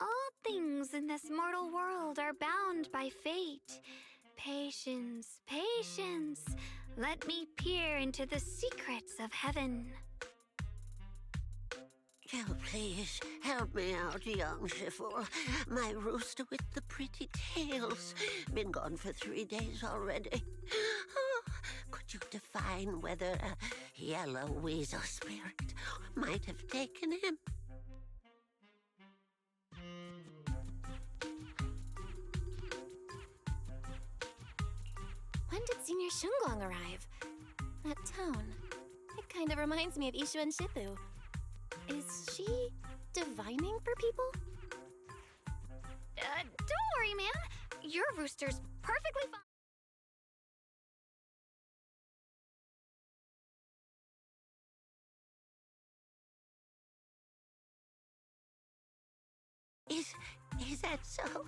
All things in this mortal world are bound by fate. Patience, patience. Let me peer into the secrets of heaven. Oh, please, help me out, young Shifu. My rooster with the pretty tails. Been gone for 3 days already. Oh, could you define whether a yellow weasel spirit might have taken him? When did Senior Shunguang arrive? That tone. It kind of reminds me of Ishu and Shifu. Is she divining for people? Don't worry, man. Your rooster's perfectly fine. Is that so?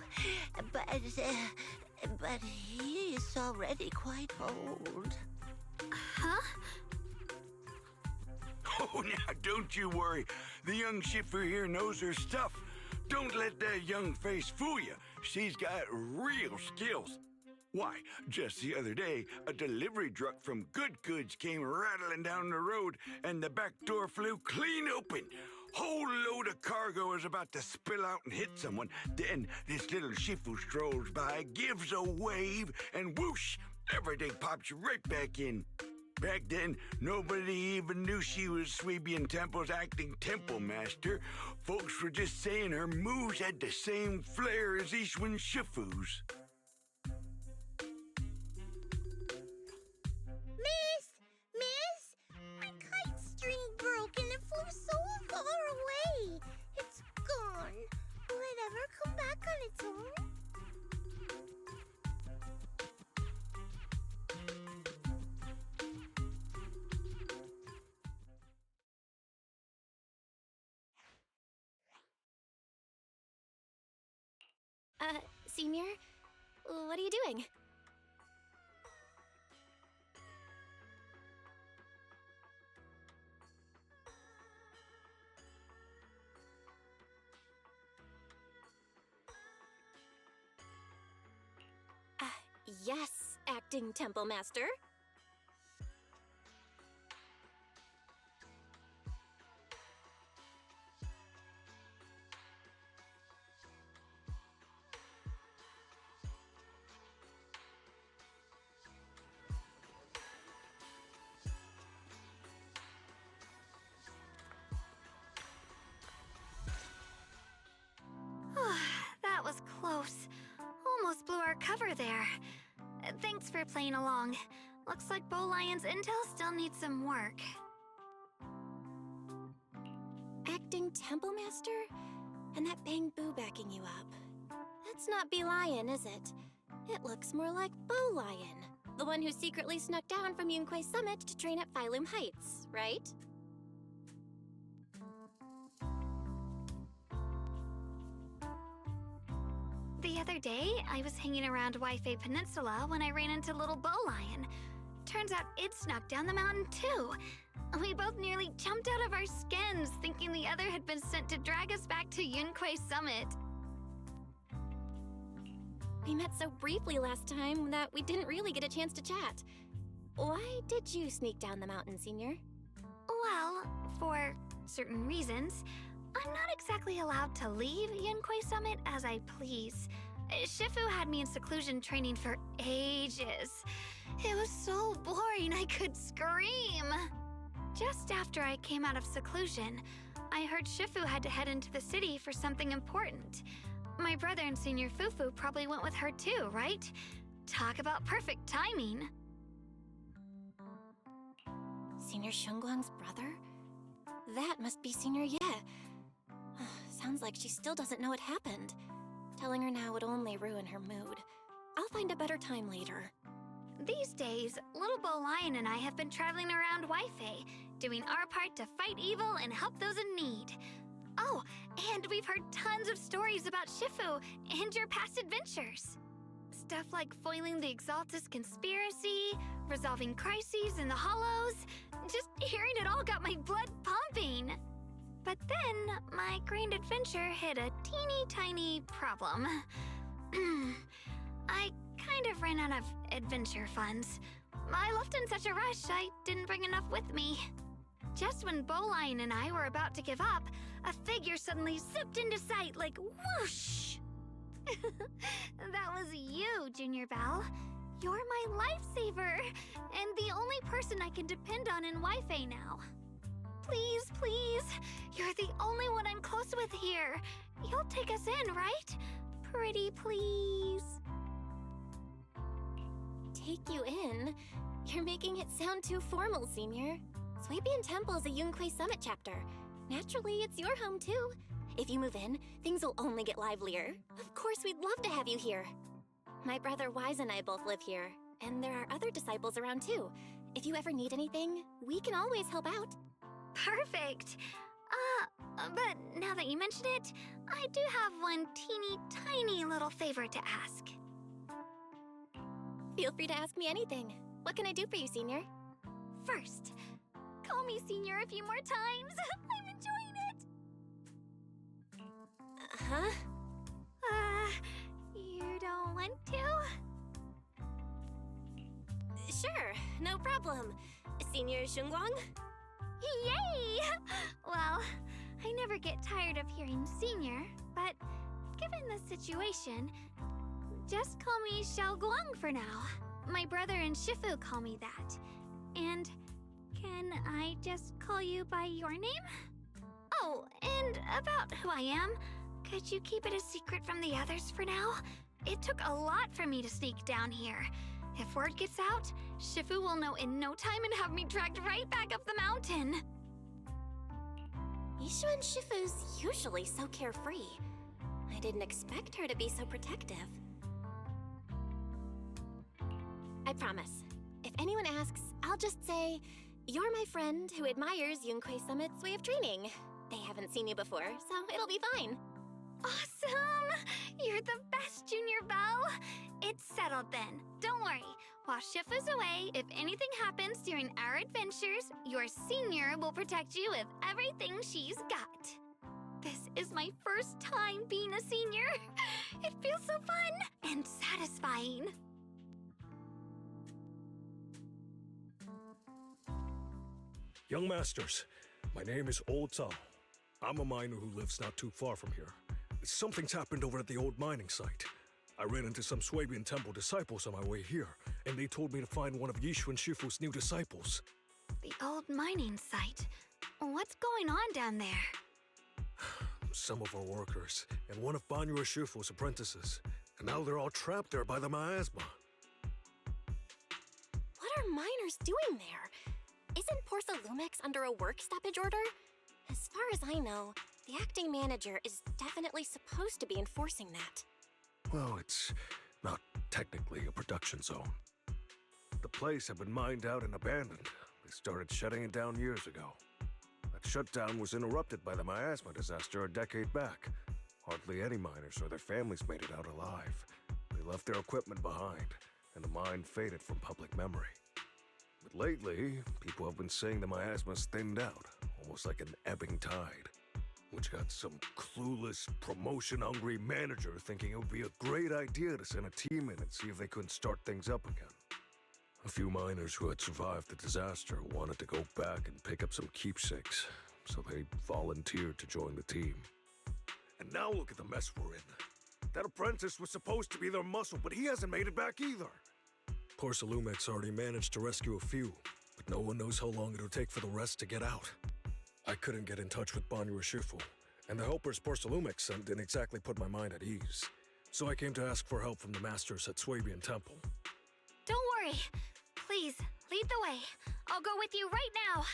But he is already quite old. Huh? Oh, now don't you worry. The young Shifu here knows her stuff. Don't let that young face fool you. She's got real skills. Why, just the other day, a delivery truck from Good Goods came rattling down the road, and the back door flew clean open. Whole load of cargo is about to spill out and hit someone. Then this little Shifu strolls by, gives a wave, and whoosh, everything pops right back in. Back then, nobody even knew she was Sweebian Temple's acting temple master. Folks were just saying her moves had the same flair as Ishwin Shifu's. Miss, my kite string broke and it flew so far away. It's gone. Will it ever come back on its own? Senior? What are you doing? Yes, acting temple master. That was close. Almost blew our cover there. Thanks for playing along. Looks like Bow Lion's intel still needs some work. Acting temple master? And that Bang Boo backing you up. That's not Bee Lion, is it? It looks more like Bow Lion, the one who secretly snuck down from Yunquay Summit to train at Phylum Heights, right? The other day, I was hanging around Waifei Peninsula when I ran into little Bow Lion. Turns out it snuck down the mountain too. We both nearly jumped out of our skins, thinking the other had been sent to drag us back to Yunquay Summit. We met so briefly last time that we didn't really get a chance to chat. Why did you sneak down the mountain, Senior? Well, for certain reasons, I'm not exactly allowed to leave Yunquay Summit as I please. Shifu had me in seclusion training for ages. It was so boring I could scream. Just after I came out of seclusion, I heard Shifu had to head into the city for something important. My brother and Senior Fufu probably went with her too, right? Talk about perfect timing. Senior Shunguang's brother? That must be Senior Ye. Sounds like she still doesn't know what happened. Telling her now would only ruin her mood. I'll find a better time later. These days, little Bow Lion and I have been traveling around Waifei, doing our part to fight evil and help those in need. Oh, and we've heard tons of stories about Shifu and your past adventures. Stuff like foiling the Exaltus conspiracy, resolving crises in the Hollows. Just hearing it all got my blood pumping. But then my grand adventure hit a teeny tiny problem. I kind of ran out of adventure funds. I left in such a rush, I didn't bring enough with me. Just when Bowline and I were about to give up, a figure suddenly zipped into sight like whoosh! That was you, Junior Belle. You're my lifesaver, and the only person I can depend on in Wi-Fi now. Please, please, you're the only one I'm close with here. You'll take us in, right? Pretty please. Take you in? You're making it sound too formal, Senior. Swabian Temple is a Yunque Summit chapter. Naturally, it's your home too. If you move in, things will only get livelier. Of course, we'd love to have you here. My brother Wise and I both live here, and there are other disciples around too. If you ever need anything, we can always help out. Perfect. But now that you mention it, I do have one teeny tiny little favor to ask. Feel free to ask me anything. What can I do for you, Senior? First, call me Senior a few more times. I'm enjoying it. Huh? You don't want to? Sure, no problem. Senior Shunguang? Yay! Well, I never get tired of hearing Senior, but given the situation, just call me Xiaoguang for now. My brother and Shifu call me that. And can I just call you by your name? Oh, and about who I am, could you keep it a secret from the others for now? It took a lot for me to sneak down here. If word gets out, Shifu will know in no time and have me dragged right back up the mountain. Yishu and Shifu's usually so carefree. I didn't expect her to be so protective. I promise. If anyone asks, I'll just say, you're my friend who admires Yunque Summit's way of training. They haven't seen you before, so it'll be fine. Awesome! You're the best, Junior Belle! It's settled then. Don't worry. While Shifu's away, if anything happens during our adventures, your Senior will protect you with everything she's got. This is my first time being a senior. It feels so fun and satisfying. Young Masters, my name is Old Zhao. I'm a miner who lives not too far from here. Something's happened over at the old mining site. I ran into some Swabian Temple disciples on my way here, and they told me to find one of Yishu and Shifu's new disciples. The old mining site. What's going on down there? Some of our workers, and one of Banyu and Shifu's apprentices. And now they're all trapped there by the miasma. What are miners doing there? Isn't Porcelumex under a work stoppage order? As far as I know, the acting manager is definitely supposed to be enforcing that. Well, it's not technically a production zone. The place had been mined out and abandoned. They started shutting it down years ago. That shutdown was interrupted by the miasma disaster a decade back. Hardly any miners or their families made it out alive. They left their equipment behind, and the mine faded from public memory. But lately, people have been saying the miasma's thinned out, almost like an ebbing tide, which got some clueless, promotion-hungry manager thinking it would be a great idea to send a team in and see if they couldn't start things up again. A few miners who had survived the disaster wanted to go back and pick up some keepsakes, so they volunteered to join the team. And now look at the mess we're in. That apprentice was supposed to be their muscle, but he hasn't made it back either. Porcelumex already managed to rescue a few, but no one knows how long it'll take for the rest to get out. I couldn't get in touch with Banyu or Shifu, and the helpers Porcelumex sent didn't exactly put my mind at ease. So I came to ask for help from the masters at Swabian Temple. Don't worry. Please, lead the way. I'll go with you right now.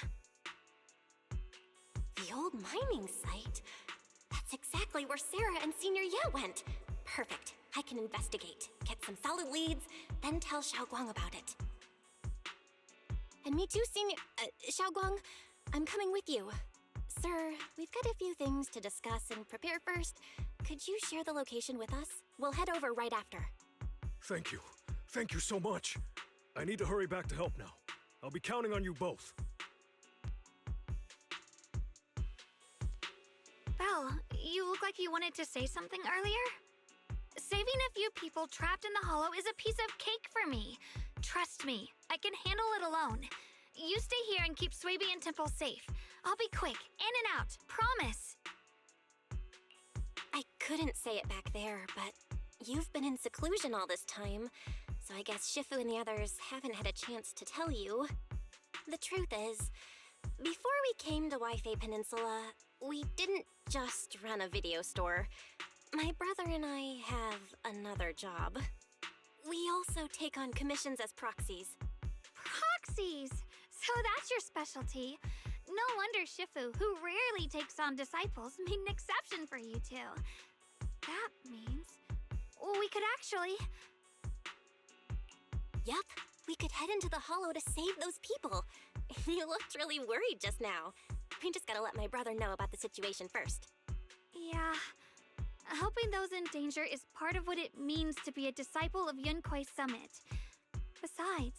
The old mining site? That's exactly where Sarah and Senior Ye went. Perfect. I can investigate, get some solid leads, then tell Xiaoguang about it. And me too, Senior... Xiaoguang, I'm coming with you. Sir, we've got a few things to discuss and prepare first. Could you share the location with us? We'll head over right after. Thank you. Thank you so much. I need to hurry back to help now. I'll be counting on you both. Belle, you look like you wanted to say something earlier? Saving a few people trapped in the hollow is a piece of cake for me. Trust me, I can handle it alone. You stay here and keep Swaby and Temple safe. I'll be quick, in and out, promise. I couldn't say it back there, but you've been in seclusion all this time, so I guess Shifu and the others haven't had a chance to tell you. The truth is, before we came to Wi-Fi Peninsula, we didn't just run a video store. My brother and I have another job. We also take on commissions as proxies. Proxies! So that's your specialty. No wonder Shifu, who rarely takes on disciples, made an exception for you two. That means we could actually... Yep, we could head into the hollow to save those people. You looked really worried just now. We just gotta let my brother know about the situation first. Yeah. Helping those in danger is part of what it means to be a disciple of Yunkoi Summit. Besides,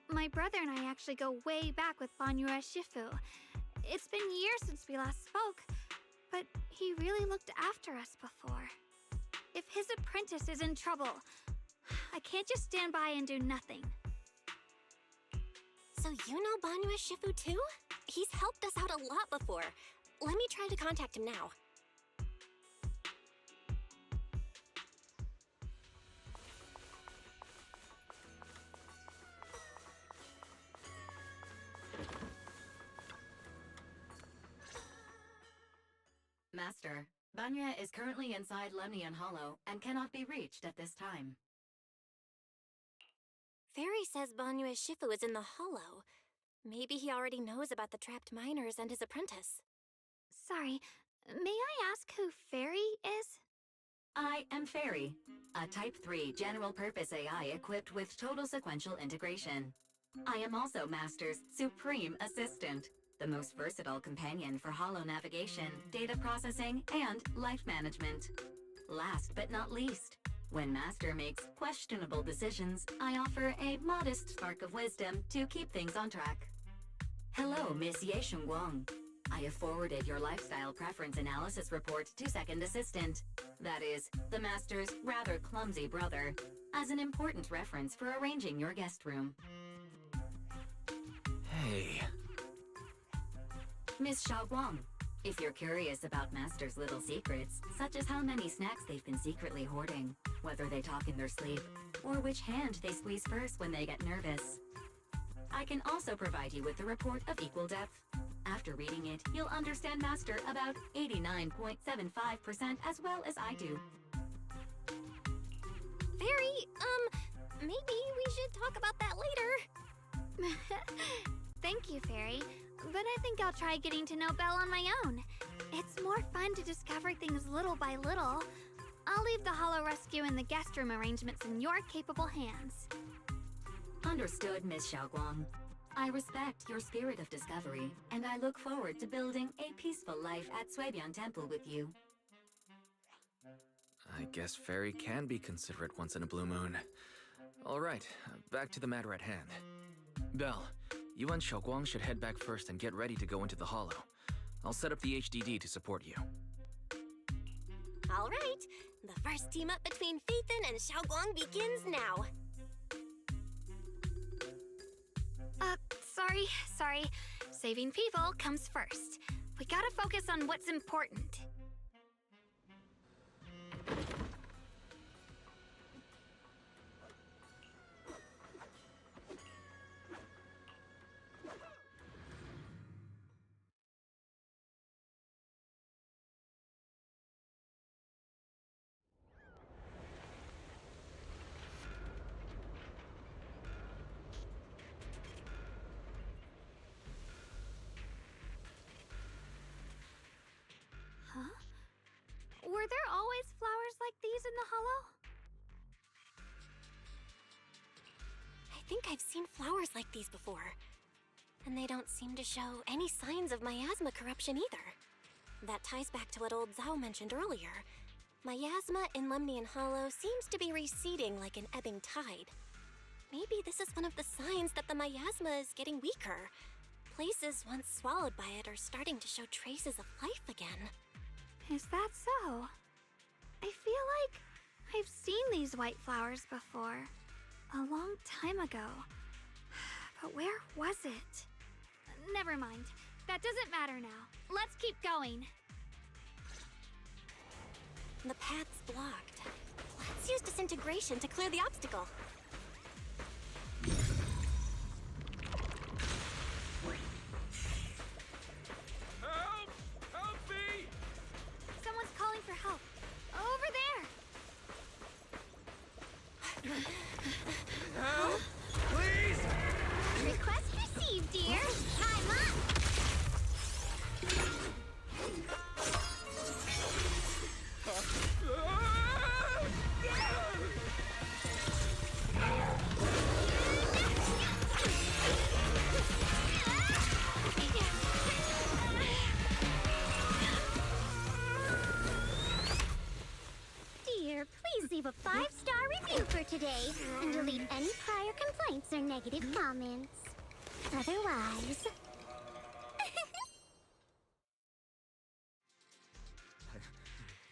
my brother and I actually go way back with Banyura Shifu. It's been years since we last spoke, but he really looked after us before. If his apprentice is in trouble, I can't just stand by and do nothing. So you know Banyura Shifu too? He's helped us out a lot before. Let me try to contact him now. Master, Banya is currently inside Lemnian Hollow and cannot be reached at this time. Fairy says Banyura Shifu is in the hollow. Maybe he already knows about the trapped miners and his apprentice. Sorry, may I ask who Fairy is? I am Fairy, a Type 3 general-purpose AI equipped with total sequential integration. I am also Master's supreme assistant, the most versatile companion for hollow navigation, data processing, and life management. Last but not least, when Master makes questionable decisions, I offer a modest spark of wisdom to keep things on track. Hello, Miss Ye Shengguang. I have forwarded your lifestyle preference analysis report to Second Assistant, that is, the Master's rather clumsy brother, as an important reference for arranging your guest room. Hey. Miss Xiaoguang, if you're curious about Master's little secrets, such as how many snacks they've been secretly hoarding, whether they talk in their sleep, or which hand they squeeze first when they get nervous, I can also provide you with a report of equal depth. After reading it, you'll understand Master about 89.75% as well as I do. Fairy, maybe we should talk about that later. Thank you, Fairy, but I think I'll try getting to know Belle on my own. It's more fun to discover things little by little. I'll leave the hollow rescue and the guest room arrangements in your capable hands. Understood, Miss Xiaoguang. I respect your spirit of discovery, and I look forward to building a peaceful life at Suebian Temple with you. I guess Fairy can be considerate once in a blue moon. All right, back to the matter at hand. Belle, you and Xiaoguang should head back first and get ready to go into the hollow. I'll set up the HDD to support you. All right, the first team up between Phaethon and Xiaoguang begins now. Sorry. Saving people comes first. We gotta focus on what's important. Were there always flowers like these in the hollow? I think I've seen flowers like these before. And they don't seem to show any signs of miasma corruption either. That ties back to what old Zhao mentioned earlier. Miasma in Lemnian Hollow seems to be receding like an ebbing tide. Maybe this is one of the signs that the miasma is getting weaker. Places once swallowed by it are starting to show traces of life again. Is that so? I feel like I've seen these white flowers before. A long time ago. But where was it? Never mind. That doesn't matter now. Let's keep going. The path's blocked. Let's use disintegration to clear the obstacle. Help! Help me! Someone's calling for help. Over there! Help! Please! Request received, dear. Time up. Dear, please leave a 5-star review for today and delete any prior complaints or negative comments. Otherwise...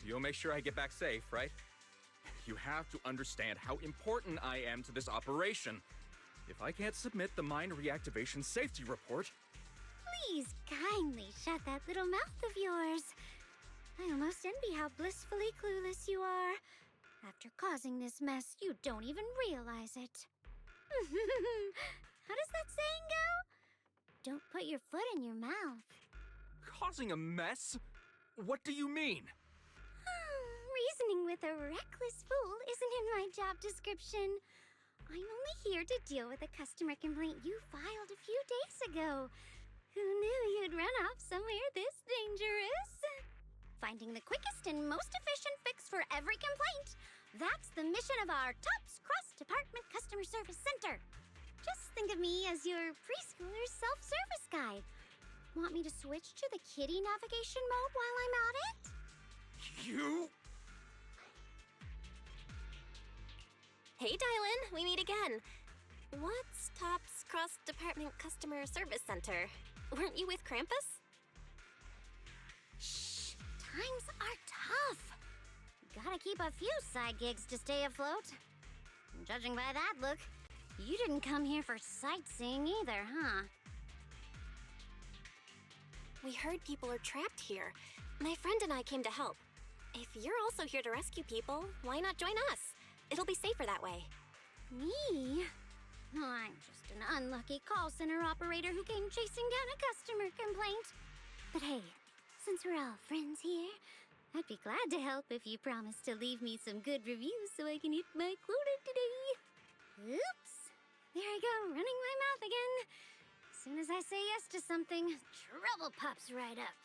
You'll make sure I get back safe, right? You have to understand how important I am to this operation. If I can't submit the mine reactivation safety report... Please kindly shut that little mouth of yours. I almost envy how blissfully clueless you are. After causing this mess, you don't even realize it. How does that saying go? Don't put your foot in your mouth. Causing a mess? What do you mean? Reasoning with a reckless fool isn't in my job description. I'm only here to deal with a customer complaint you filed a few days ago. Who knew you'd run off somewhere this dangerous? Finding the quickest and most efficient fix for every complaint. That's the mission of our TOPS Cross-Department Customer Service Center. Just think of me as your preschooler self-service guide. Want me to switch to the kiddie navigation mode while I'm at it? You? Hey, Dylan, we meet again. What's TOPS Cross-Department Customer Service Center? Weren't you with Krampus? Shh, times are tough. Gotta keep a few side gigs to stay afloat. Judging by that look, you didn't come here for sightseeing either, huh? We heard people are trapped here. My friend and I came to help. If you're also here to rescue people, why not join us? It'll be safer that way. Me? I'm just an unlucky call center operator who came chasing down a customer complaint. But hey, since we're all friends here, I'd be glad to help if you promise to leave me some good reviews so I can hit my quota today. Oops. There I go, running my mouth again. As soon as I say yes to something, trouble pops right up.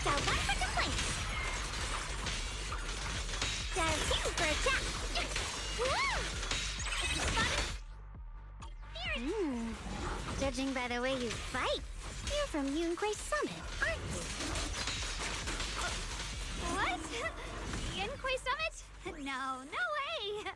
Dial 1 for complaints. Dial 2 for attack. Judging by the way you fight, you're from Yunquay Summit, aren't you? What? Yunquay Summit? No, no way!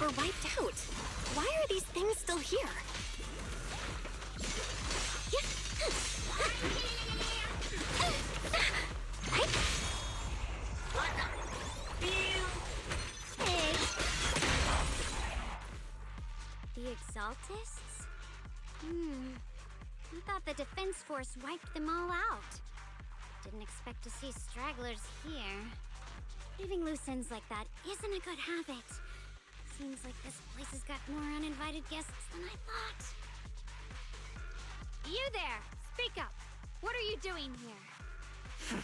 were wiped out. Why are these things still here? Hey. The Exaltists? I thought the Defense Force wiped them all out. Didn't expect to see stragglers here. Leaving loose ends like that isn't a good habit. Seems like this place has got more uninvited guests than I thought. You there! Speak up! What are you doing here?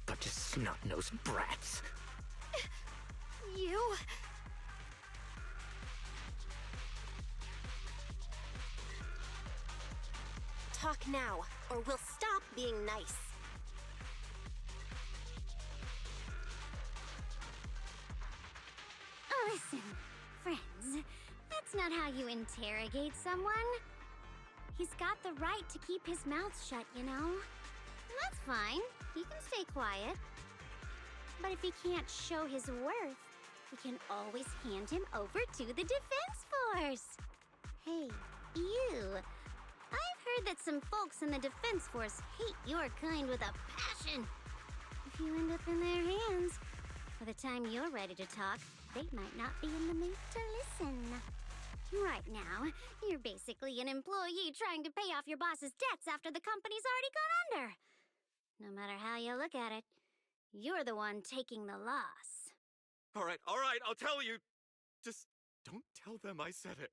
Bunch of snot-nosed brats. You? Talk now, or we'll stop being nice. Listen, friends, that's not how you interrogate someone. He's got the right to keep his mouth shut, you know? That's fine. He can stay quiet. But if he can't show his worth, we can always hand him over to the Defense Force. Hey, you. I've heard that some folks in the Defense Force hate your kind with a passion. If you end up in their hands, by the time you're ready to talk, they might not be in the mood to listen. Right now, you're basically an employee trying to pay off your boss's debts after the company's already gone under. No matter how you look at it, you're the one taking the loss. All right, I'll tell you. Just don't tell them I said it.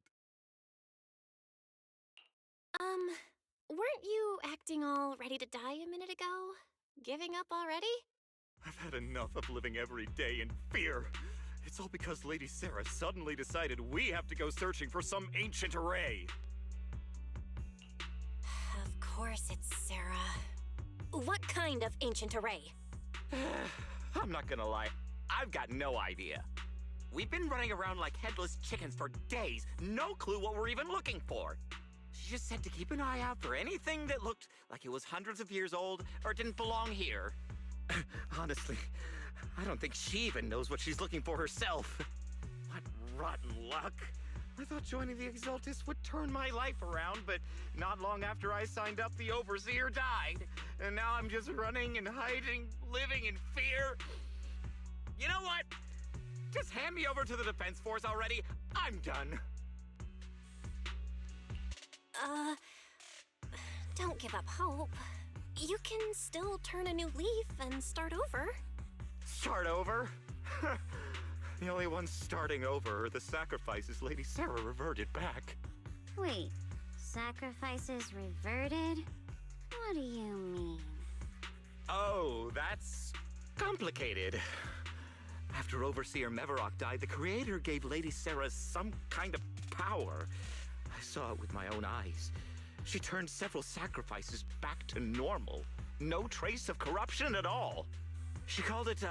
Weren't you acting all ready to die a minute ago? Giving up already? I've had enough of living every day in fear. It's all because Lady Sarah suddenly decided we have to go searching for some ancient array. Of course it's Sarah. What kind of ancient array? I'm not gonna lie, I've got no idea. We've been running around like headless chickens for days, no clue what we're even looking for. She just said to keep an eye out for anything that looked like it was hundreds of years old or didn't belong here. Honestly, I don't think she even knows what she's looking for herself. What rotten luck. I thought joining the Exaltists would turn my life around, but not long after I signed up, the Overseer died. And now I'm just running and hiding, living in fear. You know what? Just hand me over to the Defense Force already. I'm done. Don't give up hope. You can still turn a new leaf and start over. Start over? The only ones starting over are the sacrifices Lady Sarah reverted back. Wait, sacrifices reverted? What do you mean? Oh, that's complicated. After Overseer Mevarok died, the Creator gave Lady Sarah some kind of power. I saw it with my own eyes. She turned several sacrifices back to normal. No trace of corruption at all. She called it,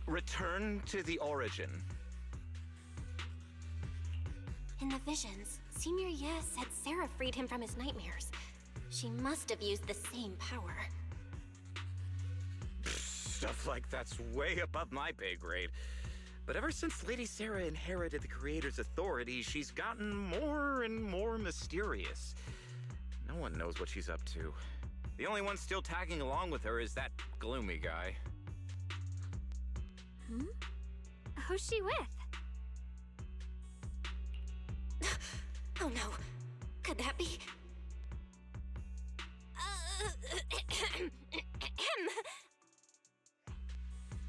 return to the origin. In the visions, Senior Ye said Sarah freed him from his nightmares. She must have used the same power. Stuff like that's way above my pay grade. But ever since Lady Sarah inherited the Creator's authority, she's gotten more and more mysterious. No one knows what she's up to. The only one still tagging along with her is that gloomy guy. Who's she with? Oh no. Could that be?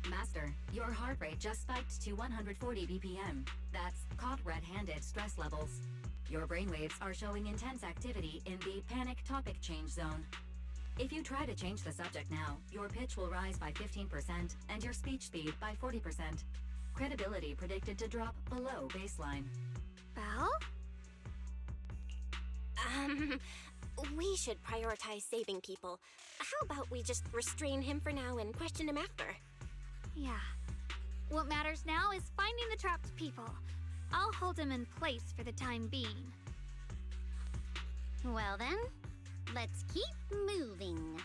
Master, your heart rate just spiked to 140 BPM. That's caught red-handed stress levels. Your brainwaves are showing intense activity in the panic topic change zone. If you try to change the subject now, your pitch will rise by 15% and your speech speed by 40%. Credibility predicted to drop below baseline. Belle? We should prioritize saving people. How about we just restrain him for now and question him after? Yeah. What matters now is finding the trapped people. I'll hold them in place for the time being. Well then, let's keep moving.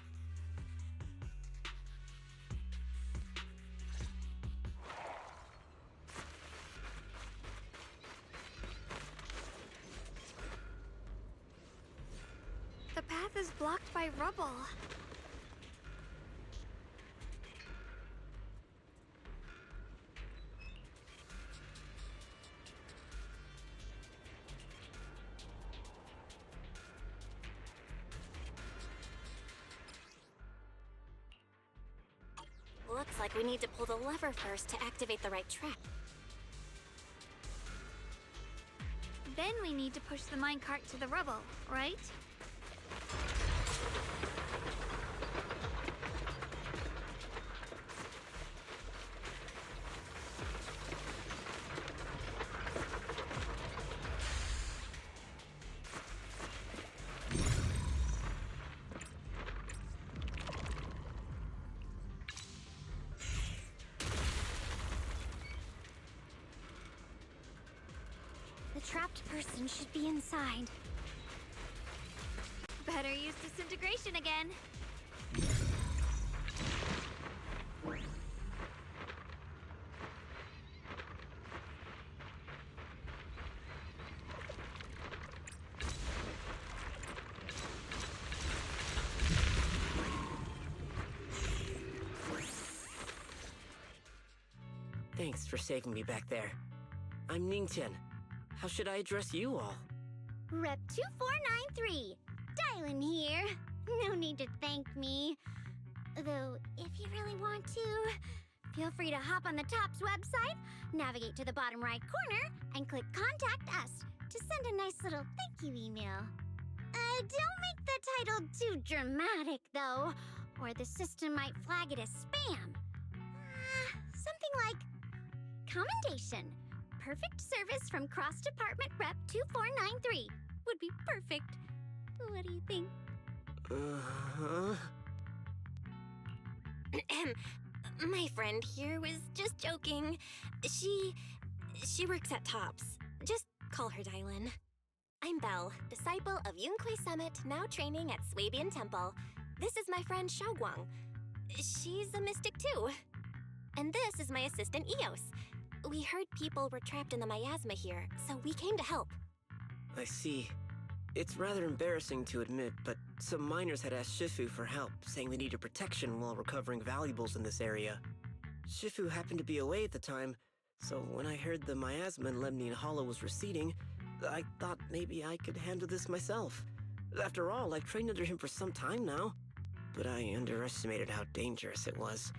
nearby rubble. Looks like we need to pull the lever first to activate the right trap. Then we need to push the minecart to the rubble, right? The trapped person should be inside. Better use disintegration again. Thanks for saving me back there. I'm Ningtian. How should I address you all? Rep 2493. Dylan here. No need to thank me. Though, if you really want to, feel free to hop on the TOPS website, navigate to the bottom right corner, and click Contact Us to send a nice little thank you email. Don't make the title too dramatic, though, or the system might flag it as spam. Something like Commendation. Perfect service from Cross Department Rep 2493 would be perfect. What do you think? My friend here was just joking. She works at TOPS. Just call her Dylan. I'm Belle, disciple of Yunquei Summit, now training at Swabian Temple. This is my friend Xiaoguang. She's a mystic too. And this is my assistant Eos. We heard people were trapped in the miasma here, so we came to help. I see. It's rather embarrassing to admit, but some miners had asked Shifu for help, saying they needed protection while recovering valuables in this area. Shifu happened to be away at the time, so when I heard the miasma in Lemnian Hollow was receding, I thought maybe I could handle this myself. After all, I've trained under him for some time now. But I underestimated how dangerous it was.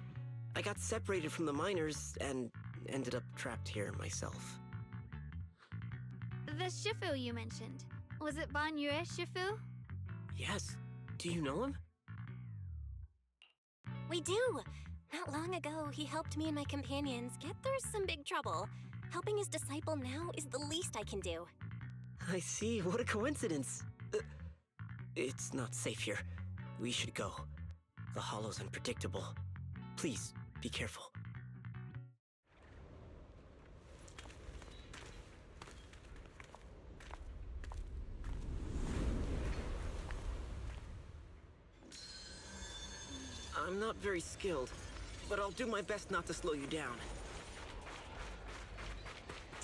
I got separated from the miners and ended up trapped here myself. The Shifu you mentioned. Was it Ban Yue Shifu? Yes. Do you know him? We do! Not long ago, he helped me and my companions get through some big trouble. Helping his disciple now is the least I can do. I see. What a coincidence. It's not safe here. We should go. The hollow's unpredictable. Please, be careful. I'm not very skilled, but I'll do my best not to slow you down.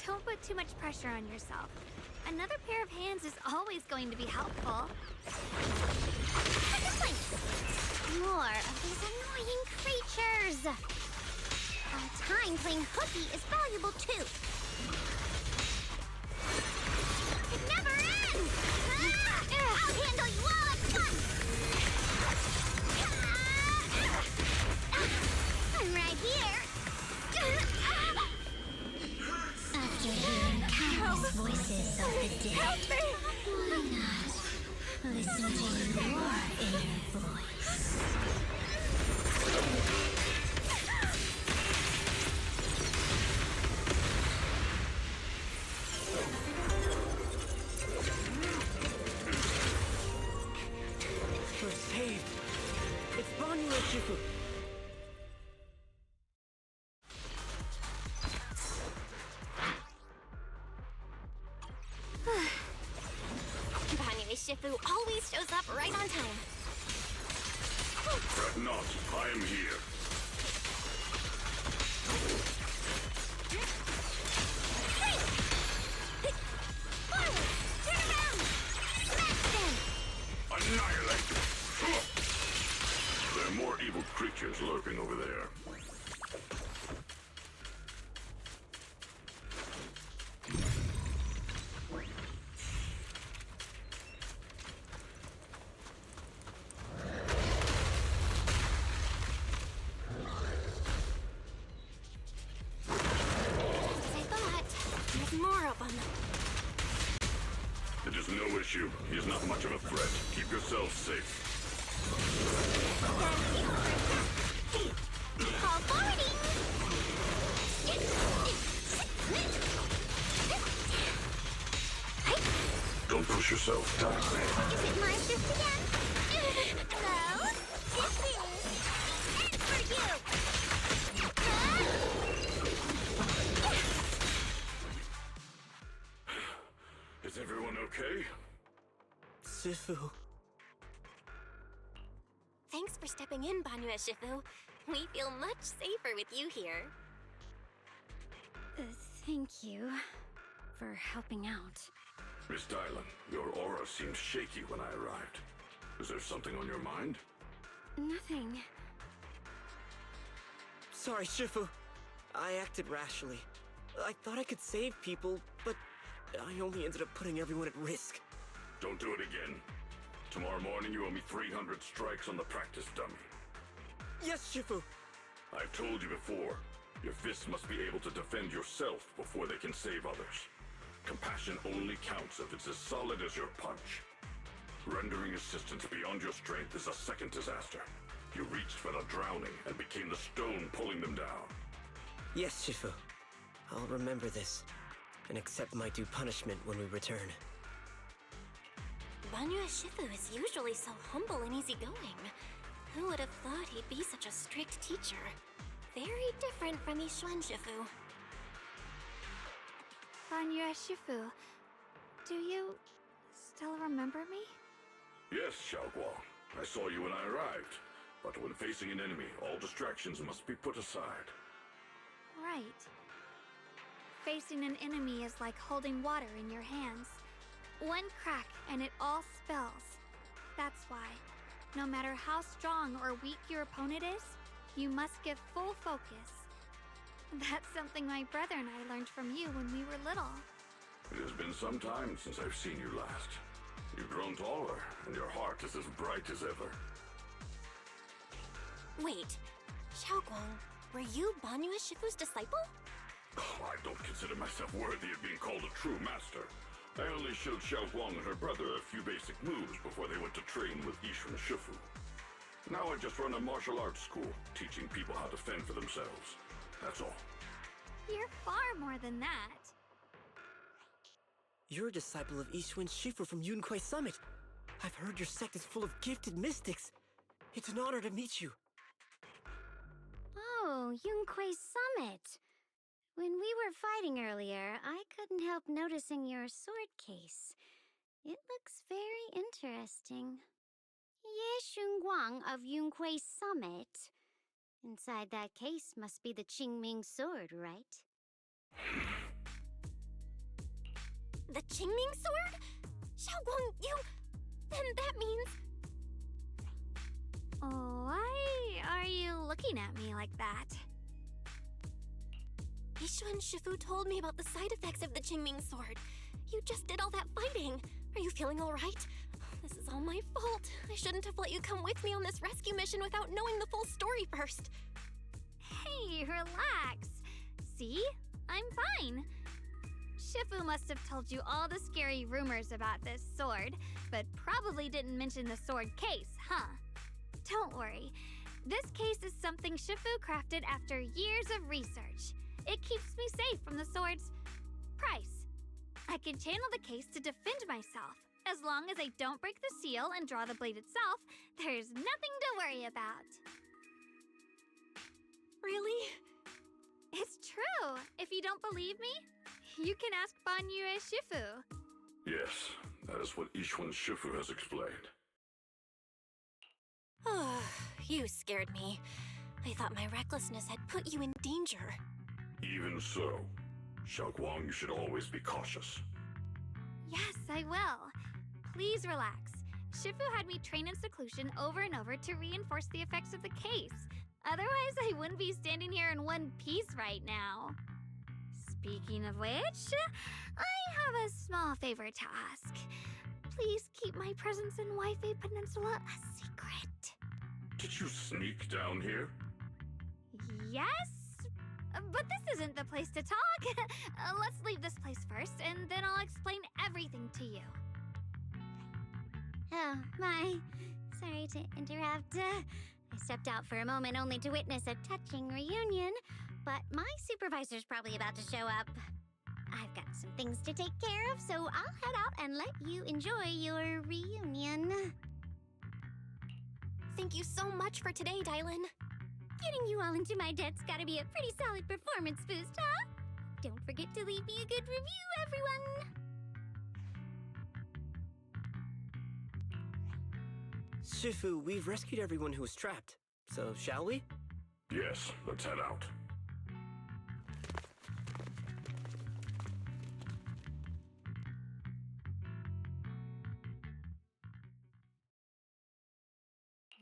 Don't put too much pressure on yourself. Another pair of hands is always going to be helpful. More of these annoying creatures! Time playing hooky is valuable too. It never ends! I'll handle you all at once! I'm right here! After hearing countless voices of the dead, why not listen to your inner voice? We're saved. It's Ban Yue Shifu. Ban Yue Shifu always shows up right on time. Fret not, I am here. Forward! Turn around! Smash them! Annihilate! creatures lurking over there. As I thought, there's more of them. It is no issue. He is not much of a threat. Keep yourselves safe. Call forwarding! Don't push yourself down. Is it my shift again? Hello? This is... And for you! Is everyone okay? Shifu. Thanks for stepping in, Banyue Shifu. We feel much safer with you here. Thank you for helping out. Miss Dylan, your aura seemed shaky when I arrived. Is there something on your mind? Nothing. Sorry, Shifu. I acted rashly. I thought I could save people, but I only ended up putting everyone at risk. Don't do it again. Tomorrow morning you owe me 300 strikes on the practice dummy. Yes, Shifu. I've told you before, your fists must be able to defend yourself before they can save others. Compassion only counts if it's as solid as your punch. Rendering assistance beyond your strength is a second disaster. You reached for the drowning and became the stone pulling them down. Yes, Shifu. I'll remember this and accept my due punishment when we return. Banyue Shifu is usually so humble and easygoing. Who would have thought he'd be such a strict teacher? Very different from Yixuan Shifu. Banyue Shifu, do you still remember me? Yes, Xiaoguang. I saw you when I arrived. But when facing an enemy, all distractions must be put aside. Right. Facing an enemy is like holding water in your hands. One crack and it all spills. That's why, no matter how strong or weak your opponent is, you must give full focus. That's something my brother and I learned from you when we were little. It has been some time since I've seen you last. You've grown taller, and your heart is as bright as ever. Wait, Xiaoguang, were you Banyue Shifu's disciple? Oh, I don't consider myself worthy of being called a true master. I only showed Xiaoguang and her brother a few basic moves before they went to train with Yixuan Shifu. Now I just run a martial arts school, teaching people how to fend for themselves. That's all. You're far more than that. You're a disciple of Yixuan Shifu from Yunquai Summit. I've heard your sect is full of gifted mystics. It's an honor to meet you. Oh, Yunquai Summit. When we were fighting earlier, I couldn't help noticing your sword case. It looks very interesting. Ye Xunguang of Yunquai Summit. Inside that case must be the Qingming sword, right? The Qingming sword? Xiaoguang, you... Then that means... Why are you looking at me like that? Yixuan Shifu told me about the side effects of the Qingming sword. You just did all that fighting. Are you feeling all right? This is all my fault. I shouldn't have let you come with me on this rescue mission without knowing the full story first. Hey, relax. See? I'm fine. Shifu must have told you all the scary rumors about this sword, but probably didn't mention the sword case, huh? Don't worry. This case is something Shifu crafted after years of research. It keeps me safe from the sword's price. I can channel the case to defend myself. As long as I don't break the seal and draw the blade itself, there's nothing to worry about. Really? It's true. If you don't believe me, you can ask Banyue Shifu. Yes, that is what Yixuan Shifu has explained. Oh, you scared me. I thought my recklessness had put you in danger. Even so, Xiaoguang, you should always be cautious. Yes, I will. Please relax. Shifu had me train in seclusion over and over to reinforce the effects of the case. Otherwise, I wouldn't be standing here in one piece right now. Speaking of which, I have a small favor to ask. Please keep my presence in Wi-Fi Peninsula a secret. Did you sneak down here? Yes? But this isn't the place to talk. Let's leave this place first, and then I'll explain everything to you. Oh, my. Sorry to interrupt. I stepped out for a moment only to witness a touching reunion, but my supervisor's probably about to show up. I've got some things to take care of, so I'll head out and let you enjoy your reunion. Thank you so much for today, Dylan. Getting you all into my debt's gotta be a pretty solid performance boost, huh? Don't forget to leave me a good review, everyone! Shifu, we've rescued everyone who was trapped. So, shall we? Yes, let's head out.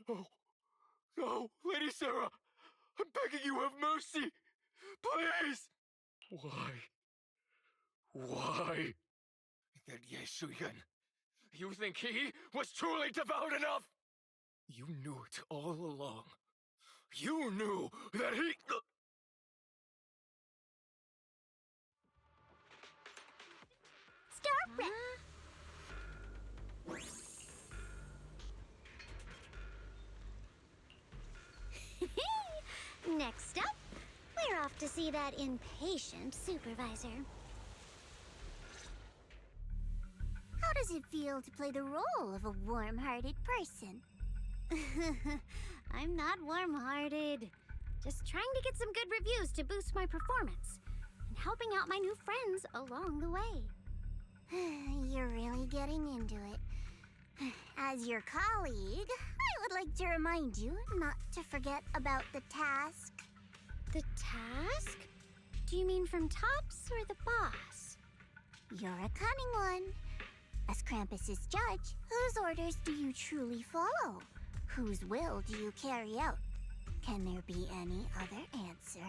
Oh, no, Lady Sarah! I'm begging you, have mercy! Please! Why? That Yeshuyan. You think he was truly devout enough? You knew it all along. You knew that he... Stop it! Next up, we're off to see that impatient supervisor. How does it feel to play the role of a warm-hearted person? I'm not warm-hearted. Just trying to get some good reviews to boost my performance, and helping out my new friends along the way. You're really getting into it. As your colleague, I would like to remind you not to forget about the task. The task? Do you mean from Tops or the boss? You're a cunning one. As Krampus's judge, whose orders do you truly follow? Whose will do you carry out? Can there be any other answer?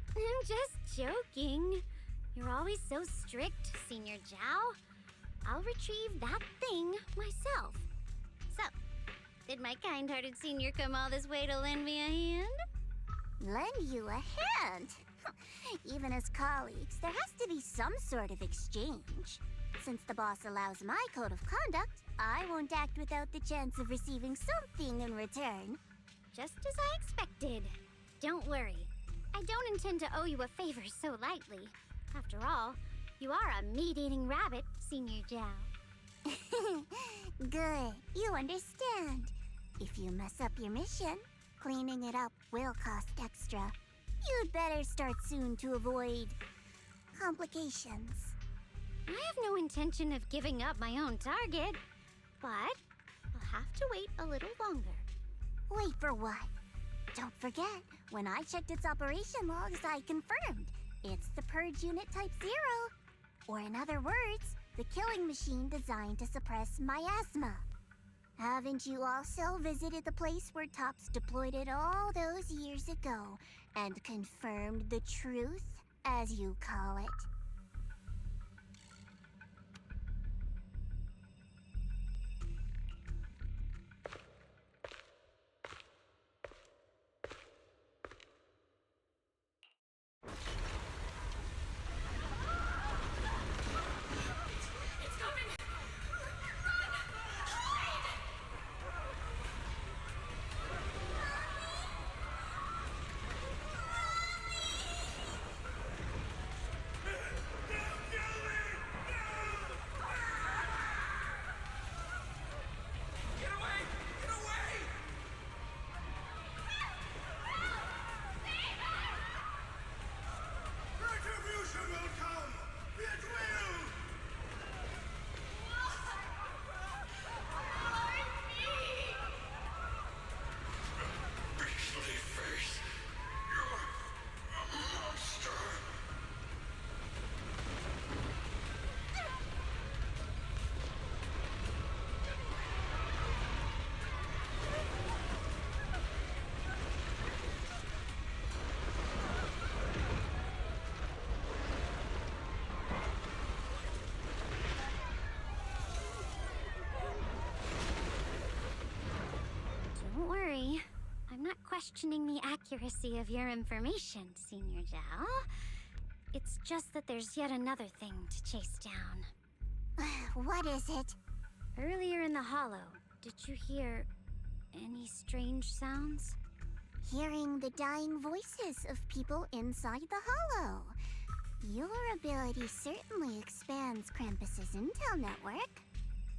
I'm just joking. You're always so strict, Senior Zhao. I'll retrieve that thing myself. So, did my kind-hearted senior come all this way to lend me a hand? Lend you a hand? Even as colleagues, there has to be some sort of exchange. Since the boss allows my code of conduct, I won't act without the chance of receiving something in return. Just as I expected. Don't worry. I don't intend to owe you a favor so lightly. After all, you are a meat-eating rabbit, Senior Zhao. Good. You understand. If you mess up your mission, cleaning it up will cost extra. You'd better start soon to avoid complications. I have no intention of giving up my own target, but I'll have to wait a little longer. Wait for what? Don't forget, when I checked its operation logs, I confirmed it's the Purge Unit Type 0. Or in other words, the killing machine designed to suppress miasma. Haven't you also visited the place where Tops deployed it all those years ago and confirmed the truth, as you call it? questioning the accuracy of your information, Senior Zhao. It's just that there's yet another thing to chase down. What is it? Earlier in the hollow, did you hear any strange sounds? Hearing the dying voices of people inside the hollow. Your ability certainly expands Krampus's intel network.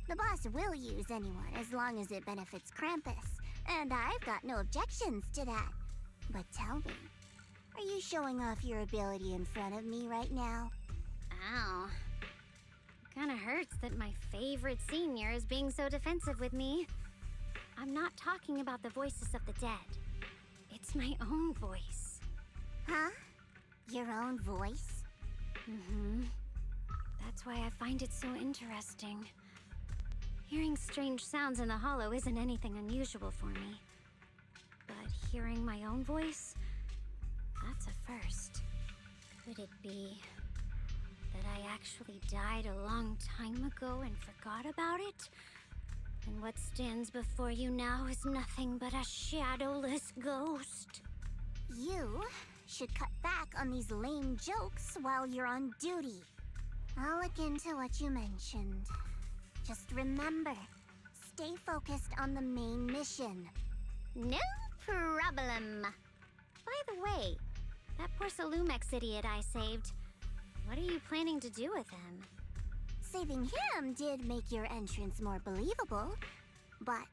The boss will use anyone as long as it benefits Krampus, and I've got no objections to that. But tell me, are you showing off your ability in front of me right now? Ow. Kinda hurts that my favorite senior is being so defensive with me. I'm not talking about the voices of the dead. It's my own voice. Huh? Your own voice? Mm-hmm. That's why I find it so interesting. Hearing strange sounds in the hollow isn't anything unusual for me. But hearing my own voice, that's a first. Could it be that I actually died a long time ago and forgot about it? And what stands before you now is nothing but a shadowless ghost. You should cut back on these lame jokes while you're on duty. I'll look into what you mentioned. Just remember, stay focused on the main mission. No problem. By the way, that poor Salumex idiot I saved, what are you planning to do with him? Saving him did make your entrance more believable, but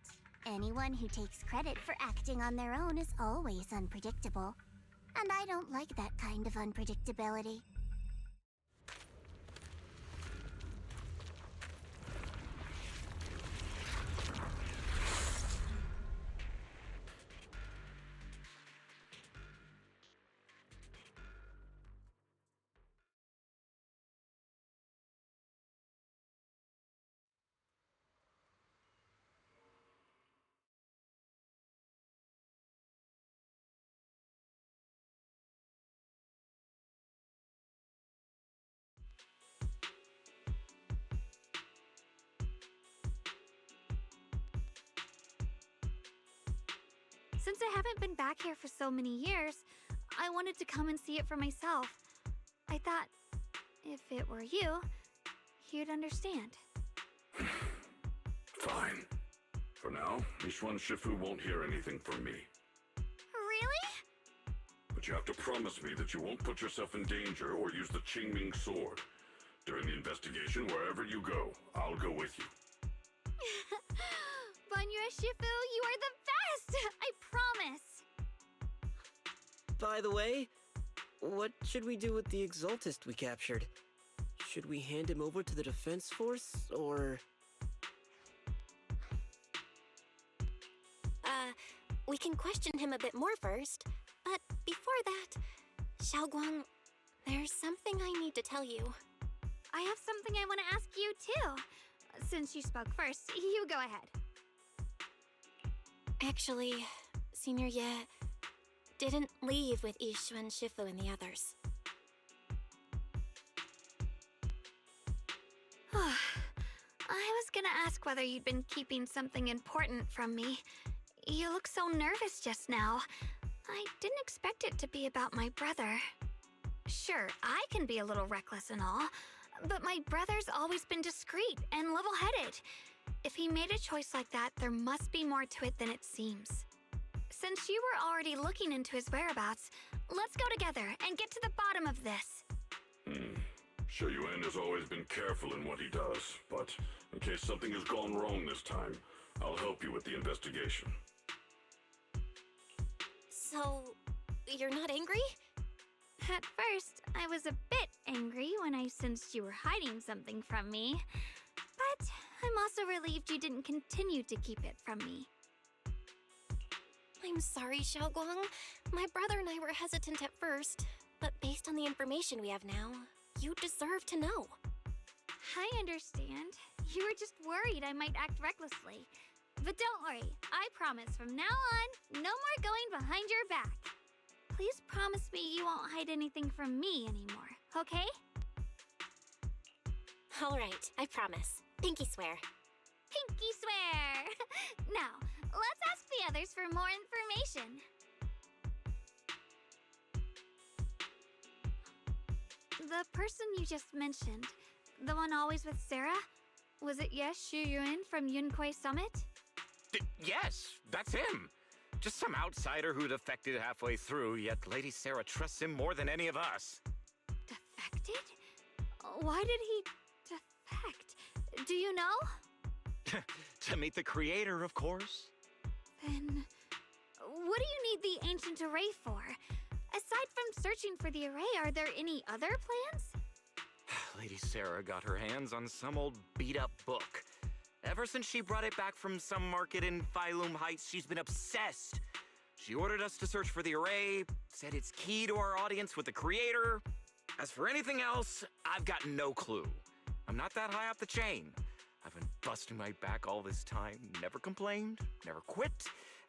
anyone who takes credit for acting on their own is always unpredictable. And I don't like that kind of unpredictability. Since I haven't been back here for so many years, I wanted to come and see it for myself. I thought, if it were you, you'd understand. Fine. For now, Yishuan Shifu won't hear anything from me. Really? But you have to promise me that you won't put yourself in danger or use the Qingming sword. During the investigation, wherever you go, I'll go with you. Banya Shifu, you are the best! I promise! By the way, what should we do with the Exaltist we captured? Should we hand him over to the defense force, or...? We can question him a bit more first. But before that, Xiaoguang, there's something I need to tell you. I have something I want to ask you, too. Since you spoke first, you go ahead. Actually, Senior Ye didn't leave with Yishuan Shifu and the others. I was gonna ask whether you'd been keeping something important from me. You look so nervous just now. I didn't expect it to be about my brother. Sure, I can be a little reckless and all, but my brother's always been discreet and level-headed. If he made a choice like that, there must be more to it than it seems. Since you were already looking into his whereabouts, let's go together and get to the bottom of this. Shu Yuan has always been careful in what he does, but in case something has gone wrong this time, I'll help you with the investigation. So, you're not angry? At first, I was a bit angry when I sensed you were hiding something from me. But I'm also relieved you didn't continue to keep it from me. I'm sorry, Xiaoguang. My brother and I were hesitant at first, but based on the information we have now, you deserve to know. I understand. You were just worried I might act recklessly. But don't worry, I promise from now on, no more going behind your back. Please promise me you won't hide anything from me anymore, okay? All right, I promise. Pinky swear. Pinky swear! Now, let's ask the others for more information. The person you just mentioned, the one always with Sarah, was it Shu Yun from Yunquei Summit? Yes, that's him. Just some outsider who defected halfway through, yet Lady Sarah trusts him more than any of us. Defected? Why did he defect? Do you know? To meet the creator, of course. Then, what do you need the ancient array for? Aside from searching for the array, are there any other plans? Lady Sarah got her hands on some old beat-up book. Ever since she brought it back from some market in Phylum Heights, she's been obsessed. She ordered us to search for the array, said it's key to our audience with the creator. As for anything else, I've got no clue. I'm not that high up the chain. I've been busting my back all this time, never complained, never quit,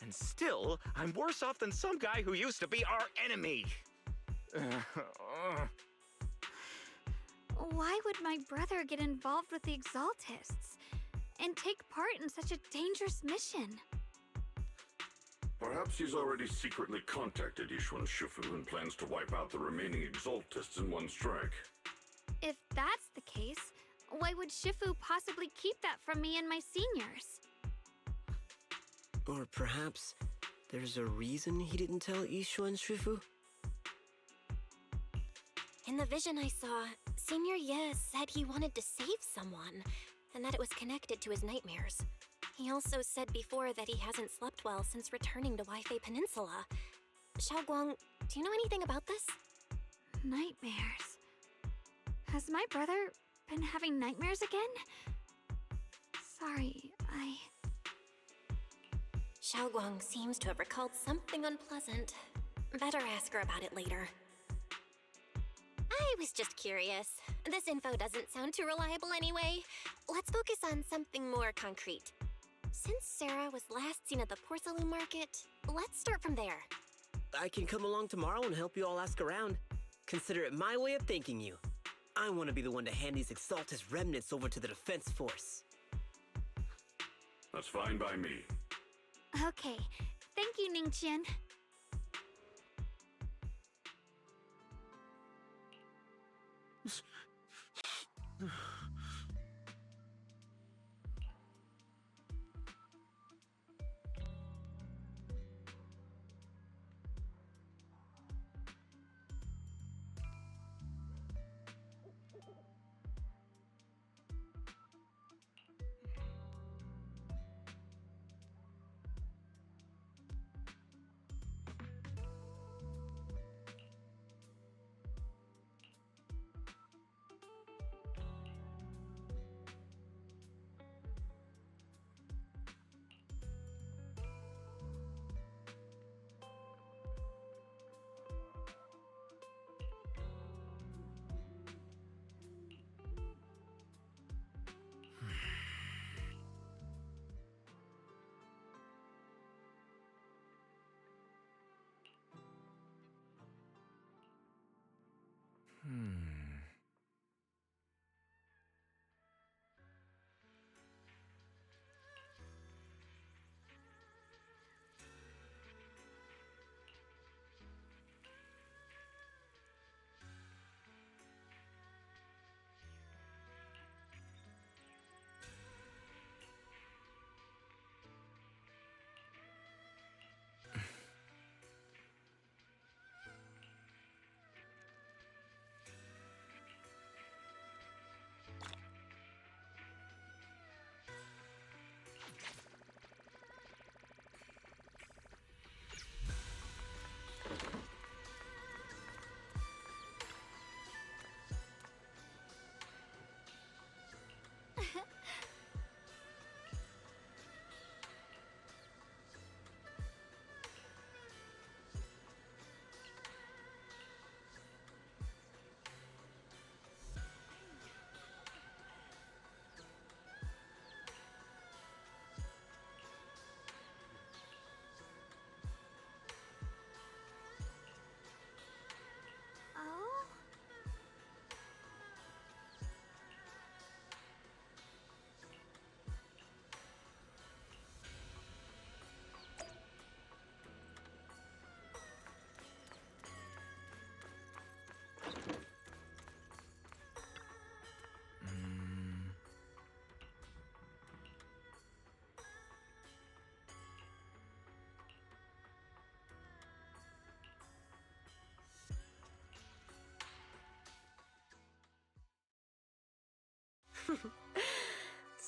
and still, I'm worse off than some guy who used to be our enemy. Why would my brother get involved with the Exaltists and take part in such a dangerous mission? Perhaps he's already secretly contacted Yishuan Shifu and plans to wipe out the remaining Exaltists in one strike. If that's the case, why would Shifu possibly keep that from me and my seniors? Or perhaps there's a reason he didn't tell Yishuan Shifu? In the vision I saw, Senior Ye said he wanted to save someone, and that it was connected to his nightmares. He also said before that he hasn't slept well since returning to Waifei Peninsula. Xiaoguang, do you know anything about this? Nightmares. Has my brother been having nightmares again? Sorry, Xiaoguang seems to have recalled something unpleasant. Better ask her about it later. I was just curious. This info doesn't sound too reliable anyway. Let's focus on something more concrete. Since Sarah was last seen at the porcelain market, let's start from there. I can come along tomorrow and help you all ask around. Consider it my way of thanking you. I want to be the one to hand these Exaltus remnants over to the defense force. That's fine by me. Okay. Thank you, Ningqian.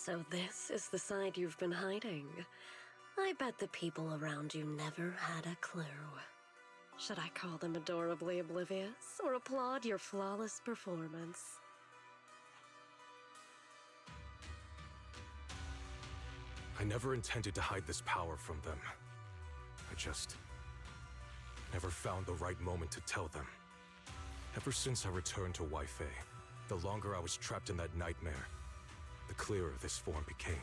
So this is the side you've been hiding. I bet the people around you never had a clue. Should I call them adorably oblivious, or applaud your flawless performance? I never intended to hide this power from them. I just never found the right moment to tell them. Ever since I returned to Wi-Fi, the longer I was trapped in that nightmare, the clearer this form became.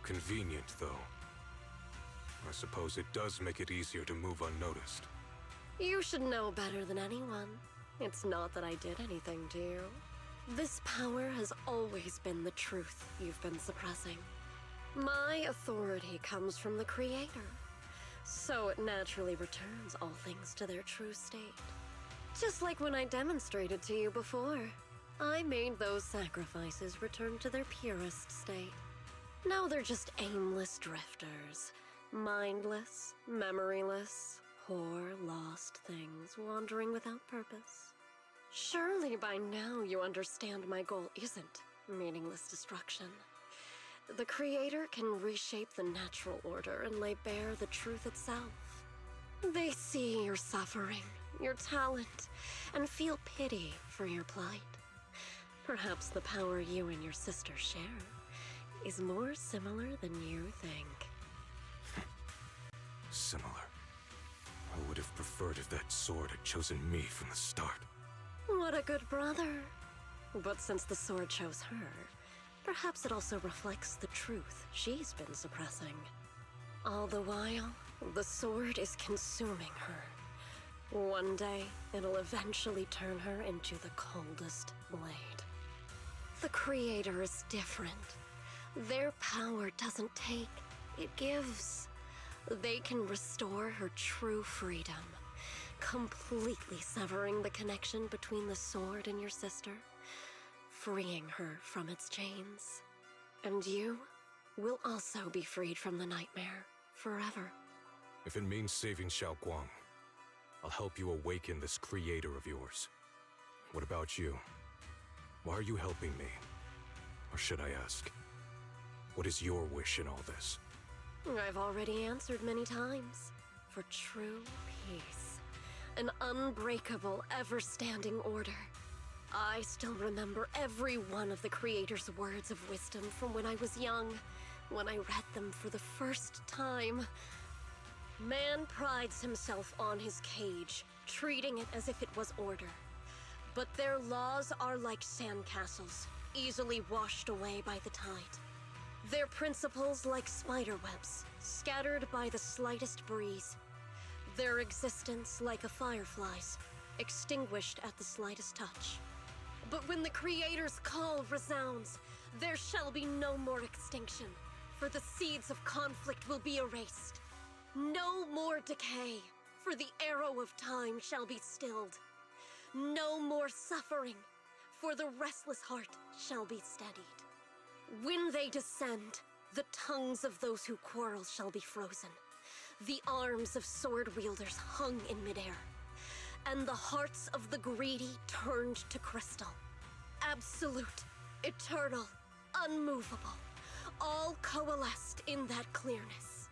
Convenient, though. I suppose it does make it easier to move unnoticed. You should know better than anyone. It's not that I did anything to you. This power has always been the truth you've been suppressing. My authority comes from the Creator, so it naturally returns all things to their true state. Just like when I demonstrated to you before. I made those sacrifices return to their purest state. Now they're just aimless drifters, mindless, memoryless, poor, lost things wandering without purpose. Surely by now you understand my goal isn't meaningless destruction. The Creator can reshape the natural order and lay bare the truth itself. They see your suffering, your talent, and feel pity for your plight. Perhaps the power you and your sister share is more similar than you think. Similar. I would have preferred if that sword had chosen me from the start. What a good brother. But since the sword chose her, perhaps it also reflects the truth she's been suppressing. All the while, the sword is consuming her. One day, it'll eventually turn her into the coldest blade. The Creator is different. Their power doesn't take, it gives. They can restore her true freedom, completely severing the connection between the sword and your sister, freeing her from its chains. And you will also be freed from the nightmare forever. If it means saving Xiaoguang, I'll help you awaken this Creator of yours. What about you? Why are you helping me? Or should I ask, what is your wish in all this? I've already answered many times. For true peace. An unbreakable, ever-standing order. I still remember every one of the Creator's words of wisdom from when I was young, when I read them for the first time. Man prides himself on his cage, treating it as if it was order. But their laws are like sandcastles, easily washed away by the tide. Their principles like spiderwebs, scattered by the slightest breeze. Their existence like a firefly's, extinguished at the slightest touch. But when the Creator's call resounds, there shall be no more extinction, for the seeds of conflict will be erased. No more decay, for the arrow of time shall be stilled. No more suffering, for the restless heart shall be steadied. When they descend, the tongues of those who quarrel shall be frozen, the arms of sword wielders hung in midair, and the hearts of the greedy turned to crystal. Absolute, eternal, unmovable, all coalesced in that clearness.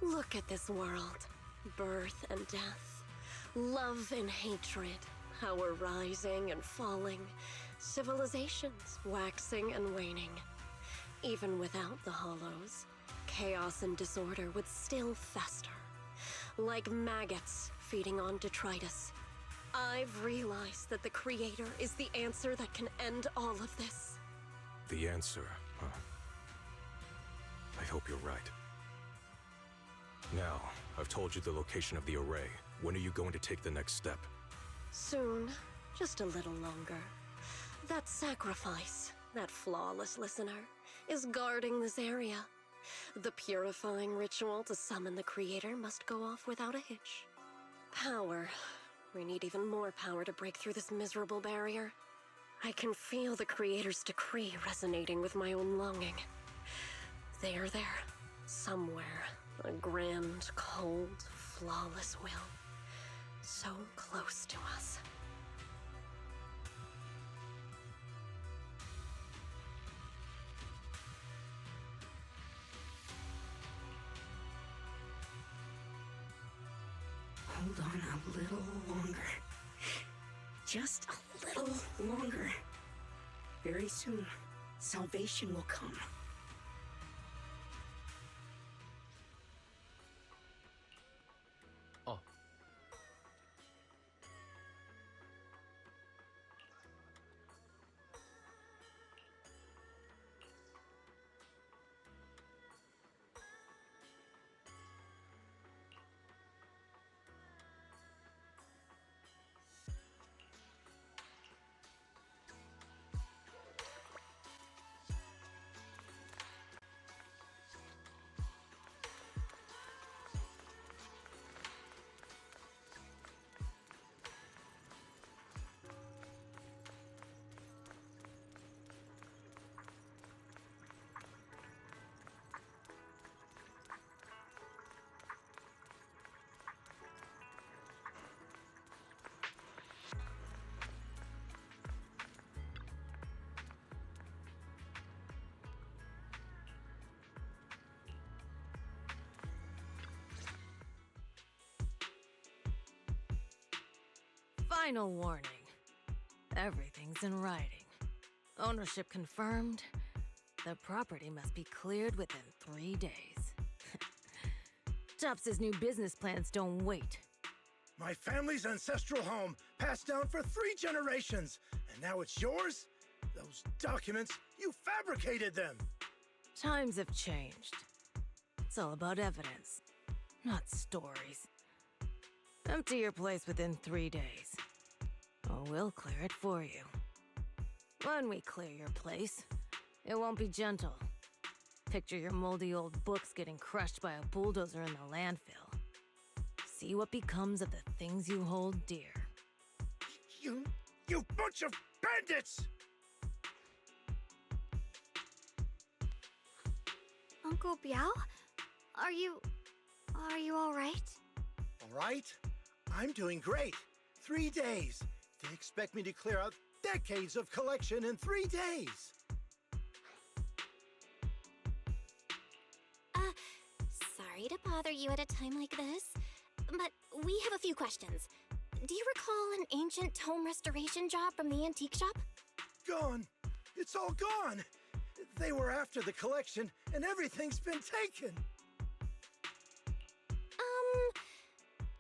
Look at this world, birth and death, love and hatred, power rising and falling, civilizations waxing and waning. Even without the hollows, chaos and disorder would still fester, like maggots feeding on detritus. I've realized that the Creator is the answer that can end all of this. The answer, huh? I hope you're right. Now, I've told you the location of the array. When are you going to take the next step? Soon, just a little longer. That sacrifice, that flawless listener, is guarding this area. The purifying ritual to summon the Creator must go off without a hitch. Power. We need even more power to break through this miserable barrier. I can feel the Creator's decree resonating with my own longing. They are there, somewhere. A grand, cold, flawless will. So close to us. hold on a little longer. Just a little longer. Very soon, salvation will come. Oh. Final warning. Everything's in writing. Ownership confirmed. The property must be cleared within 3 days. Tops's new business plans don't wait. My family's ancestral home, passed down for 3 generations, and now it's yours? Those documents, you fabricated them! Times have changed. It's all about evidence, not stories. Empty your place within 3 days, or we'll clear it for you. When we clear your place, it won't be gentle. Picture your moldy old books getting crushed by a bulldozer in the landfill. See what becomes of the things you hold dear. You bunch of bandits! Uncle Biao? Are you all right? All right? I'm doing great. 3 days. They expect me to clear out decades of collection in 3 days. Sorry to bother you at a time like this, but we have a few questions. Do you recall an ancient tome restoration job from the antique shop? Gone. It's all gone. They were after the collection, and everything's been taken.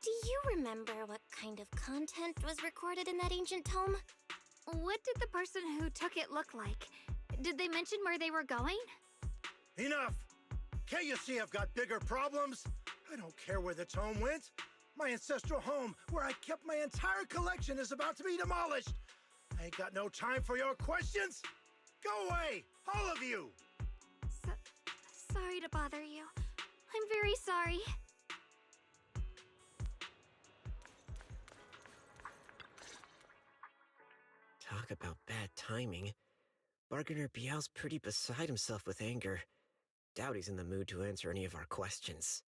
Do you remember what kind of content was recorded in that ancient tome? What did the person who took it look like? Did they mention where they were going? Enough! Can't you see I've got bigger problems? I don't care where the tome went. My ancestral home, where I kept my entire collection, is about to be demolished. I ain't got no time for your questions. Go away, all of you! Sorry to bother you. I'm very sorry. Talk about bad timing. Bargainer Biao's pretty beside himself with anger. Doubt he's in the mood to answer any of our questions.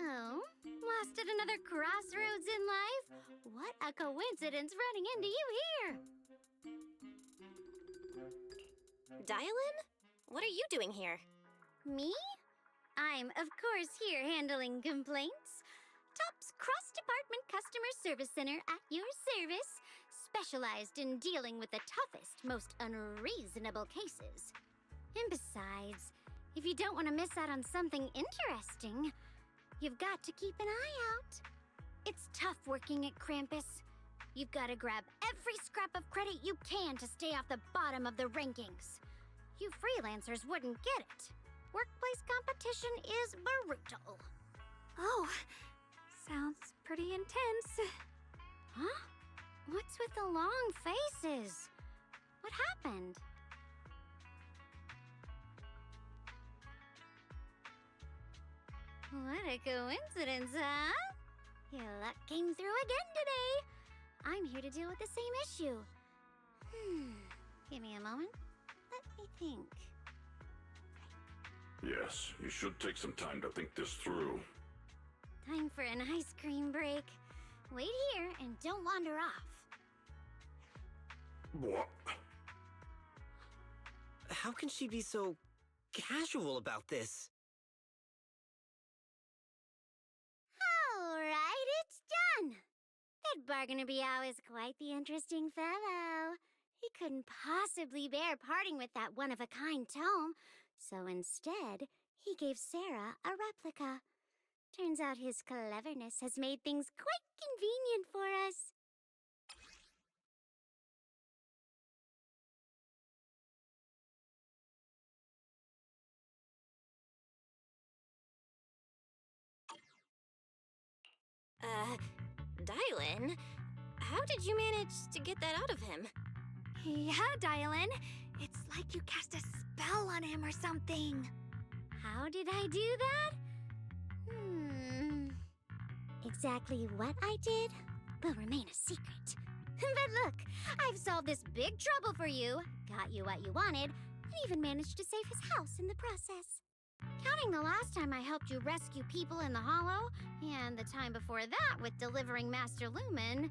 Oh, lost at another crossroads in life? What a coincidence running into you here! Dial-in? What are you doing here? Me? I'm, of course, here handling complaints. Top's cross-department customer service center at your service, specialized in dealing with the toughest, most unreasonable cases. And besides, if you don't want to miss out on something interesting, you've got to keep an eye out. It's tough working at Krampus. You've got to grab every scrap of credit you can to stay off the bottom of the rankings. You freelancers wouldn't get it. Workplace competition is brutal. Oh, sounds pretty intense. Huh? What's with the long faces? What happened? What a coincidence, huh? Your luck came through again today. I'm here to deal with the same issue. Give me a moment. Let me think. Yes, you should take some time to think this through. Time for an ice cream break. Wait here and don't wander off. What? How can she be so casual about this? That Bargainer Biao is quite the interesting fellow. He couldn't possibly bear parting with that one-of-a-kind tome, so instead, he gave Sarah a replica. Turns out his cleverness has made things quite convenient for us. Dylan, how did you manage to get that out of him? Yeah, Dylan. It's like you cast a spell on him or something. How did I do that? Exactly what I did will remain a secret. But look, I've solved this big trouble for you, got you what you wanted, and even managed to save his house in the process. Counting the last time I helped you rescue people in the Hollow, and the time before that with delivering Master Lumen,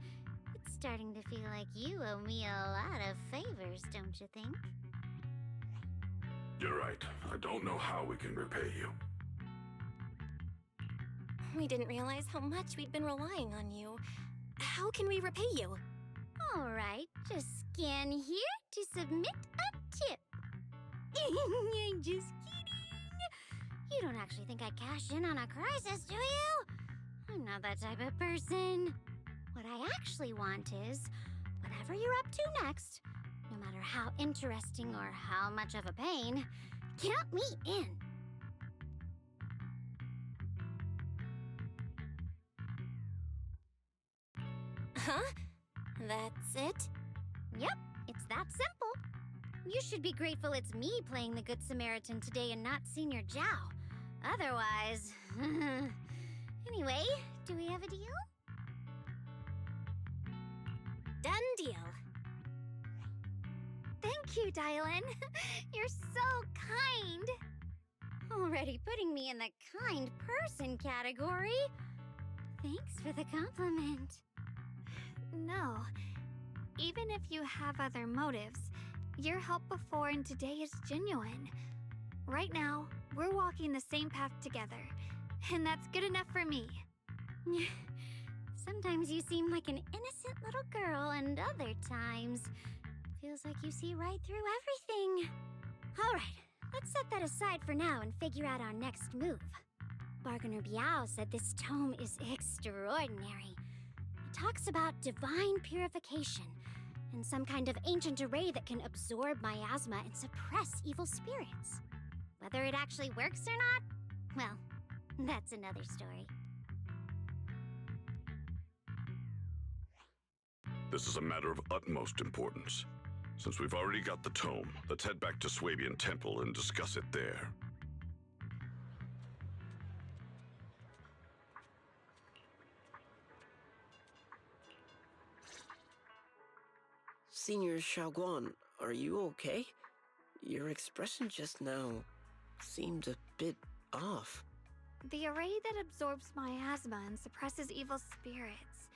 it's starting to feel like you owe me a lot of favors, don't you think? You're right. I don't know how we can repay you. We didn't realize how much we'd been relying on you. How can we repay you? All right, just scan here to submit a tip. I'm just kidding. You don't actually think I'd cash in on a crisis, do you? I'm not that type of person. What I actually want is, whatever you're up to next, no matter how interesting or how much of a pain, count me in. Huh? That's it? Yep, it's that simple. You should be grateful it's me playing the Good Samaritan today and not Senior Zhao. Otherwise... Anyway, do we have a deal? Done deal. Thank you, Dylan. You're so kind. Already putting me in the kind person category. Thanks for the compliment. No. Even if you have other motives, your help before and today is genuine. Right now, we're walking the same path together, and that's good enough for me. Sometimes you seem like an innocent little girl, and other times, feels like you see right through everything. All right, let's set that aside for now and figure out our next move. Bargainer Biao said this tome is extraordinary. It talks about divine purification and some kind of ancient array that can absorb miasma and suppress evil spirits. Whether it actually works or not, well, that's another story. This is a matter of utmost importance. Since we've already got the tome, let's head back to Swabian Temple and discuss it there. Senior Xiaoguan, are you okay? Your expression just now seemed a bit off. The array that absorbs miasma and suppresses evil spirits.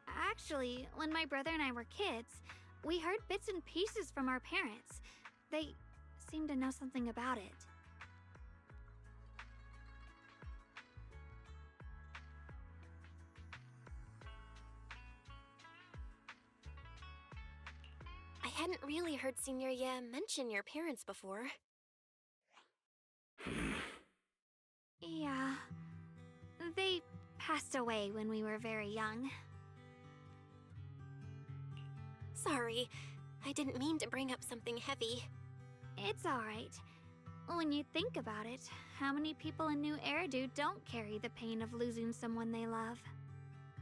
Actually, when my brother and I were kids, we heard bits and pieces from our parents. They seemed to know something about it. I hadn't really heard Senior Ye mention your parents before. Yeah. They passed away when we were very young. Sorry, I didn't mean to bring up something heavy. It's alright. When you think about it, how many people in New Eridu don't carry the pain of losing someone they love?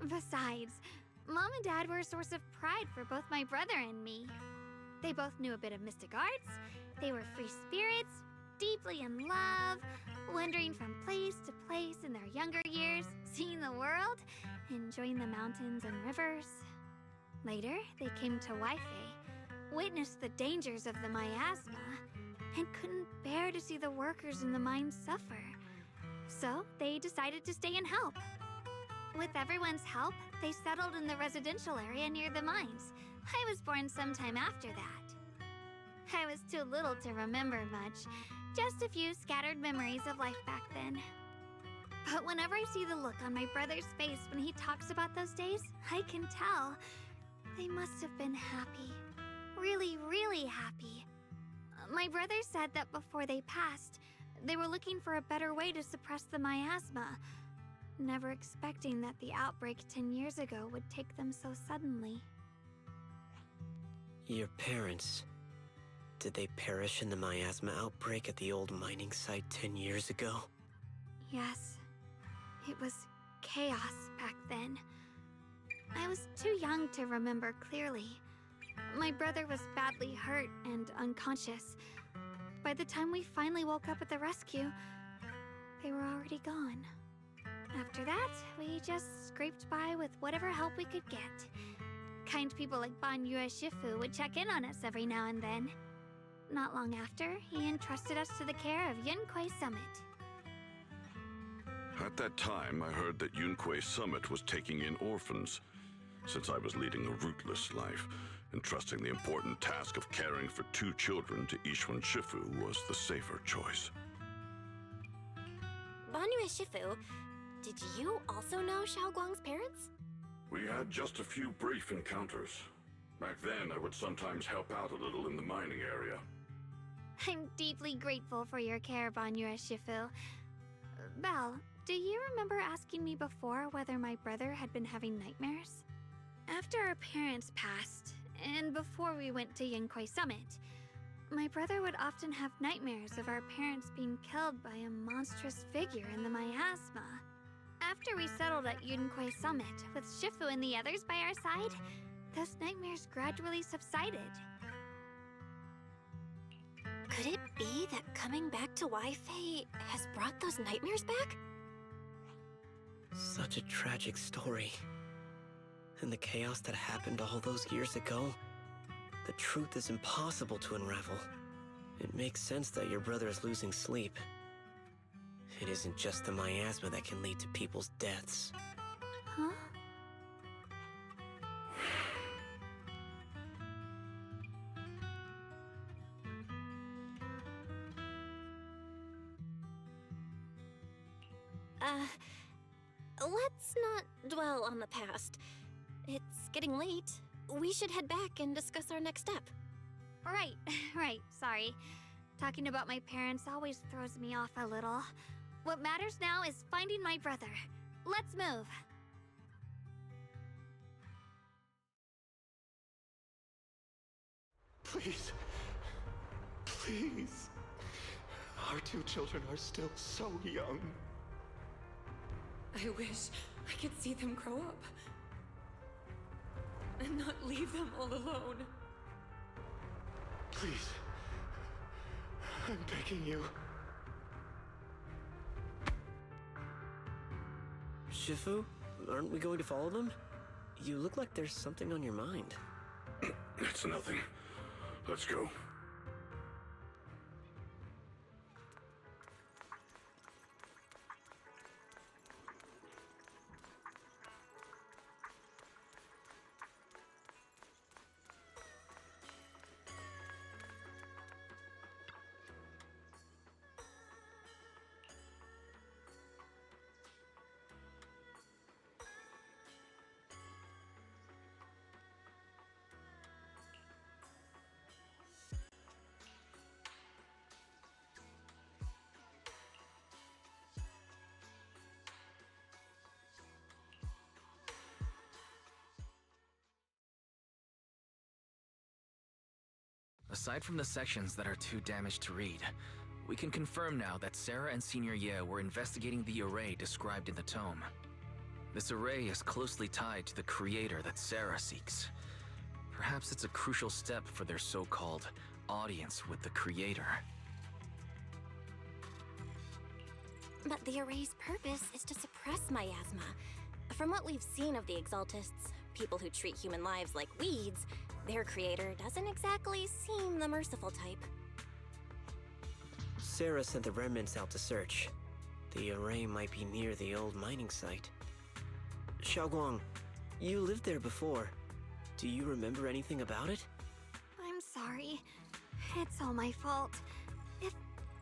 Besides, Mom and Dad were a source of pride for both my brother and me. They both knew a bit of mystic arts, they were free spirits, deeply in love, wandering from place to place in their younger years, seeing the world, enjoying the mountains and rivers. Later, they came to Weifei, witnessed the dangers of the miasma, and couldn't bear to see the workers in the mines suffer. So, they decided to stay and help. With everyone's help, they settled in the residential area near the mines. I was born sometime after that. I was too little to remember much, just a few scattered memories of life back then. But whenever I see the look on my brother's face when he talks about those days, I can tell. They must have been happy. Really, really happy. My brother said that before they passed, they were looking for a better way to suppress the miasma, never expecting that the outbreak 10 years ago would take them so suddenly. Your parents... did they perish in the miasma outbreak at the old mining site 10 years ago? Yes. It was chaos back then. I was too young to remember clearly. My brother was badly hurt and unconscious. By the time we finally woke up at the rescue, they were already gone. After that, we just scraped by with whatever help we could get. Kind people like Banyue Shifu would check in on us every now and then. Not long after, he entrusted us to the care of Yunquei Summit. At that time, I heard that Yunquei Summit was taking in orphans. Since I was leading a rootless life, entrusting the important task of caring for 2 children to Ishwan Shifu was the safer choice. Banyue Shifu, did you also know Xiaoguang's parents? We had just a few brief encounters. Back then, I would sometimes help out a little in the mining area. I'm deeply grateful for your care, Banyue Shifu. Belle, do you remember asking me before whether my brother had been having nightmares? After our parents passed, and before we went to Yunquei Summit, my brother would often have nightmares of our parents being killed by a monstrous figure in the miasma. After we settled at Yunquei Summit, with Shifu and the others by our side, those nightmares gradually subsided. Could it be that coming back to Wi-Fi has brought those nightmares back? Such a tragic story. And the chaos that happened all those years ago, the truth is impossible to unravel. It makes sense that your brother is losing sleep. It isn't just the miasma that can lead to people's deaths. Huh? Let's not dwell on the past. It's getting late. We should head back and discuss our next step. Right, sorry. Talking about my parents always throws me off a little. What matters now is finding my brother. Let's move. Please. Please. Our 2 children are still so young. I wish I could see them grow up. And not leave them all alone. Please. I'm begging you. Shifu, aren't we going to follow them? You look like there's something on your mind. It's nothing. Let's go. Aside from the sections that are too damaged to read, we can confirm now that Sarah and Senior Ye were investigating the array described in the tome. This array is closely tied to the creator that Sarah seeks. Perhaps it's a crucial step for their so-called audience with the creator. But the array's purpose is to suppress miasma. From what we've seen of the Exaltists, people who treat human lives like weeds, their creator doesn't exactly seem the merciful type. Sarah sent the remnants out to search. The array might be near the old mining site. Xiaoguang, you lived there before. Do you remember anything about it? I'm sorry. It's all my fault. If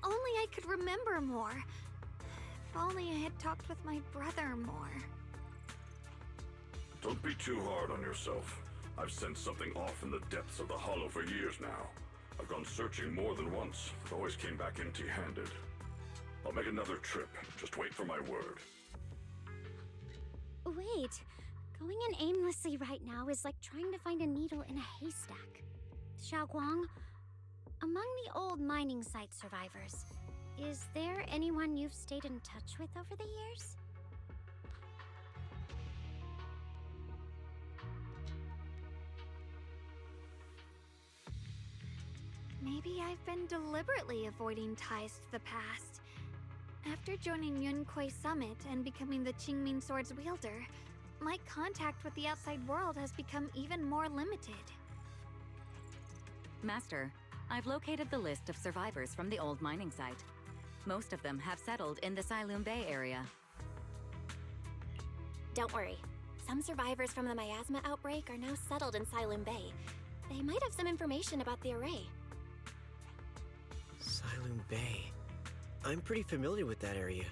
only I could remember more. only I had talked with my brother more. Don't be too hard on yourself. I've sensed something off in the depths of the Hollow for years now. I've gone searching more than once, but always came back empty-handed. I'll make another trip. Just wait for my word. Wait. Going in aimlessly right now is like trying to find a needle in a haystack. Xiaoguang, among the old mining site survivors, is there anyone you've stayed in touch with over the years? Maybe I've been deliberately avoiding ties to the past. After joining Yunquei Summit and becoming the Qingming Sword's wielder, my contact with the outside world has become even more limited. Master, I've located the list of survivors from the old mining site. Most of them have settled in the Silum Bay area. Don't worry. Some survivors from the miasma outbreak are now settled in Silum Bay. They might have some information about the array. Silum Bay. I'm pretty familiar with that area.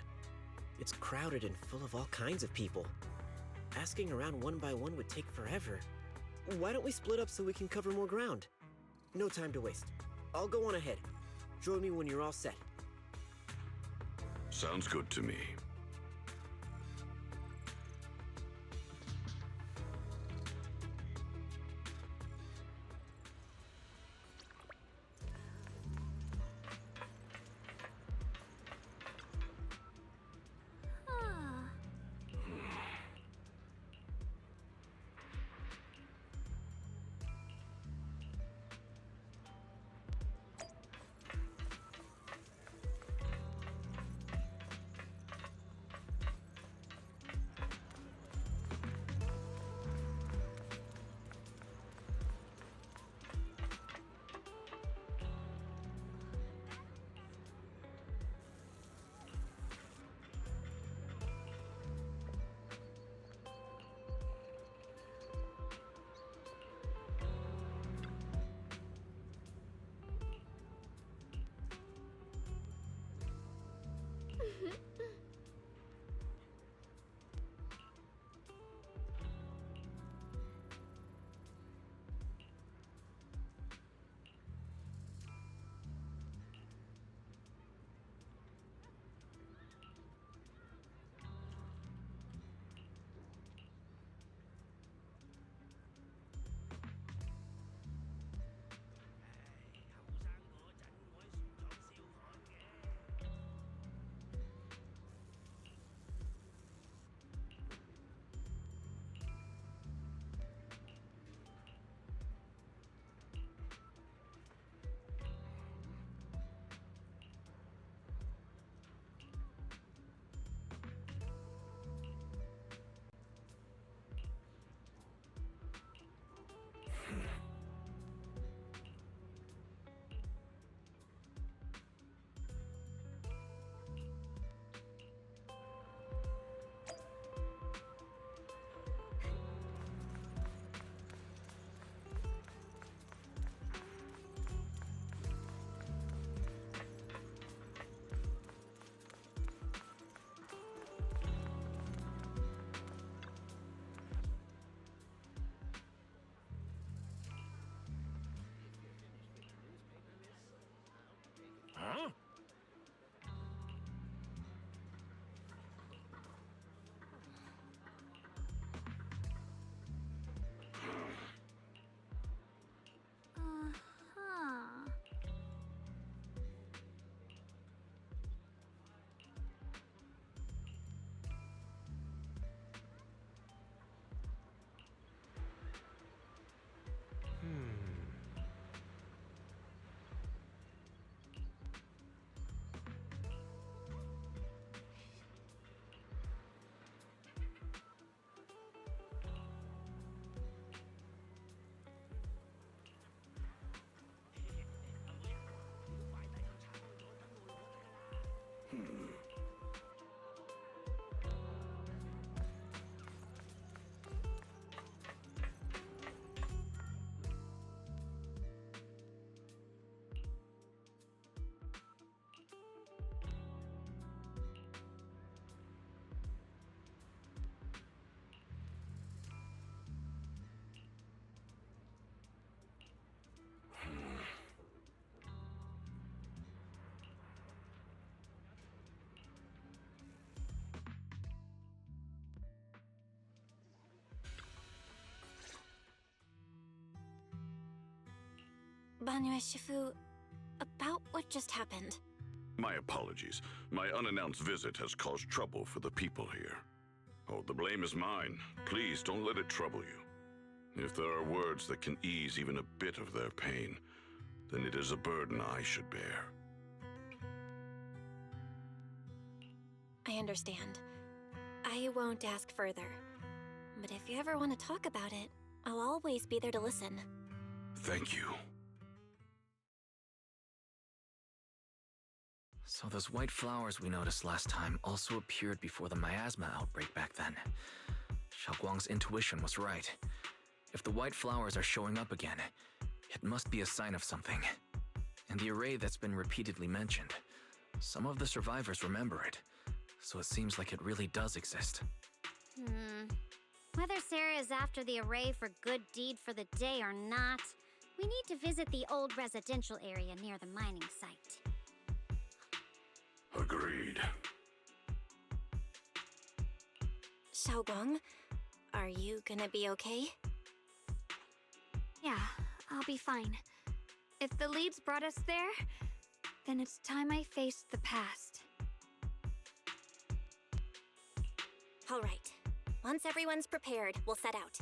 It's crowded and full of all kinds of people. Asking around one by one would take forever. Why don't we split up so we can cover more ground? No time to waste. I'll go on ahead. Join me when you're all set. Sounds good to me. Banue Shifu, about what just happened. My apologies. My unannounced visit has caused trouble for the people here. Oh, the blame is mine. Please don't let it trouble you. If there are words that can ease even a bit of their pain, then it is a burden I should bear. I understand. I won't ask further. But if you ever want to talk about it, I'll always be there to listen. Thank you. So those white flowers we noticed last time also appeared before the miasma outbreak back then. Xiaoguang's intuition was right. If the white flowers are showing up again, it must be a sign of something. And the array that's been repeatedly mentioned, some of the survivors remember it, so it seems like it really does exist. Whether Sarah is after the array for good deed for the day or not, we need to visit the old residential area near the mining site. Agreed. Xiaoguang, are you gonna be okay? Yeah, I'll be fine. If the leads brought us there, then it's time I faced the past. All right. Once everyone's prepared, we'll set out.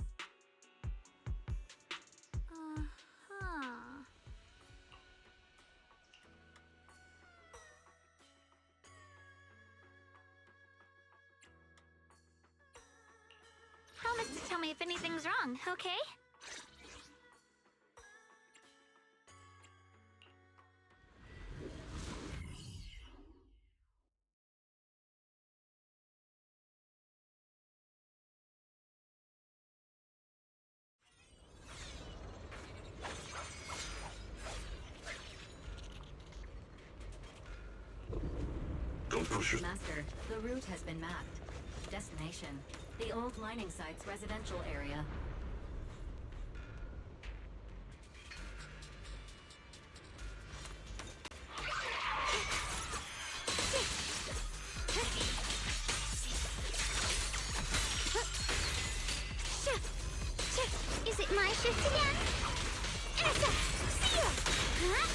Promise to tell me if anything's wrong, okay? Don't push it. Master, the route has been mapped. Destination, the old mining site's residential area. Is it my shift again? Essa! See ya! Huh?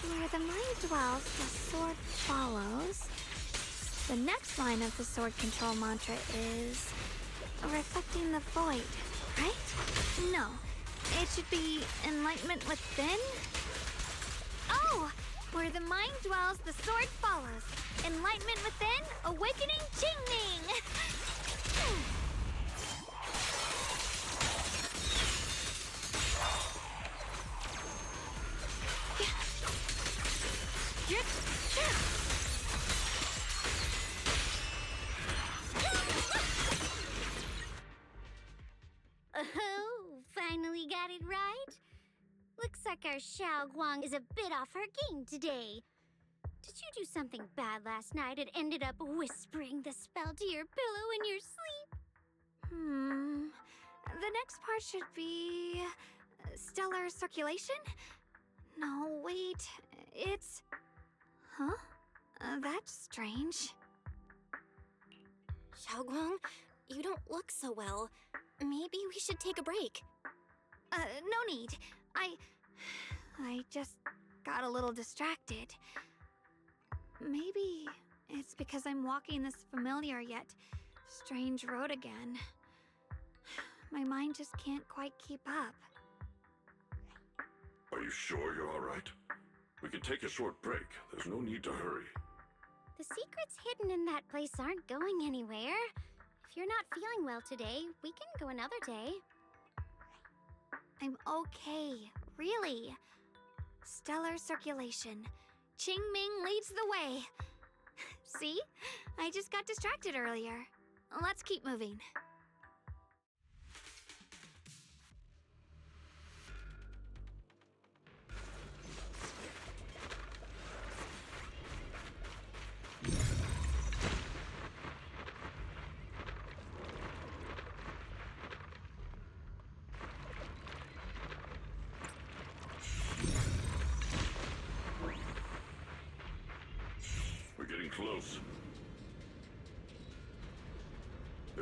Where the mind dwells, the sword follows. The next line of the sword control mantra is reflecting the void, right? No, it should be enlightenment within. Oh, where the mind dwells, the sword follows. Enlightenment within, awakening Qingming. Oh, finally got it right. Looks like our Xiaoguang is a bit off her game today. Did you do something bad last night and ended up whispering the spell to your pillow in your sleep? The next part should be stellar circulation? No, wait. It's... Huh? That's strange. Xiaoguang, you don't look so well. Maybe we should take a break. No need. I just got a little distracted. Maybe it's because I'm walking this familiar yet strange road again. My mind just can't quite keep up. Are you sure you're all right? We can take a short break. There's no need to hurry. The secrets hidden in that place aren't going anywhere. If you're not feeling well today, we can go another day. I'm okay, really. Stellar circulation. Qingming leads the way. See? I just got distracted earlier. Let's keep moving.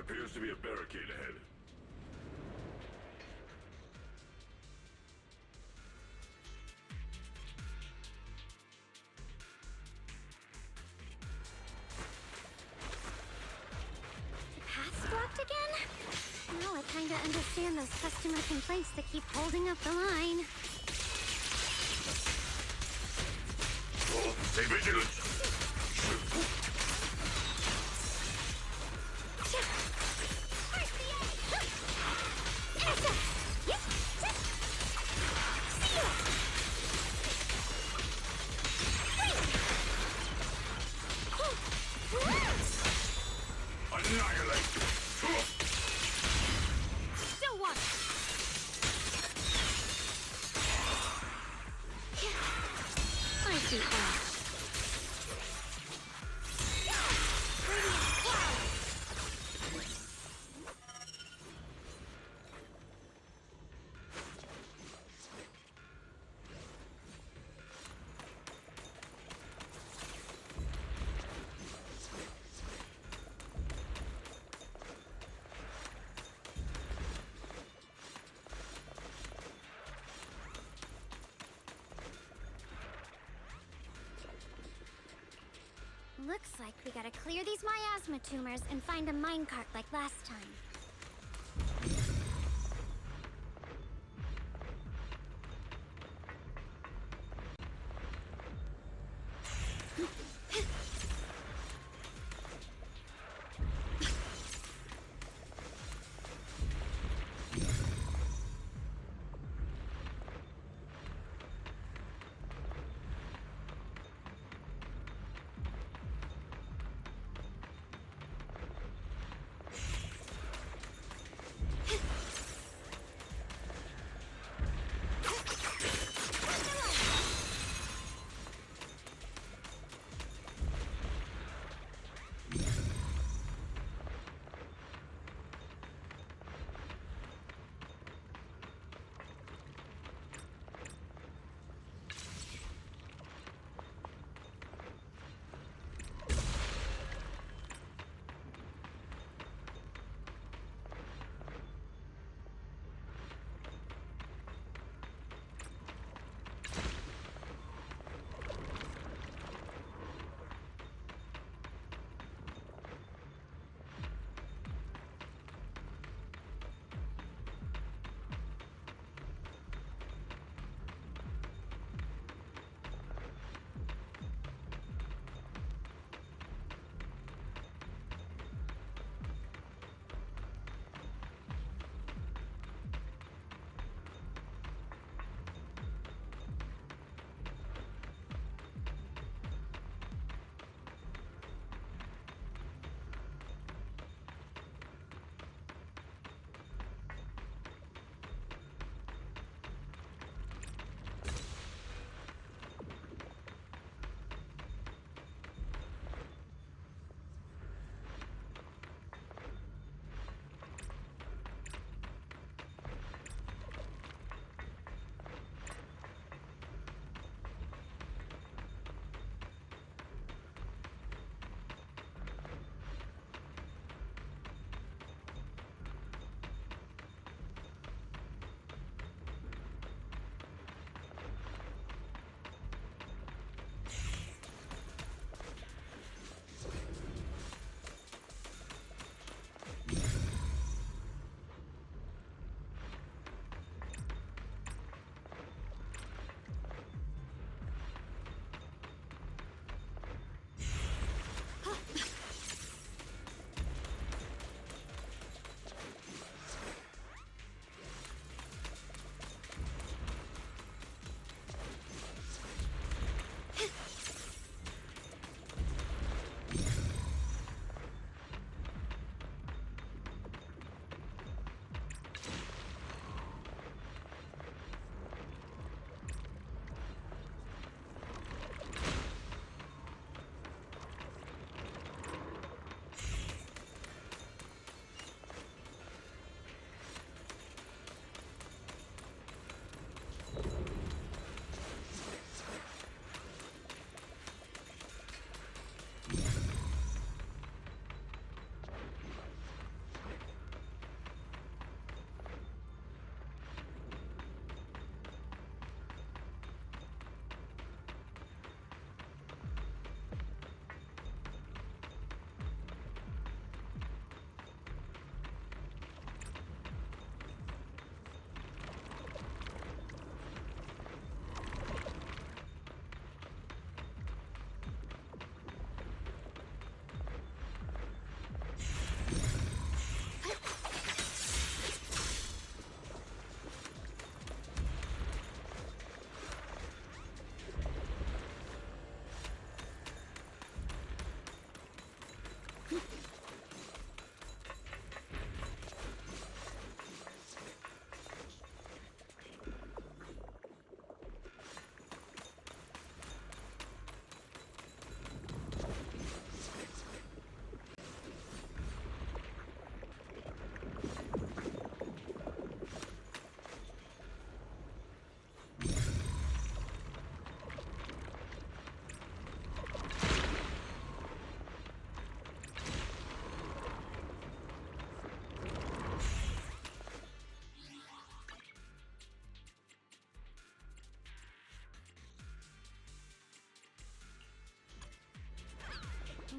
appears to be a barricade ahead. Path's blocked again? Now I kinda understand those customer complaints that keep holding up the line. Stay vigilant! Annihilate! Still one! I see that. Looks like we gotta clear these miasma tumors and find a minecart like last time.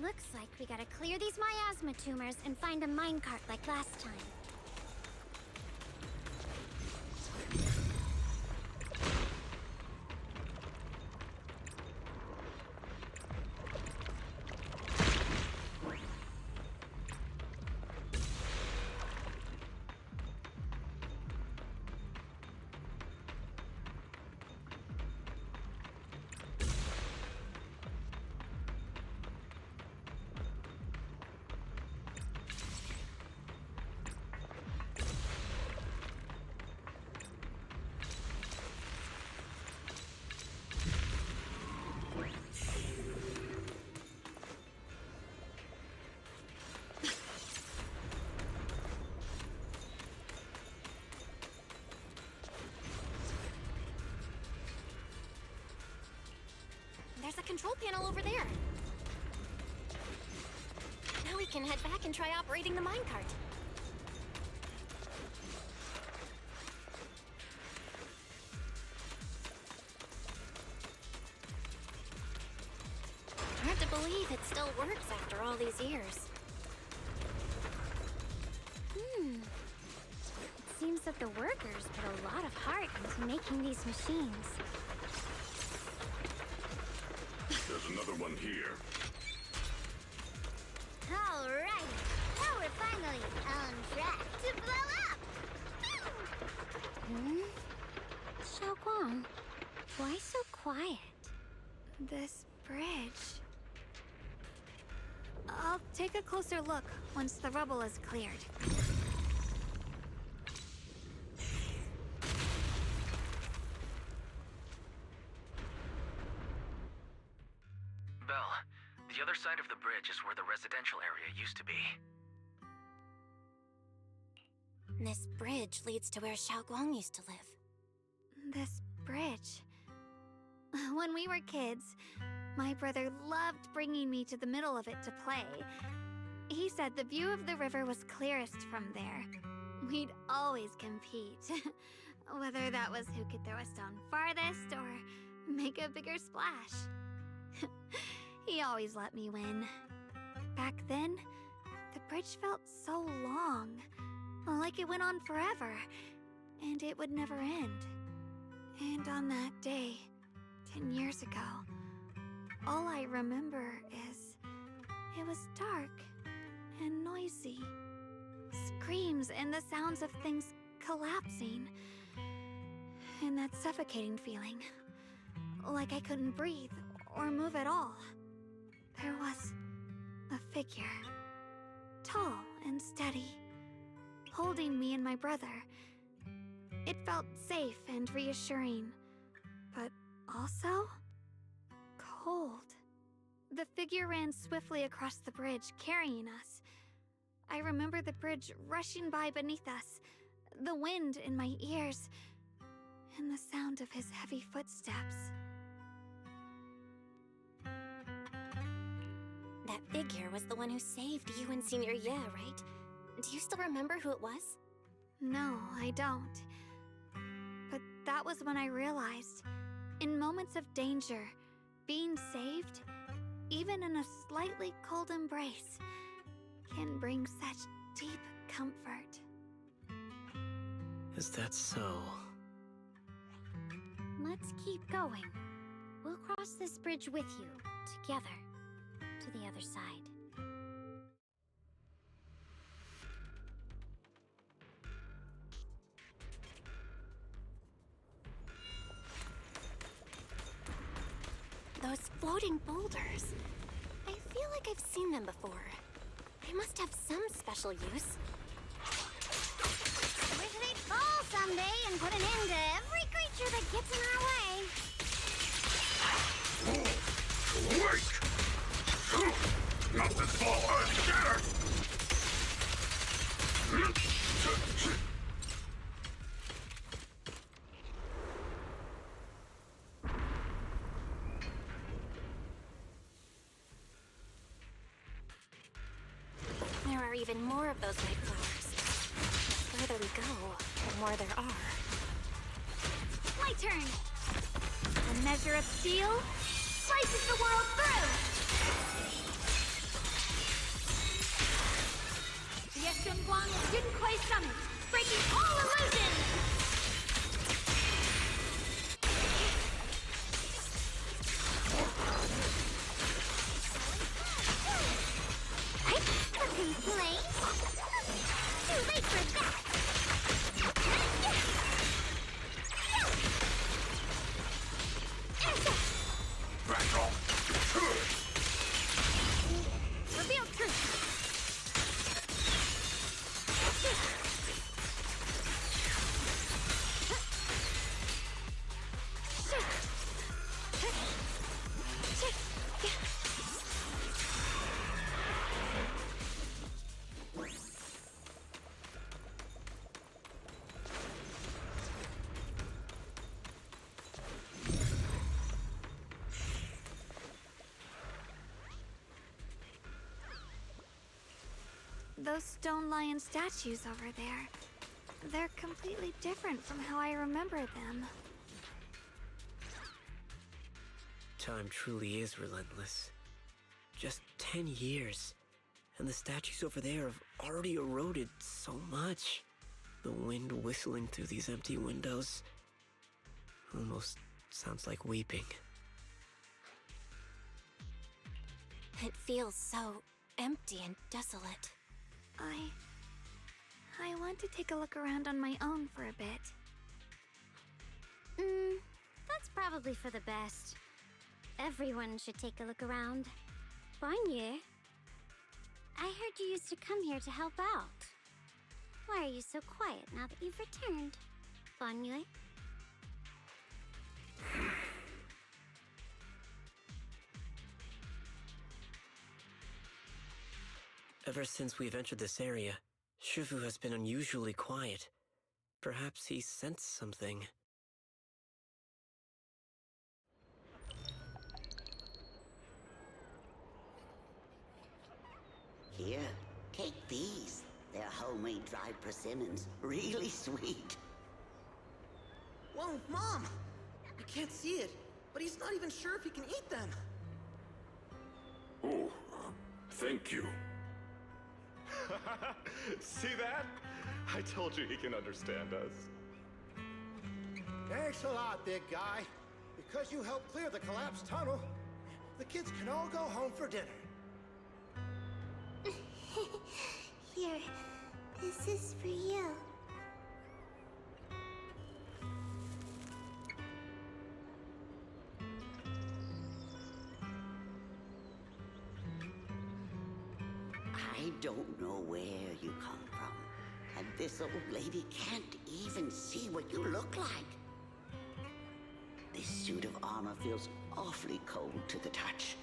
Looks like we gotta clear these miasma tumors and find a minecart like last time. There's a control panel over there. Now we can head back and try operating the minecart. Hard to believe it still works after all these years. It seems that the workers put a lot of heart into making these machines. There's another one here. Alright, now we're finally on track to blow up! Xiaoguang, why so quiet? This bridge. I'll take a closer look once the rubble is cleared. Belle, the other side of the bridge is where the residential area used to be. This bridge leads to where Xiaoguang used to live. This bridge. When we were kids, my brother loved bringing me to the middle of it to play. He said the view of the river was clearest from there. We'd always compete. Whether that was who could throw a stone farthest or make a bigger splash. He always let me win. Back then, the bridge felt so long, like it went on forever, and it would never end. And on that day, 10 years ago, all I remember is it was dark and noisy. Screams and the sounds of things collapsing. And that suffocating feeling, like I couldn't breathe or move at all. There was a figure, tall and steady, holding me and my brother. It felt safe and reassuring, but also cold. The figure ran swiftly across the bridge, carrying us. I remember the bridge rushing by beneath us, the wind in my ears, and the sound of his heavy footsteps. That figure was the one who saved you and Senior Ye, right? Do you still remember who it was? No, I don't. But that was when I realized, in moments of danger, being saved, even in a slightly cold embrace, can bring such deep comfort. Is that so? Let's keep going. We'll cross this bridge with you, together, to the other side. Those floating boulders. I feel like I've seen them before. They must have some special use. Wish they'd fall someday and put an end to every creature that gets in our way. Wait! Not this ball! Shatter! There are even more of those white flowers. The further we go, the more there are. My turn! A measure of steel slices the world through! Shunguang of Yunquay Summit, breaking all illusions! Looking plain. Too late for that. Reveal truth! Those stone lion statues over there. They're completely different from how I remember them. Time truly is relentless. Just 10 years, and the statues over there have already eroded so much. The wind whistling through these empty windows almost sounds like weeping. It feels so empty and desolate. I want to take a look around on my own for a bit. That's probably for the best. Everyone should take a look around. Bonye, I heard you used to come here to help out. Why are you so quiet now that you've returned, Bonye? Ever since we've entered this area, Shifu has been unusually quiet. Perhaps he sensed something. Here, take these. They're homemade dried persimmons. Really sweet. Whoa, Mom! You can't see it, but he's not even sure if he can eat them. Oh, thank you. See that? I told you he can understand us. Thanks a lot, big guy. Because you helped clear the collapsed tunnel, the kids can all go home for dinner. Here, this is for you. I don't know where you come from, and this old lady can't even see what you look like. This suit of armor feels awfully cold to the touch,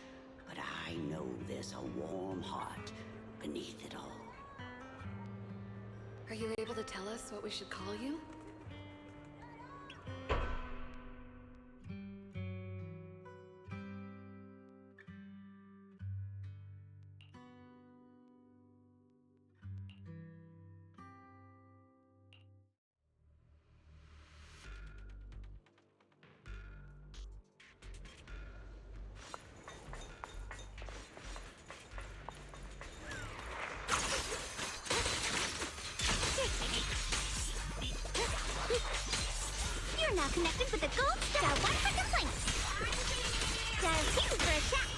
but I know there's a warm heart beneath it all. Are you able to tell us what we should call you? You're now connected with the gold star 100 points. Dial 2 for a chat.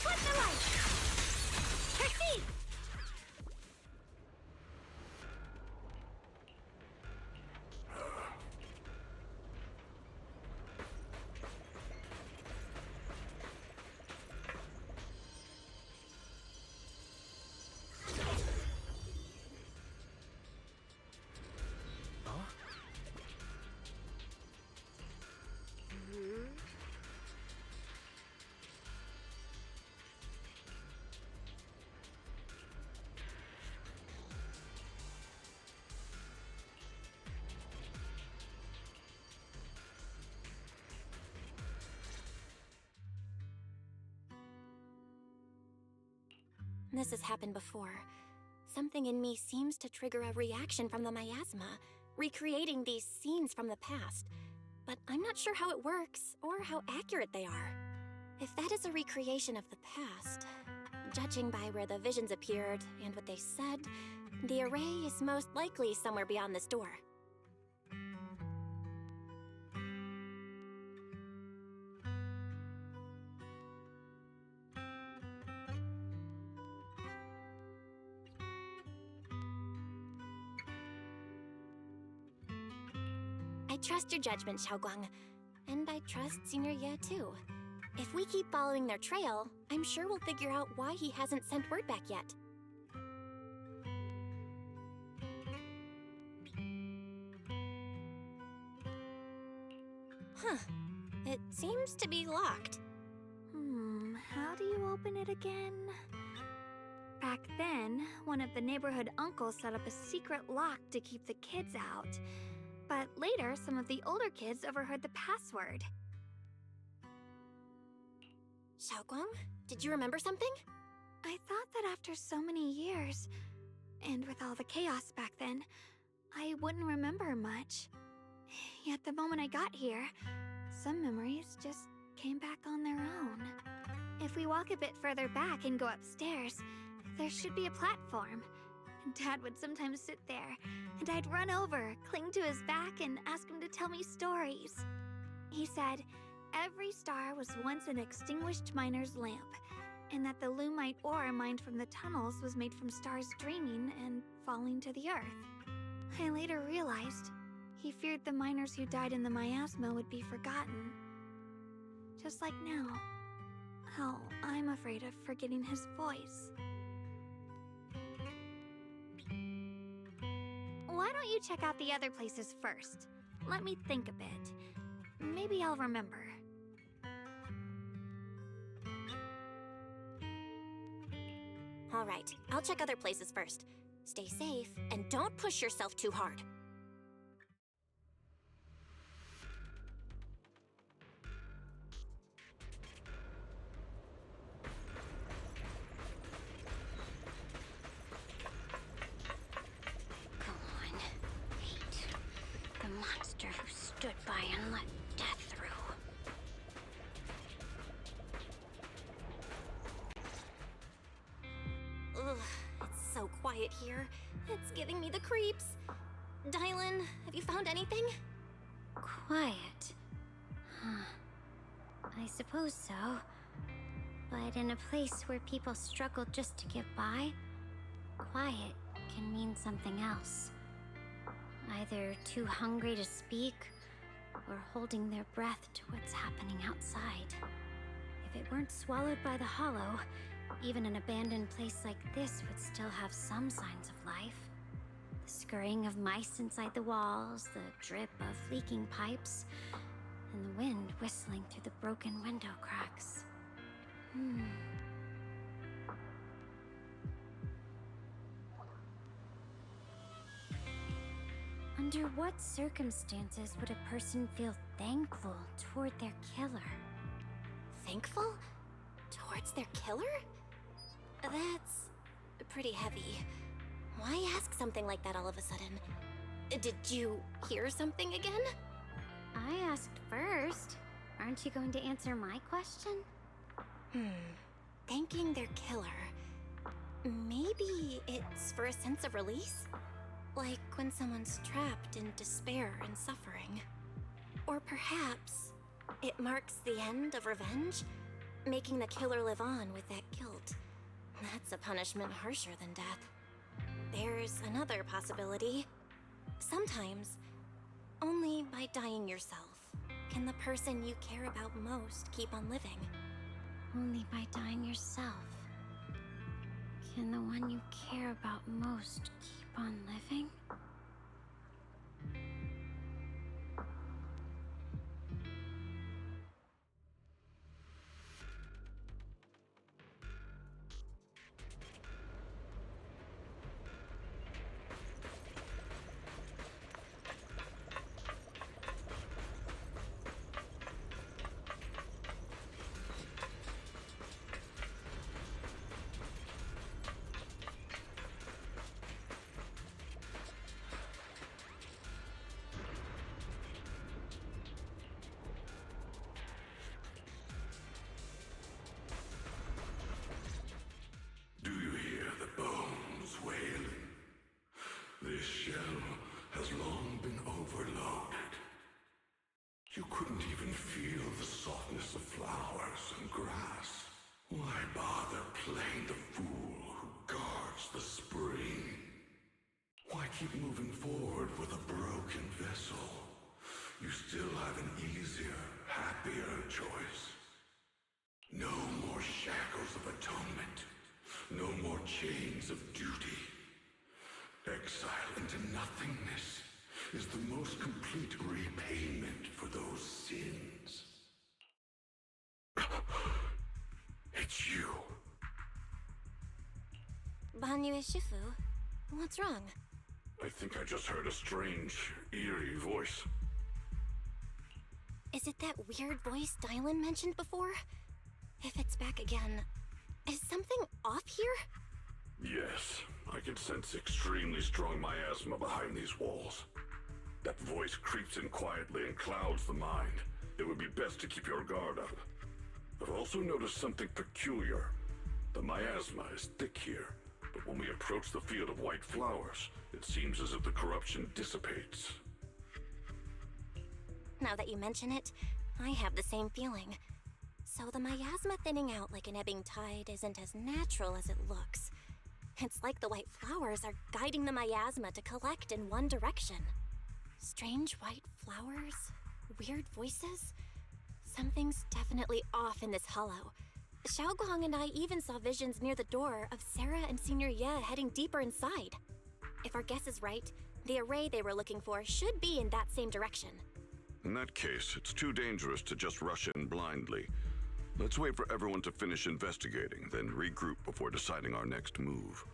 What's the light? Proceed. This has happened before. Something in me seems to trigger a reaction from the miasma, recreating these scenes from the past. but I'm not sure how it works or how accurate they are. If that is a recreation of the past, judging by where the visions appeared and what they said, the array is most likely somewhere beyond this door. I trust your judgment, Xiaoguang. And I trust Senior Ye too. If we keep following their trail, I'm sure we'll figure out why he hasn't sent word back yet. Huh. It seems to be locked. How do you open it again? Back then, one of the neighborhood uncles set up a secret lock to keep the kids out. But later, some of the older kids overheard the password. Xiaoguang, did you remember something? I thought that after so many years, and with all the chaos back then, I wouldn't remember much. Yet the moment I got here, some memories just came back on their own. If we walk a bit further back and go upstairs, there should be a platform. Dad would sometimes sit there, and I'd run over, cling to his back, and ask him to tell me stories. He said every star was once an extinguished miner's lamp, and that the lumite ore mined from the tunnels was made from stars dreaming and falling to the earth. I later realized he feared the miners who died in the miasma would be forgotten. Just like now, how I'm afraid of forgetting his voice. Why don't you check out the other places first? Let me think a bit. Maybe I'll remember. All right, I'll check other places first. Stay safe, and don't push yourself too hard. Go on. Hate the monster who stood by and let death through. Ugh, it's so quiet here. It's giving me the creeps. Dylan, have you found anything? Quiet. Huh. I suppose so. But in a place where people struggle just to get by, quiet can mean something else. Either too hungry to speak, or holding their breath to what's happening outside. If it weren't swallowed by the hollow, even an abandoned place like this would still have some signs of life. The scurrying of mice inside the walls, the drip of leaking pipes, and the wind whistling through the broken window cracks. Under what circumstances would a person feel thankful toward their killer? Thankful? Towards their killer? That's pretty heavy. Why ask something like that all of a sudden? Did you hear something again? I asked first. Aren't you going to answer my question? Thanking their killer. Maybe it's for a sense of release? Like when someone's trapped in despair and suffering. Or perhaps it marks the end of revenge, making the killer live on with that guilt. That's a punishment harsher than death. There's another possibility. Sometimes, only by dying yourself can the person you care about most keep on living. Only by dying yourself can the one you care about most keep on living? grass. Why bother playing the fool who guards the spring? Why keep moving forward with a broken vessel? You still have an easier, happier choice. No more shackles of atonement. No more chains of duty. Exile into nothingness is the most complete repayment for those sins. It's you. Banyue Shifu, what's wrong? I think I just heard a strange, eerie voice. Is it that weird voice Dylan mentioned before? If it's back again, is something off here? Yes, I can sense extremely strong miasma behind these walls. That voice creeps in quietly and clouds the mind. It would be best to keep your guard up. I've also noticed something peculiar. The miasma is thick here, but when we approach the field of white flowers, it seems as if the corruption dissipates. Now that you mention it, I have the same feeling. So the miasma thinning out like an ebbing tide isn't as natural as it looks. It's like the white flowers are guiding the miasma to collect in one direction. Strange white flowers? Weird voices? Something's definitely off in this hollow. Xiaoguang and I even saw visions near the door of Sarah and Senior Ye heading deeper inside. If our guess is right, the array they were looking for should be in that same direction. In that case, it's too dangerous to just rush in blindly. Let's wait for everyone to finish investigating, then regroup before deciding our next move.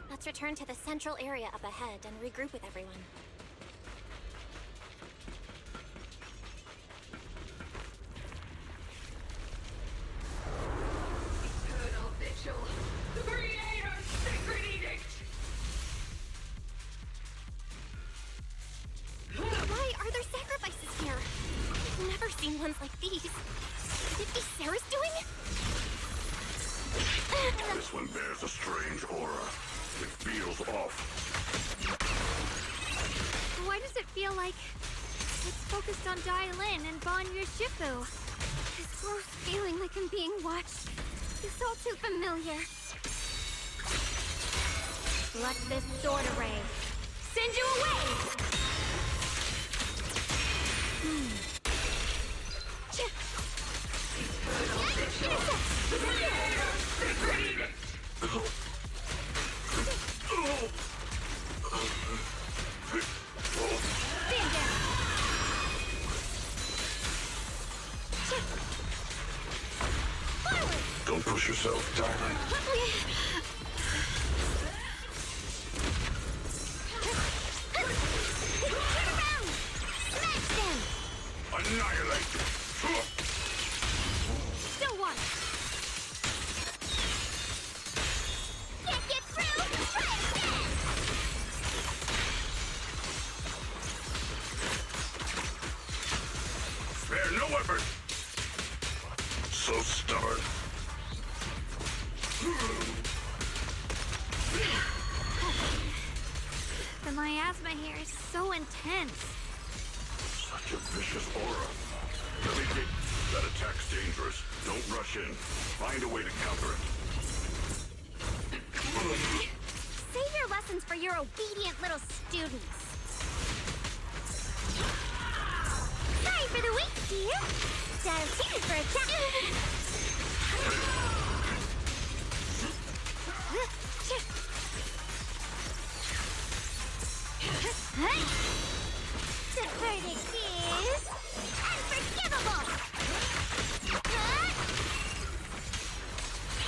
Let's return to the central area up ahead and regroup with everyone. Eternal Vigil, the Creator's sacred edict! Why are there sacrifices here? I've never seen ones like these. Could it be Sarah's doing? This one bears a strange aura. It feels off. Why does it feel like it's focused on Dylan and Banyue Shifu? This gross feeling like I'm being watched is all too familiar. Let this sword array send you away! Don't push yourself, darling. Annihilate! Still one! Can't get through! Try again! Spare no effort! So stubborn. The miasma here is so intense. Such a vicious aura. Let me get... That attack's dangerous. Don't rush in. Find a way to counter it. Save your lessons for your obedient little students. Sorry for the wait, dear. Dial cheated for a chat. The verdict is unforgivable.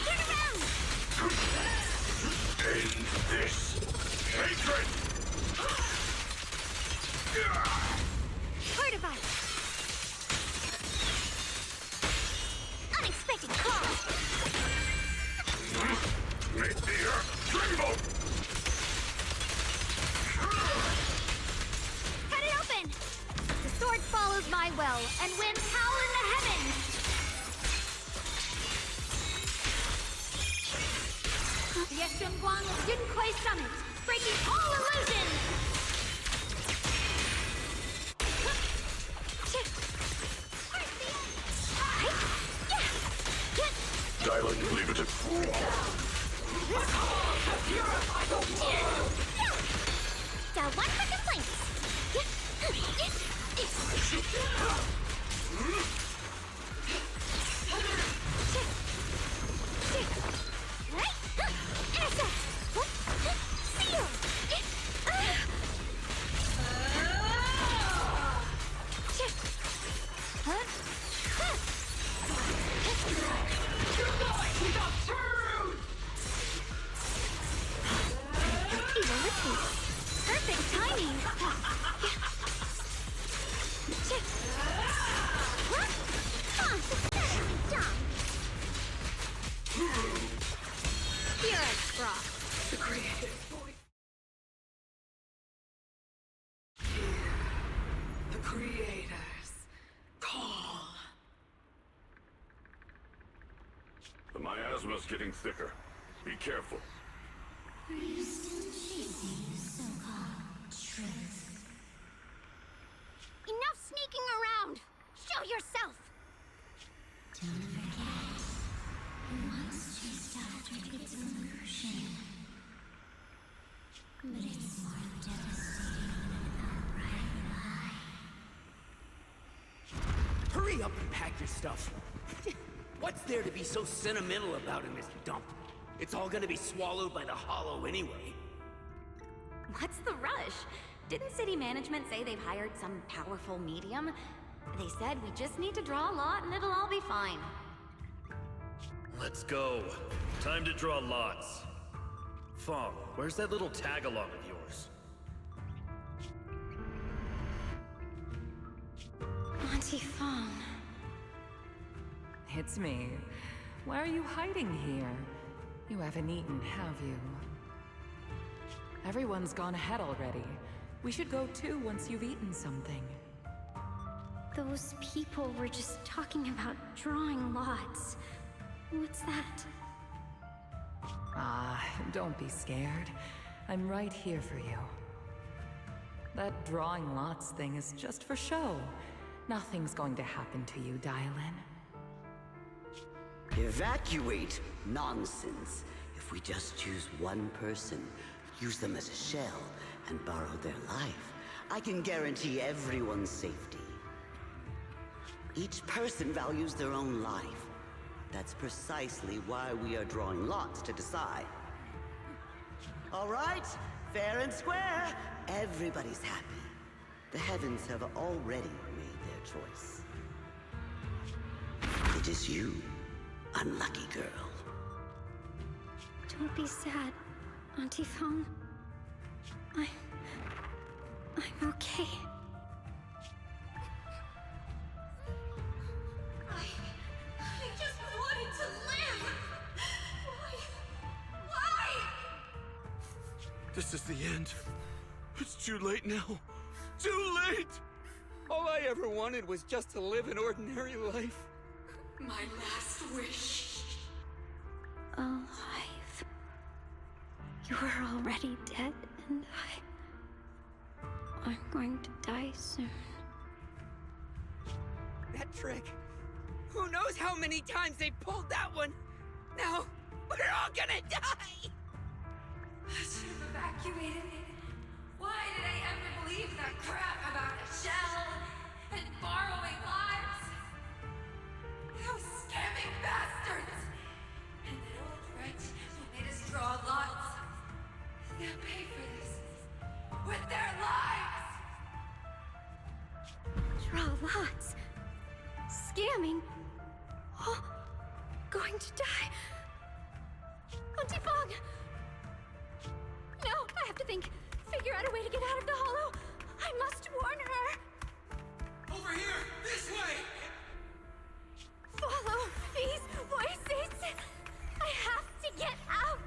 Turn around. End this hatred! Fortify. Yunguang of Yunquay Summit, breaking all illusions! Dylan, leave it at... One for complaints. Perfect timing! Here I brought The creative voice. The creators call. The miasma's getting thicker. Be careful. Are you still chasing the so-called truth? Enough sneaking around! Show yourself! Don't forget, who once chased after its illusion. But it's more devastating than an outright lie. Hurry up and pack your stuff. What's there to be so sentimental about in this dump? It's all gonna be swallowed by the hollow anyway. What's the rush? Didn't city management say they've hired some powerful medium? They said we just need to draw a lot and it'll all be fine. Let's go. Time to draw lots. Fong, where's that little tag-along of yours? Auntie Fong. It's me. Why are you hiding here? You haven't eaten, have you? Everyone's gone ahead already. We should go too once you've eaten something. Those people were just talking about drawing lots. What's that? Ah, don't be scared. I'm right here for you. That drawing lots thing is just for show. Nothing's going to happen to you, Dylan. Evacuate? Nonsense. If we just choose one person, use them as a shell, and borrow their life, I can guarantee everyone's safety. Each person values their own life. That's precisely why we are drawing lots to decide. All right, fair and square. Everybody's happy. The heavens have already made their choice. It is you, unlucky girl. Don't be sad, Auntie Fong. I'm okay. I just wanted to live! Why? This is the end. It's too late now. Too late! All I ever wanted was just to live an ordinary life. My last wish. Alive. You were already dead, and I'm going to die soon. That trick. Who knows how many times they pulled that one? Now, we're all gonna die! I should have evacuated. Why did I ever believe that crap about a shell and borrowing lives? Those scamming bastards! And that old wretch who made us draw lots. They'll pay for this with their lives! Draw lots. Scamming. Oh, going to die. Auntie Fong! No, I have to think. Figure out a way to get out of the hollow. I must warn her. Over here! This way! Follow these voices. I have to get out.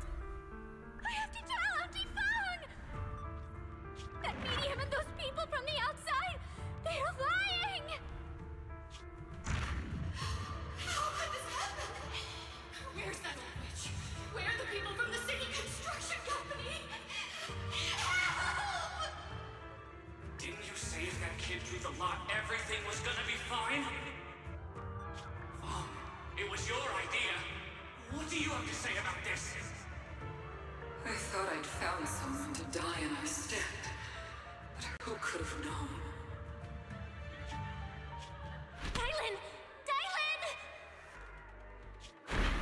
I have to tell Auntie Fong. That medium and those people from the outside, they're lying. How could this happen? Where's that old witch? Where are the people from the city construction? do you have to say about this? I thought I'd found someone to die in our stead. But who could have known? Dylan! Dylan!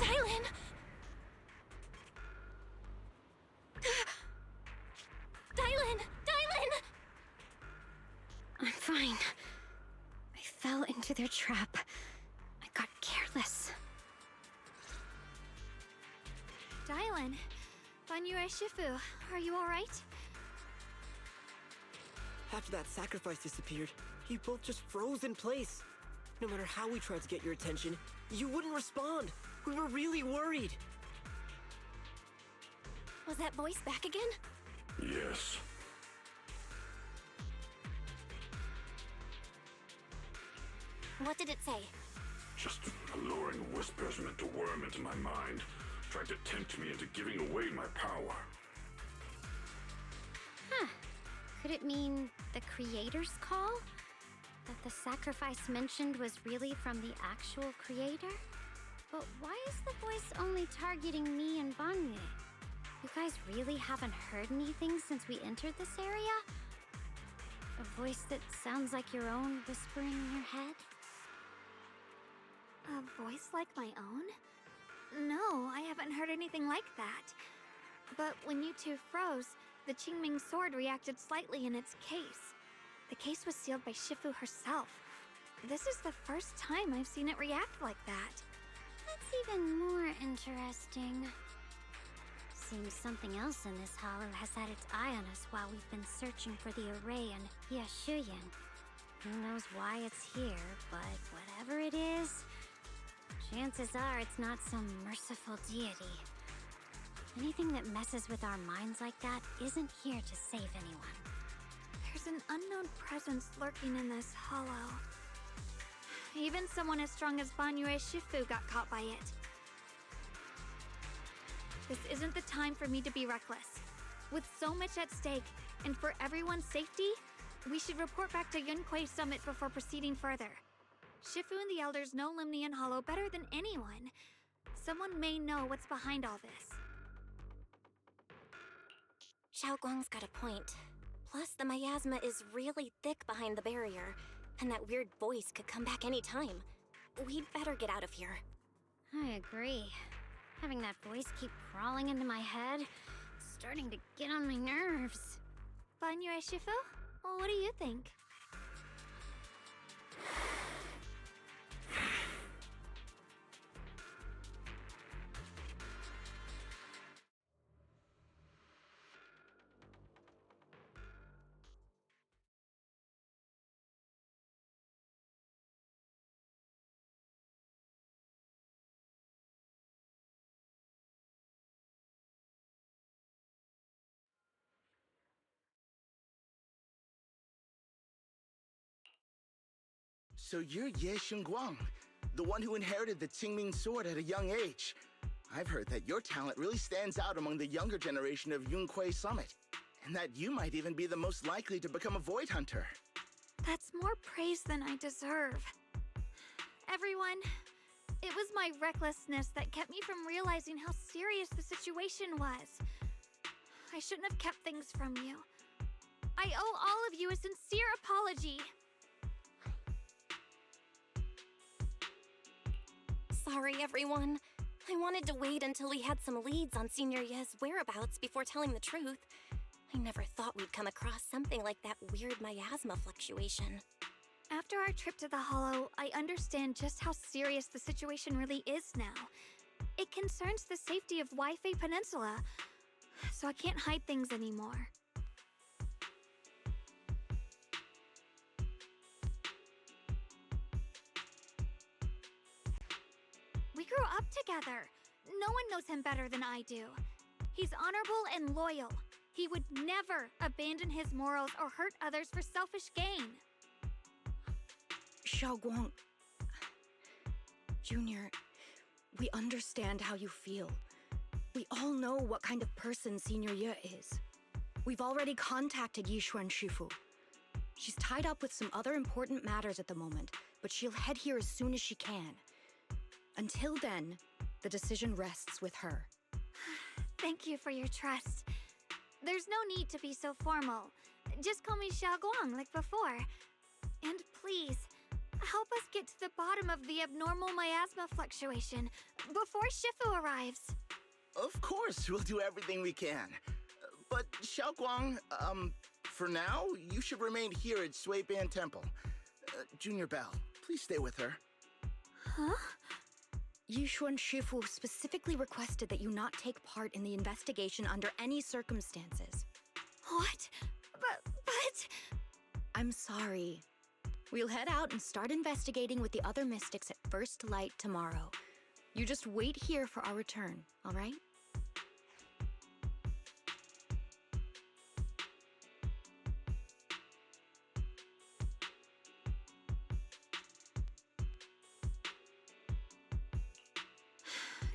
Dylan! Dylan! Dylan! I'm fine. I fell into their trap. I got careless. Dylan, Banyue Shifu, are you alright? After that sacrifice disappeared, you both just froze in place. No matter how we tried to get your attention, you wouldn't respond. We were really worried. Was that voice back again? Yes. What did it say? Just alluring whispers meant to worm into my mind. Tried to tempt me into giving away my power. Huh. Could it mean the creator's call? That the sacrifice mentioned was really from the actual creator? But why is the voice only targeting me and Banyue? You guys really haven't heard anything since we entered this area? A voice that sounds like your own whispering in your head? A voice like my own? No, I haven't heard anything like that. But when you two froze, the Qingming sword reacted slightly in its case. The case was sealed by Shifu herself. This is the first time I've seen it react like that. That's even more interesting. Seems something else in this hollow has had its eye on us while we've been searching for the array in Yashuyan. Who knows why it's here, but whatever it is, chances are it's not some merciful deity. Anything that messes with our minds like that isn't here to save anyone. There's an unknown presence lurking in this hollow. Even someone as strong as Banyue Shifu got caught by it. This isn't the time for me to be reckless. With so much at stake, and for everyone's safety, we should report back to Yunquei Summit before proceeding further. Shifu and the Elders know Limnian Hollow better than anyone. Someone may know what's behind all this. Xiaoguang's got a point. Plus, the miasma is really thick behind the barrier, and that weird voice could come back any time. We'd better get out of here. I agree. Having that voice keep crawling into my head, starting to get on my nerves. Banyue Shifu? Well, what do you think? So you're Ye Xingguang, the one who inherited the Qingming sword at a young age. I've heard that your talent really stands out among the younger generation of Yunquei Summit, and that you might even be the most likely to become a Void Hunter. That's more praise than I deserve. Everyone, it was my recklessness that kept me from realizing how serious the situation was. I shouldn't have kept things from you. I owe all of you a sincere apology. Sorry, everyone. I wanted to wait until we had some leads on Senior Ye's whereabouts before telling the truth. I never thought we'd come across something like that weird miasma fluctuation. After our trip to the Hollow, I understand just how serious the situation really is now. It concerns the safety of Waifei Peninsula, so I can't hide things anymore. We grew up together. No one knows him better than I do. He's honorable and loyal. He would never abandon his morals or hurt others for selfish gain. Xiaoguang... Junior, we understand how you feel. We all know what kind of person Senior Ye is. We've already contacted Yishuan Shifu. She's tied up with some other important matters at the moment, but she'll head here as soon as she can. Until then, The decision rests with her. Thank you for your trust. There's no need to be so formal. Just call me Xiaoguang like before. And please, help us get to the bottom of the abnormal miasma fluctuation before Shifu arrives. Of course, we'll do everything we can. But Xiaoguang, for now, you should remain here at Suiban Temple. Junior Bell, please stay with her. Huh? Yushuan Shifu specifically requested that you not take part in the investigation under any circumstances. What? But... I'm sorry. We'll head out and start investigating with the other mystics at first light tomorrow. You just wait here for our return, all right?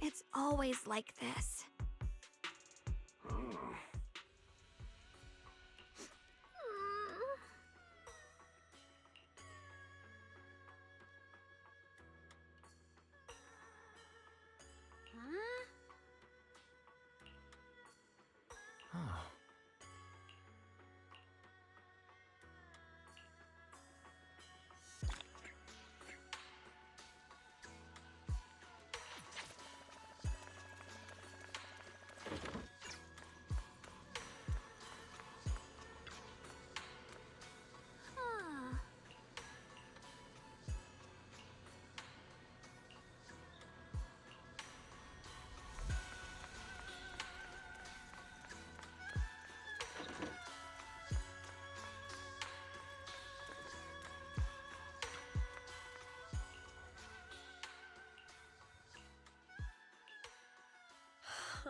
It's always like this. Huh.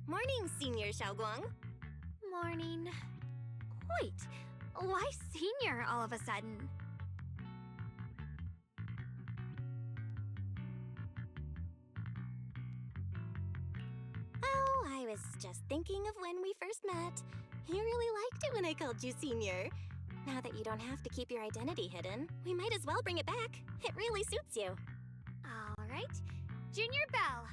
Morning, Senior Xiaoguang. Morning. Wait, why senior all of a sudden? Oh, I was just thinking of when we first met. You really liked it when I called you Senior. Now that you don't have to keep your identity hidden, we might as well bring it back. It really suits you. All right, Junior Bell.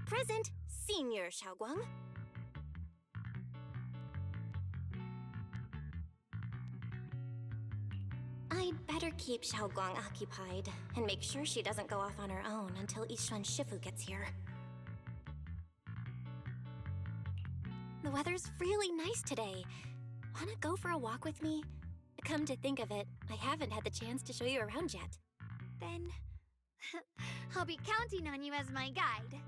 Present, Senior Xiaoguang. I'd better keep Xiaoguang occupied and make sure she doesn't go off on her own until Yishuan Shifu gets here. The weather's really nice today. Wanna go for a walk with me? Come to think of it, I haven't had the chance to show you around yet. Then I'll be counting on you as my guide.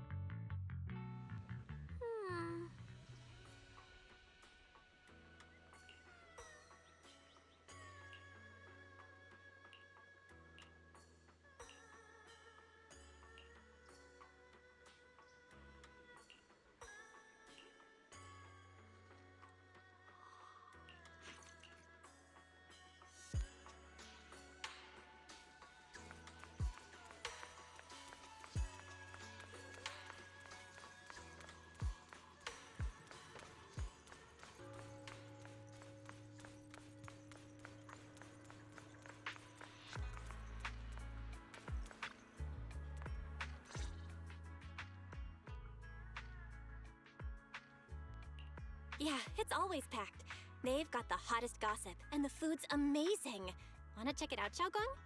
Yeah, it's always packed. They've got the hottest gossip, and the food's amazing. Wanna check it out, Xiaogong?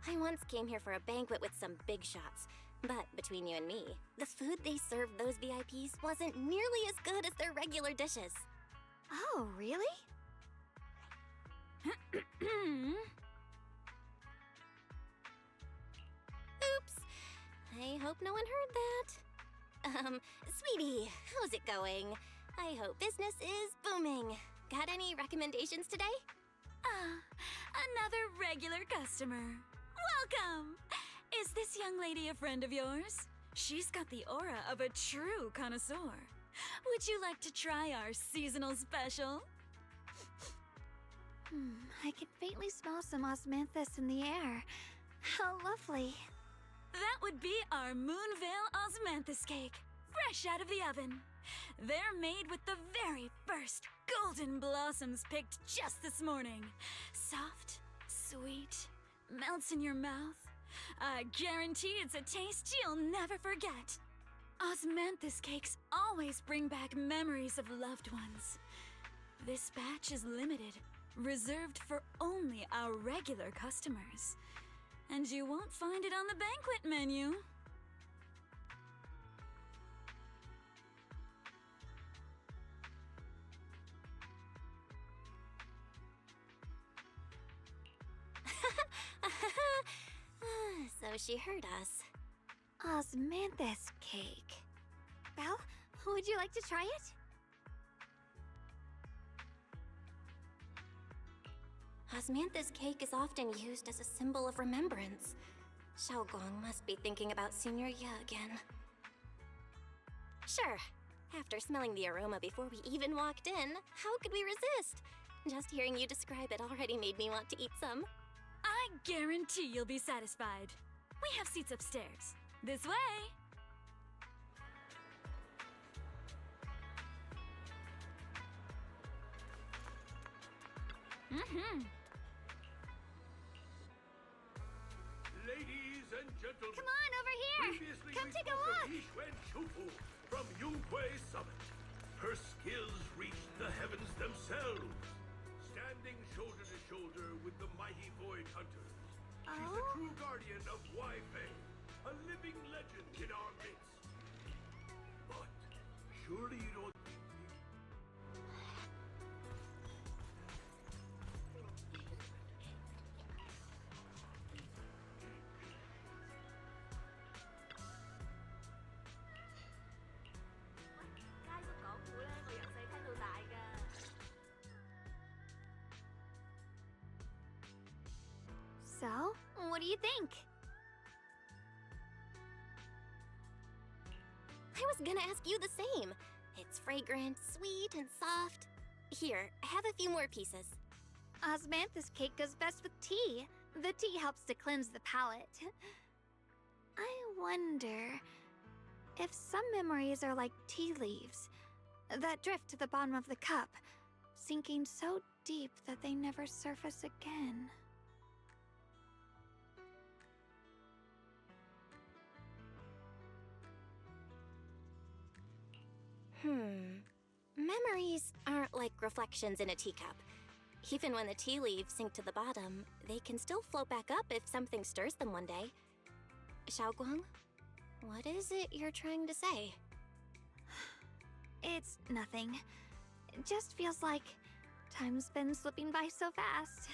I once came here for a banquet with some big shots, but between you and me, the food they served those VIPs wasn't nearly as good as their regular dishes. Oh, really? Oops. I hope no one heard that. Sweetie, how's it going? I hope business is booming. Got any recommendations today? Another regular customer. Welcome! Is this young lady a friend of yours? She's got the aura of a true connoisseur. Would you like to try our seasonal special? I can faintly smell some osmanthus in the air. How lovely. That would be our Moonveil Osmanthus cake, fresh out of the oven. They're made with the very first golden blossoms picked just this morning. Soft, sweet, melts in your mouth. I guarantee it's a taste you'll never forget. Osmanthus cakes always bring back memories of loved ones. This batch is limited, reserved for only our regular customers. And you won't find it on the banquet menu. So she heard us. Osmanthus cake. Belle, would you like to try it? Osmanthus cake is often used as a symbol of remembrance. Xiaogong must be thinking about Senior Ye again. Sure. After smelling the aroma before we even walked in, how could we resist? Just hearing you describe it already made me want to eat some. I guarantee you'll be satisfied. We have seats upstairs. This way! Ladies and gentlemen, Come on, over here! previously Come we take a spoke look! of Yixuan Shufu from Yunhui Summit. Her skills reached the heavens themselves, standing shoulder to shoulder with the mighty Void Hunters. She's the true guardian of Wai-Fei, a living legend in our midst. But surely you don't... So, what do you think? I was gonna ask you the same. It's fragrant, sweet, and soft. Here, have a few more pieces. Osmanthus cake goes best with tea. The tea helps to cleanse the palate. I wonder if some memories are like tea leaves that drift to the bottom of the cup, sinking so deep that they never surface again. Memories aren't like reflections in a teacup. Even when the tea leaves sink to the bottom, they can still float back up if something stirs them one day. Xiaoguang, what is it you're trying to say? It's nothing. It just feels like time's been slipping by so fast.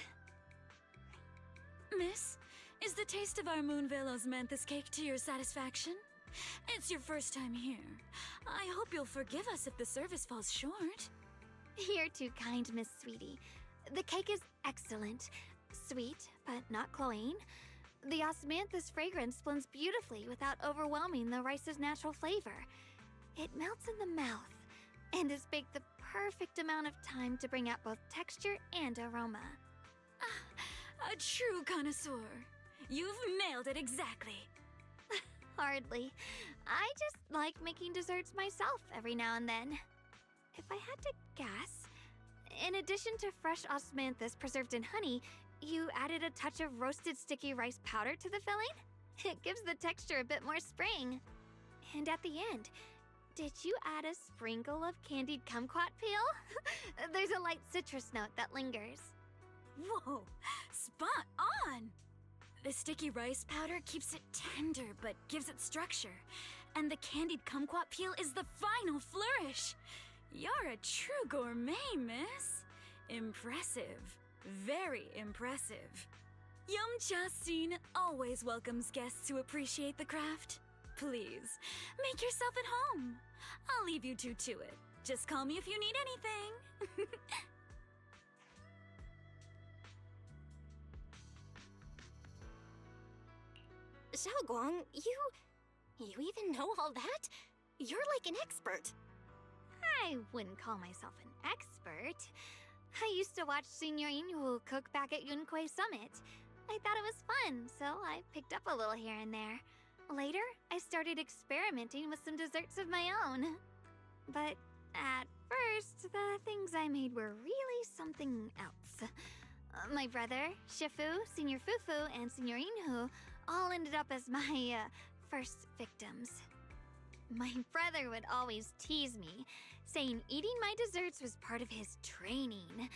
Miss, is the taste of our Moonveil Osmanthus cake to your satisfaction? It's your first time here. I hope you'll forgive us if the service falls short. You're too kind, Miss Sweetie. The cake is excellent. Sweet, but not cloying. The osmanthus fragrance blends beautifully without overwhelming the rice's natural flavor. It melts in the mouth and is baked the perfect amount of time to bring out both texture and aroma. A true connoisseur. You've nailed it exactly. Hardly. I just like making desserts myself every now and then. If I had to guess, in addition to fresh osmanthus preserved in honey, you added a touch of roasted sticky rice powder to the filling? It gives the texture a bit more spring. And at the end, did you add a sprinkle of candied kumquat peel? There's a light citrus note that lingers. Whoa, spot on! The sticky rice powder keeps it tender but gives it structure. And the candied kumquat peel is the final flourish. You're a true gourmet, miss. Impressive. Very impressive. Yum-Cha Scene always welcomes guests who appreciate the craft. Please, make yourself at home. I'll leave you two to it. Just call me if you need anything. Xiaoguang, you even know all that? You're like an expert. I wouldn't call myself an expert. I used to watch Senior Inhu cook back at Yunquei Summit. I thought it was fun, so I picked up a little here and there. Later, I started experimenting with some desserts of my own. But at first, the things I made were really something else. My brother, Shifu, Senior Fufu, and Senior Inhu all ended up as my first victims. My brother would always tease me, saying eating my desserts was part of his training,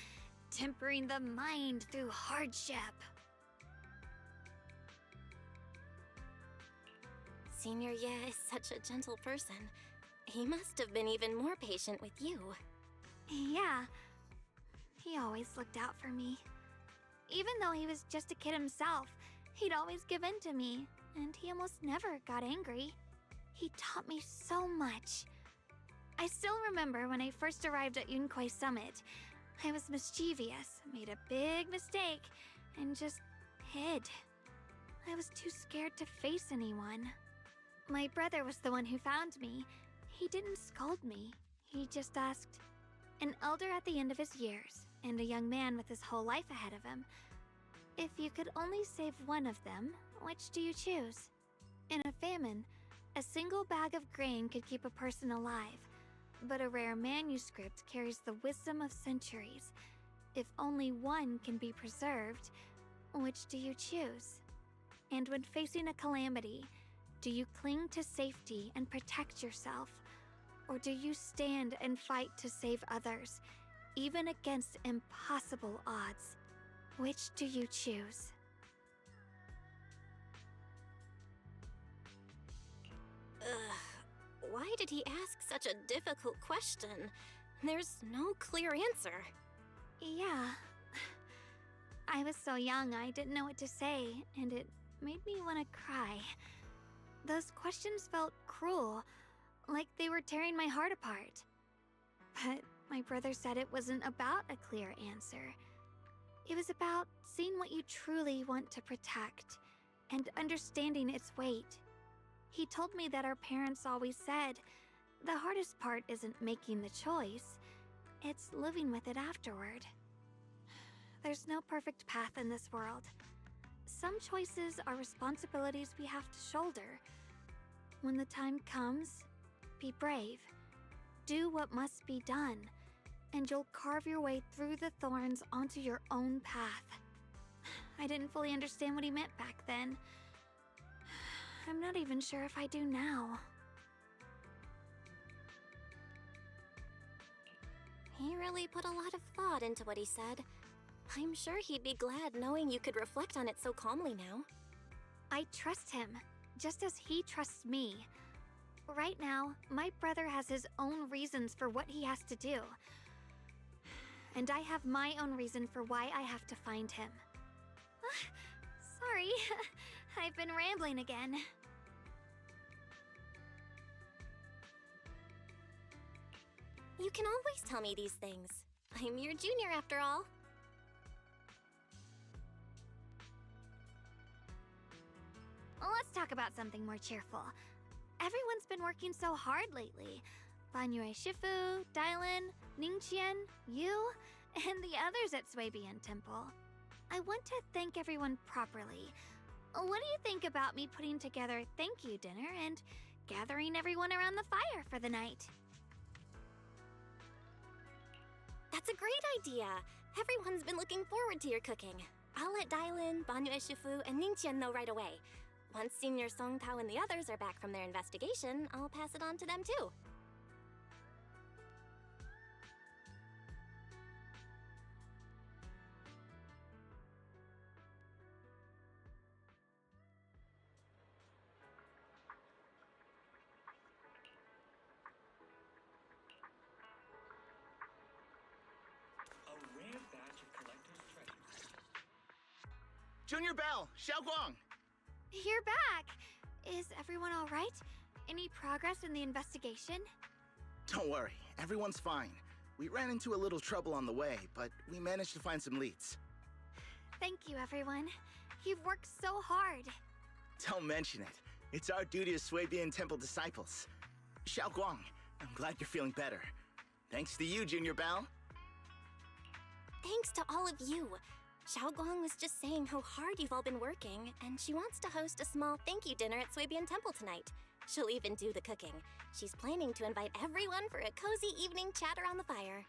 tempering the mind through hardship. Senior Ye is such a gentle person. He must have been even more patient with you. Yeah, he always looked out for me. Even though he was just a kid himself, he'd always give in to me, and he almost never got angry. He taught me so much. I still remember when I first arrived at Yunquei Summit. I was mischievous, made a big mistake, and just hid. I was too scared to face anyone. My brother was the one who found me. He didn't scold me. He just asked, an elder at the end of his years, and a young man with his whole life ahead of him, if you could only save one of them, which do you choose? In a famine, a single bag of grain could keep a person alive, but a rare manuscript carries the wisdom of centuries. If only one can be preserved, which do you choose? And when facing a calamity, do you cling to safety and protect yourself? Or do you stand and fight to save others, even against impossible odds? Which do you choose? Why did he ask such a difficult question? There's no clear answer. Yeah. I was so young I didn't know what to say, and it made me want to cry. Those questions felt cruel, like they were tearing my heart apart. But my brother said it wasn't about a clear answer. It was about seeing what you truly want to protect, and understanding its weight. He told me that our parents always said, the hardest part isn't making the choice, it's living with it afterward. There's no perfect path in this world. Some choices are responsibilities we have to shoulder. When the time comes, be brave. Do what must be done, and you'll carve your way through the thorns onto your own path. I didn't fully understand what he meant back then. I'm not even sure if I do now. He really put a lot of thought into what he said. I'm sure he'd be glad knowing you could reflect on it so calmly now. I trust him, just as he trusts me. Right now, my brother has his own reasons for what he has to do. And I have my own reason for why I have to find him. Sorry, I've been rambling again. You can always tell me these things. I'm your junior after all. Let's talk about something more cheerful. Everyone's been working so hard lately. Banyue Shifu, Dylan, Ningqian, you, and the others at Suibian Temple. I want to thank everyone properly. What do you think about me putting together a thank you dinner and gathering everyone around the fire for the night? That's a great idea. Everyone's been looking forward to your cooking. I'll let Dylan, Banyue Shifu, and Ningqian know right away. Once Senior Song Tao and the others are back from their investigation, I'll pass it on to them too. A rare batch of collector's treasures. Junior Bell, Xiaoguang! You're back! Is everyone all right? Any progress in the investigation? Don't worry, everyone's fine. We ran into a little trouble on the way, but we managed to find some leads. Thank you, everyone. You've worked so hard. Don't mention it. It's our duty as Swabian Temple disciples. Xiaoguang, I'm glad you're feeling better. Thanks to you, Junior Bell. Thanks to all of you. Xiaoguang was just saying how hard you've all been working, and she wants to host a small thank you dinner at Swabian Temple tonight. She'll even do the cooking. She's planning to invite everyone for a cozy evening chat around the fire.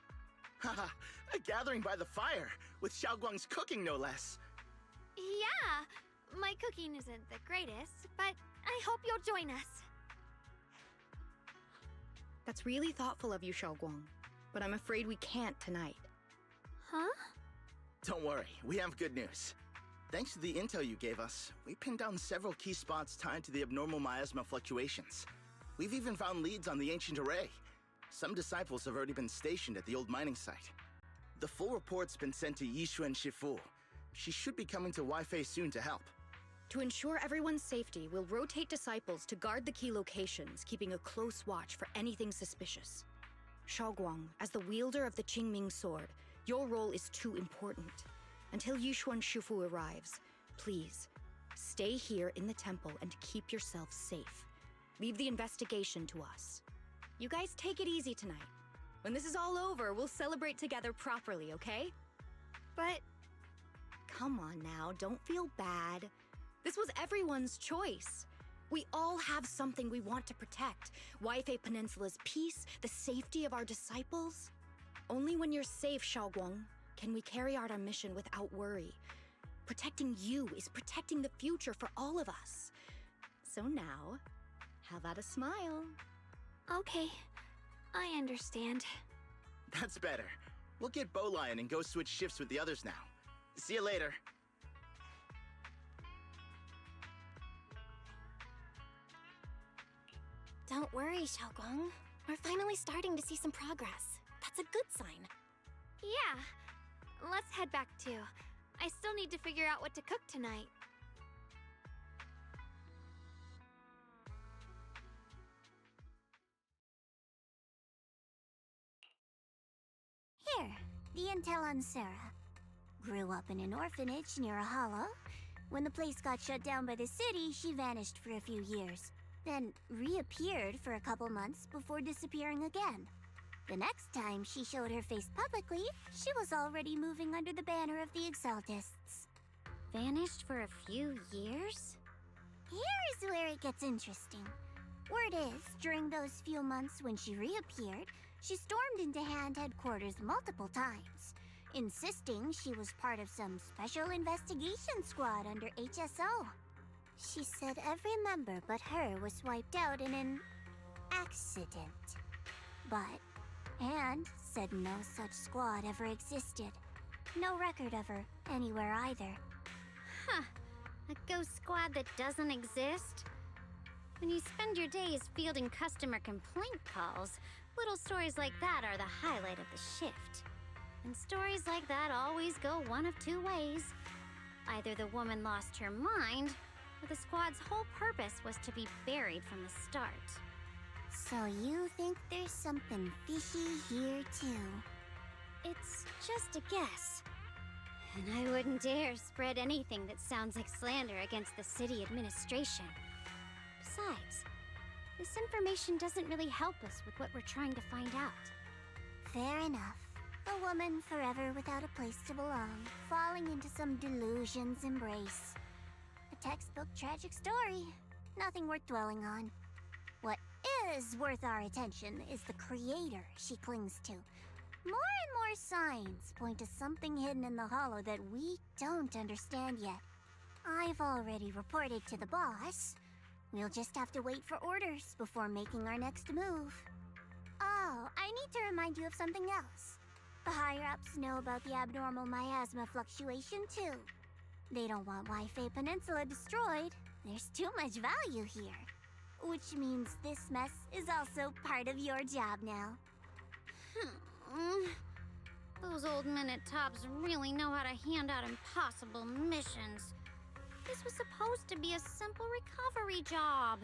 Haha, a gathering by the fire, with Xiaoguang's cooking no less. Yeah, my cooking isn't the greatest, but I hope you'll join us. That's really thoughtful of you, Xiaoguang, but I'm afraid we can't tonight. Huh? Don't worry, we have good news. Thanks to the intel you gave us, we pinned down several key spots tied to the abnormal miasma fluctuations. We've even found leads on the ancient array. Some disciples have already been stationed at the old mining site. The full report's been sent to Yixuan Shifu. She should be coming to Wi-Fi soon to help. To ensure everyone's safety, we'll rotate disciples to guard the key locations, keeping a close watch for anything suspicious. Xiaoguang, as the wielder of the Qingming sword, your role is too important. Until Yixuan Shifu arrives, please, stay here in the temple and keep yourself safe. Leave the investigation to us. You guys take it easy tonight. When this is all over, we'll celebrate together properly, okay? But... Come on now, don't feel bad. This was everyone's choice. We all have something we want to protect. Wi-Fi Peninsula's peace, the safety of our disciples. Only when you're safe, Xiaoguang, can we carry out our mission without worry. Protecting you is protecting the future for all of us. So now, how about a smile? Okay, I understand. That's better. We'll get Bowlion and go switch shifts with the others now. See you later. Don't worry, Xiaoguang. We're finally starting to see some progress. That's a good sign. Yeah, let's head back too. I still need to figure out what to cook tonight. Here, the intel on Sarah. Grew up in an orphanage near a hollow. When the place got shut down by the city, she vanished for a few years. Then reappeared for a couple months before disappearing again. The next time she showed her face publicly, she was already moving under the banner of the Exaltists. Vanished for a few years? Here's where it gets interesting. Word is, during those few months when she reappeared, she stormed into Hand headquarters multiple times, insisting she was part of some special investigation squad under HSO. She said every member but her was wiped out in an accident. But Hand said no such squad ever existed. No record of her anywhere either. Huh. A ghost squad that doesn't exist? When you spend your days fielding customer complaint calls, little stories like that are the highlight of the shift. And stories like that always go one of two ways. Either the woman lost her mind, or the squad's whole purpose was to be buried from the start. So you think there's something fishy here too? It's just a guess. And I wouldn't dare spread anything that sounds like slander against the city administration. Besides, this information doesn't really help us with what we're trying to find out. Fair enough. A woman forever without a place to belong, falling into some delusion's embrace. A textbook tragic story. Nothing worth dwelling on. What is worth our attention is the creator she clings to. More and more signs point to something hidden in the hollow that we don't understand yet. I've already reported to the boss. We'll just have to wait for orders before making our next move. Oh, I need to remind you of something else. The higher-ups know about the abnormal miasma fluctuation, too. They don't want Wi-Fi Peninsula destroyed. There's too much value here. Which means this mess is also part of your job now. Those old minute tops really know how to hand out impossible missions. This was supposed to be a simple recovery job.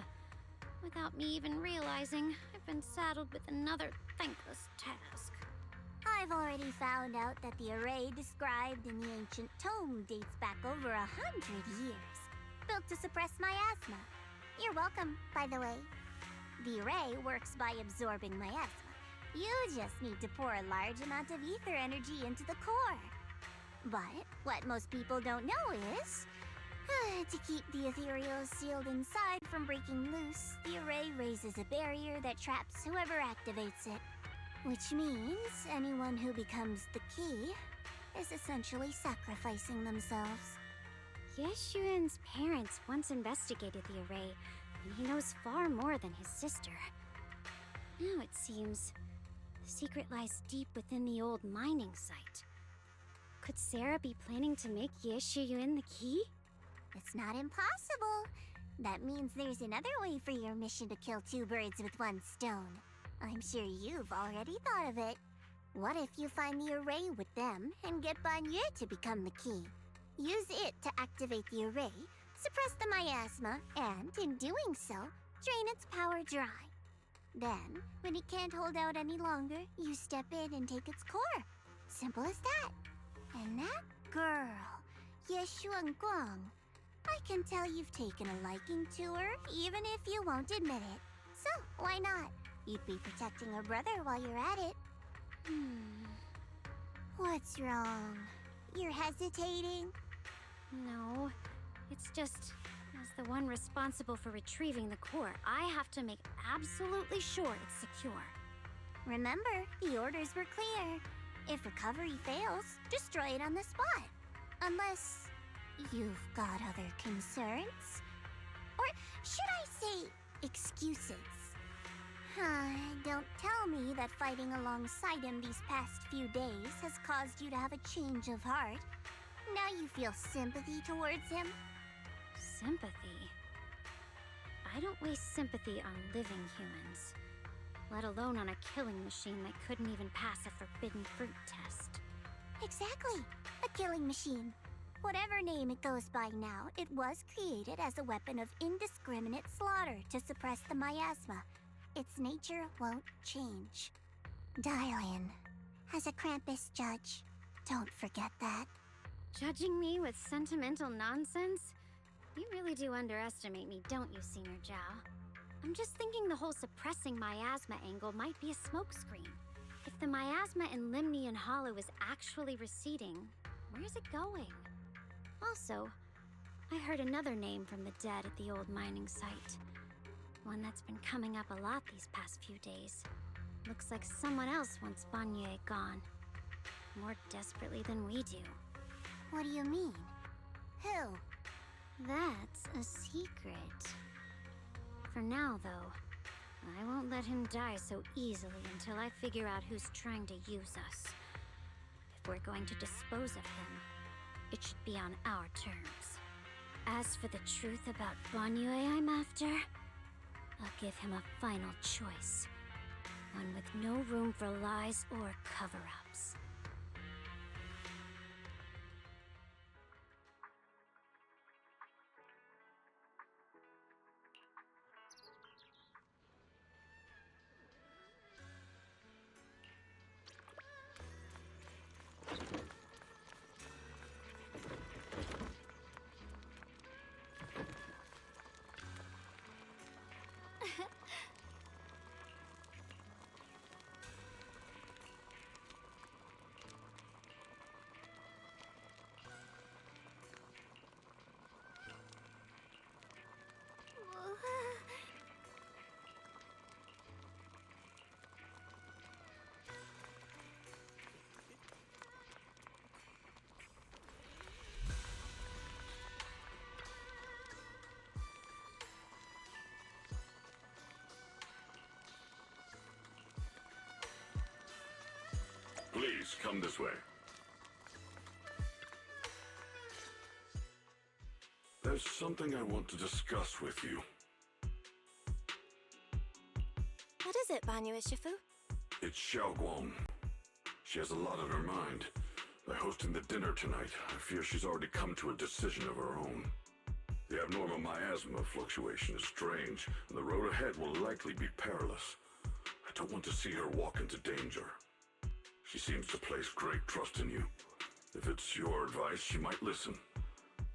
Without me even realizing, I've been saddled with another thankless task. I've already found out that the array described in the ancient tome dates back over 100 years, built to suppress miasma. You're welcome, by the way. The array works by absorbing miasma. You just need to pour a large amount of ether energy into the core. But what most people don't know is, to keep the ethereal sealed inside from breaking loose, the array raises a barrier that traps whoever activates it. Which means anyone who becomes the key is essentially sacrificing themselves. Yeshuan's parents once investigated the array, and he knows far more than his sister. Now it seems the secret lies deep within the old mining site. Could Sarah be planning to make Yeshuyun the key? It's not impossible. That means there's another way for your mission to kill two birds with one stone. I'm sure you've already thought of it. What if you find the array with them and get Banyu to become the key? Use it to activate the array, suppress the miasma, and in doing so, drain its power dry. Then, when it can't hold out any longer, you step in and take its core. Simple as that. And that girl, Yeshuan Guang, I can tell you've taken a liking to her, even if you won't admit it. So, why not? You'd be protecting her brother while you're at it. What's wrong? You're hesitating? No, it's just, as the one responsible for retrieving the core, I have to make absolutely sure it's secure. Remember, the orders were clear. If recovery fails, destroy it on the spot. Unless you've got other concerns. Or should I say, excuses? Don't tell me that fighting alongside him these past few days has caused you to have a change of heart. Now you feel sympathy towards him? Sympathy? I don't waste sympathy on living humans, let alone on a killing machine that couldn't even pass a forbidden fruit test. Exactly, a killing machine. Whatever name it goes by now, it was created as a weapon of indiscriminate slaughter to suppress the miasma. Its nature won't change. Dial in. As a Krampus judge, don't forget that. Judging me with sentimental nonsense? You really do underestimate me, don't you, Senior Zhao? I'm just thinking the whole suppressing miasma angle might be a smokescreen. If the miasma in Limnian Hollow is actually receding, where's it going? Also, I heard another name from the dead at the old mining site. One that's been coming up a lot these past few days. Looks like someone else wants Banyu gone. More desperately than we do. What do you mean? Who? That's a secret. For now, though, I won't let him die so easily until I figure out who's trying to use us. If we're going to dispose of him, it should be on our terms. As for the truth about Banyu I'm after, I'll give him a final choice. One with no room for lies or cover-ups. Please, come this way. There's something I want to discuss with you. What is it, Banyue Shifu? It's Xiaoguang. She has a lot on her mind. By hosting the dinner tonight, I fear she's already come to a decision of her own. The abnormal miasma fluctuation is strange, and the road ahead will likely be perilous. I don't want to see her walk into danger. She seems to place great trust in you. If it's your advice, she might listen.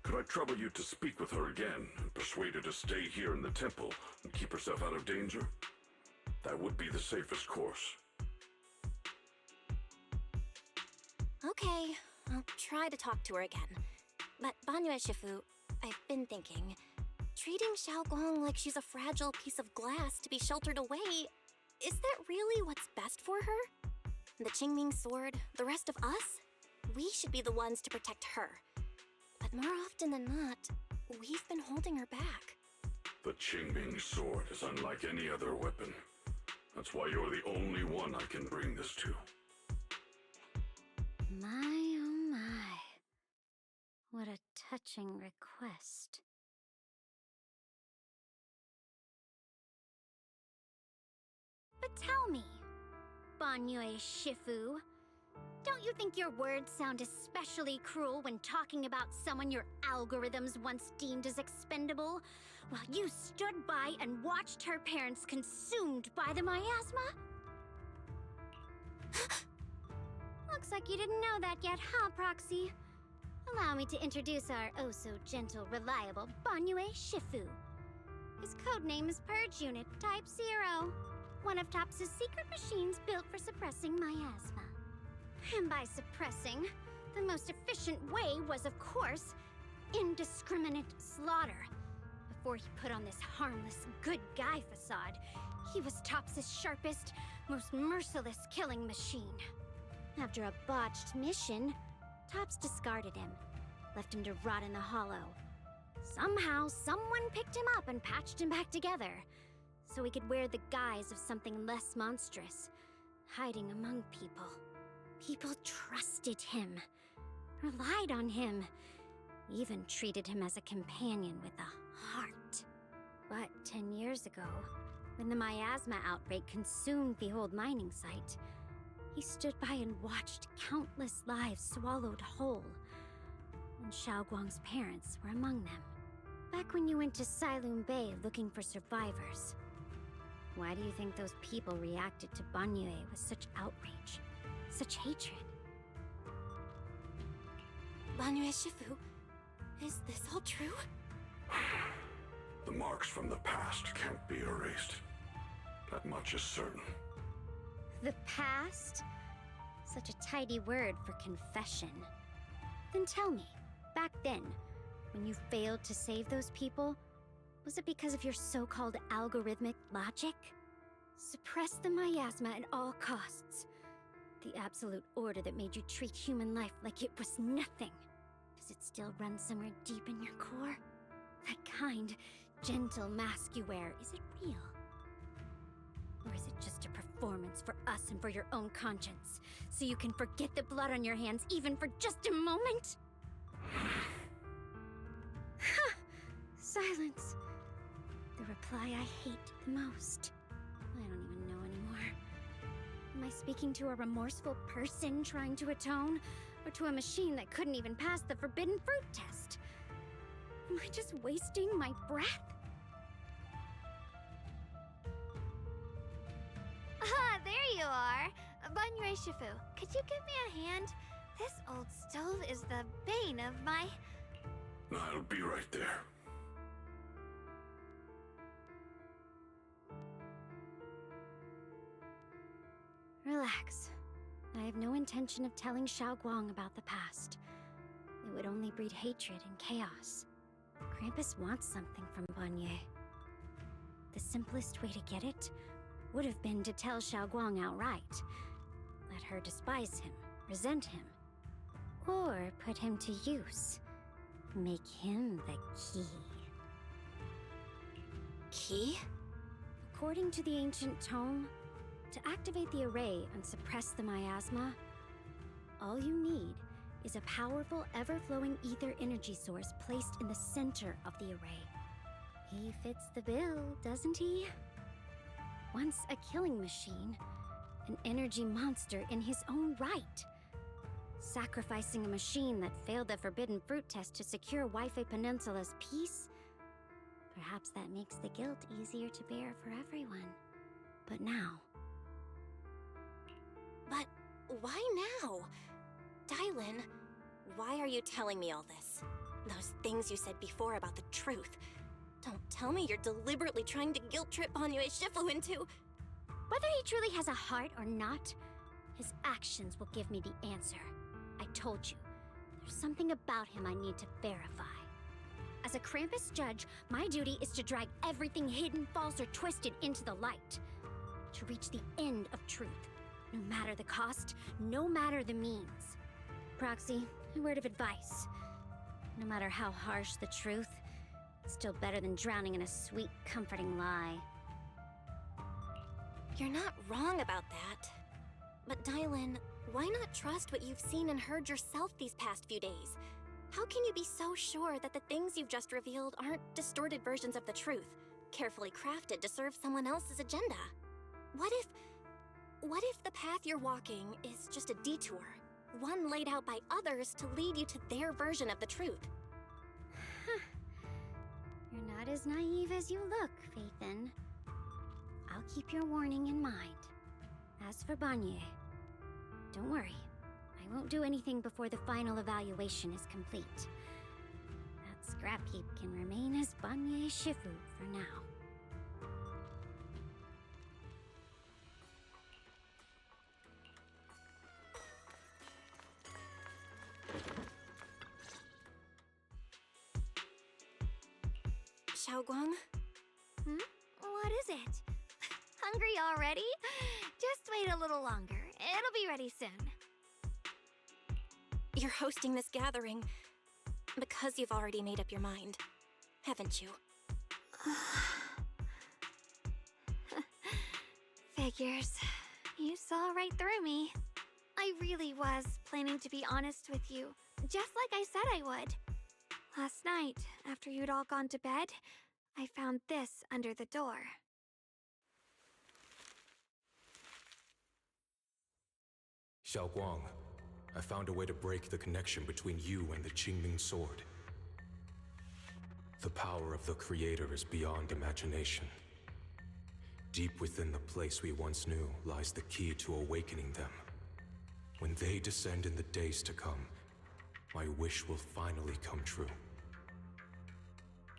Could I trouble you to speak with her again and persuade her to stay here in the temple and keep herself out of danger? That would be the safest course. Okay, I'll try to talk to her again. But Banyue Shifu, I've been thinking, treating Xiaoguang like she's a fragile piece of glass to be sheltered away, is that really what's best for her? The Qingming sword, the rest of us? We should be the ones to protect her. But more often than not, we've been holding her back. The Qingming sword is unlike any other weapon. That's why you're the only one I can bring this to. My, oh my. What a touching request. But tell me, Banyue Shifu, don't you think your words sound especially cruel when talking about someone your algorithms once deemed as expendable, while you stood by and watched her parents consumed by the miasma? Looks like you didn't know that yet, huh, Proxy? Allow me to introduce our oh-so-gentle, reliable Banyue Shifu. His codename is Purge Unit Type 0, one of TOPS' secret machines built for suppressing miasma. And by suppressing, the most efficient way was, of course, indiscriminate slaughter. Before he put on this harmless, good guy facade, he was TOPS' sharpest, most merciless killing machine. After a botched mission, TOPS discarded him, left him to rot in the hollow. Somehow, someone picked him up and patched him back together, so he could wear the guise of something less monstrous, hiding among people. People trusted him, relied on him, even treated him as a companion with a heart. But 10 years ago, when the miasma outbreak consumed the old mining site, he stood by and watched countless lives swallowed whole. And Xiaoguang's parents were among them. Back when you went to Silum Bay looking for survivors. Why do you think those people reacted to Banyue with such outrage, such hatred? Banyue Shifu, is this all true? The marks from the past can't be erased. That much is certain. The past? Such a tidy word for confession. Then tell me, back then, when you failed to save those people, was it because of your so-called algorithmic logic? Suppress the miasma at all costs. The absolute order that made you treat human life like it was nothing. Does it still run somewhere deep in your core? That kind, gentle mask you wear, is it real? Or is it just a performance for us and for your own conscience? So you can forget the blood on your hands even for just a moment? Silence. The reply I hate the most. I don't even know anymore. Am I speaking to a remorseful person trying to atone? Or to a machine that couldn't even pass the forbidden fruit test? Am I just wasting my breath? Ah, there you are! Banyue Shifu, could you give me a hand? This old stove is the bane of my... I'll be right there. Relax. I have no intention of telling Xiaoguang about the past. It would only breed hatred and chaos. Krampus wants something from Banyue. The simplest way to get it would have been to tell Xiaoguang outright. Let her despise him, resent him, or put him to use. Make him the key. Key? According to the ancient tome, to activate the array and suppress the miasma, All you need is a powerful, ever-flowing ether energy source placed in the center of the array. He fits the bill, doesn't he? Once a killing machine, an energy monster in his own right. Sacrificing a machine that failed the forbidden fruit test to secure Wi-Fi Peninsula's peace? Perhaps that makes the guilt easier to bear for everyone. But now... But why now? Dylan, why are you telling me all this? Those things you said before about the truth. Don't tell me you're deliberately trying to guilt trip Banyue Shifu into... Whether he truly has a heart or not, his actions will give me the answer. I told you, there's something about him I need to verify. As a Krampus judge, my duty is to drag everything hidden, false, or twisted into the light. To reach the end of truth, no matter the cost, no matter the means. Proxy, a word of advice. No matter how harsh the truth, it's still better than drowning in a sweet, comforting lie. You're not wrong about that. But Dylan, why not trust what you've seen and heard yourself these past few days? How can you be so sure that the things you've just revealed aren't distorted versions of the truth, carefully crafted to serve someone else's agenda? What if the path you're walking is just a detour, one laid out by others to lead you to their version of the truth? You're not as naive as you look, Phaethon. I'll keep your warning in mind. As for Banyue, don't worry. I won't do anything before the final evaluation is complete. That scrap heap can remain as Banyue Shifu for now. Xiaoguang? What is it? Hungry already? Just wait a little longer. It'll be ready soon. You're hosting this gathering because you've already made up your mind, haven't you? Figures. You saw right through me. I really was planning to be honest with you, just like I said I would. Last night, after you'd all gone to bed, I found this under the door. Xiaoguang, I found a way to break the connection between you and the Qingming Sword. The power of the Creator is beyond imagination. Deep within the place we once knew lies the key to awakening them. When they descend in the days to come, my wish will finally come true.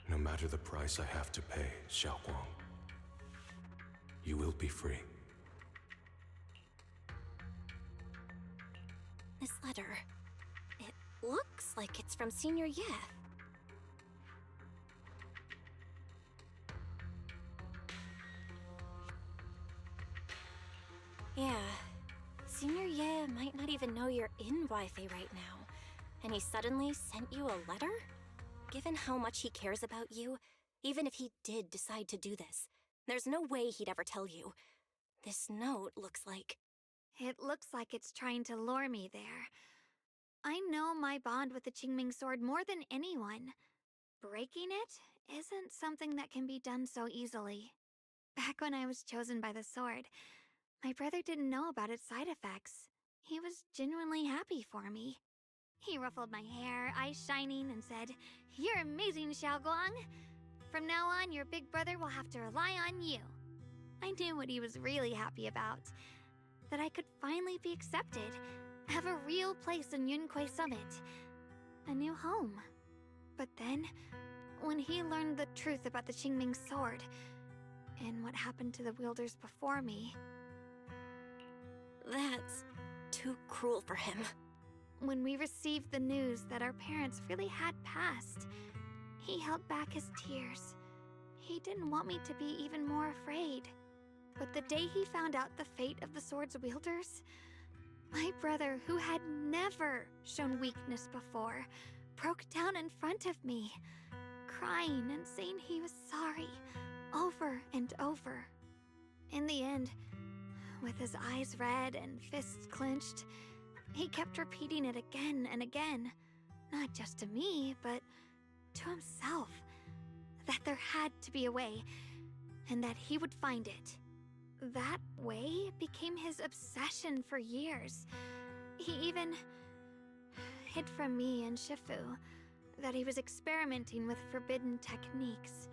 No matter the price I have to pay, Xiaoguang, you will be free. This letter, it looks like it's from Senior Ye. Yeah, Senior Ye might not even know you're in Wi-Fi right now, and he suddenly sent you a letter? Given how much he cares about you, even if he did decide to do this, there's no way he'd ever tell you. This note looks like... It looks like it's trying to lure me there. I know my bond with the Qingming Sword more than anyone. Breaking it isn't something that can be done so easily. Back when I was chosen by the sword, my brother didn't know about its side effects. He was genuinely happy for me. He ruffled my hair, eyes shining, and said, "You're amazing, Xiaoguang. From now on, your big brother will have to rely on you." I knew what he was really happy about. That I could finally be accepted, have a real place in Yunquay Summit, a new home. But then, when he learned the truth about the Qingming Sword, and what happened to the wielders before me... That's too cruel for him. When we received the news that our parents really had passed, he held back his tears. He didn't want me to be even more afraid. But the day he found out the fate of the sword's wielders, my brother, who had never shown weakness before, broke down in front of me, crying and saying he was sorry, over and over. In the end, with his eyes red and fists clenched, He kept repeating it again and again, not just to me, but to himself, that there had to be a way, and that he would find it. That way became his obsession for years. He even hid from me and Shifu that he was experimenting with forbidden techniques,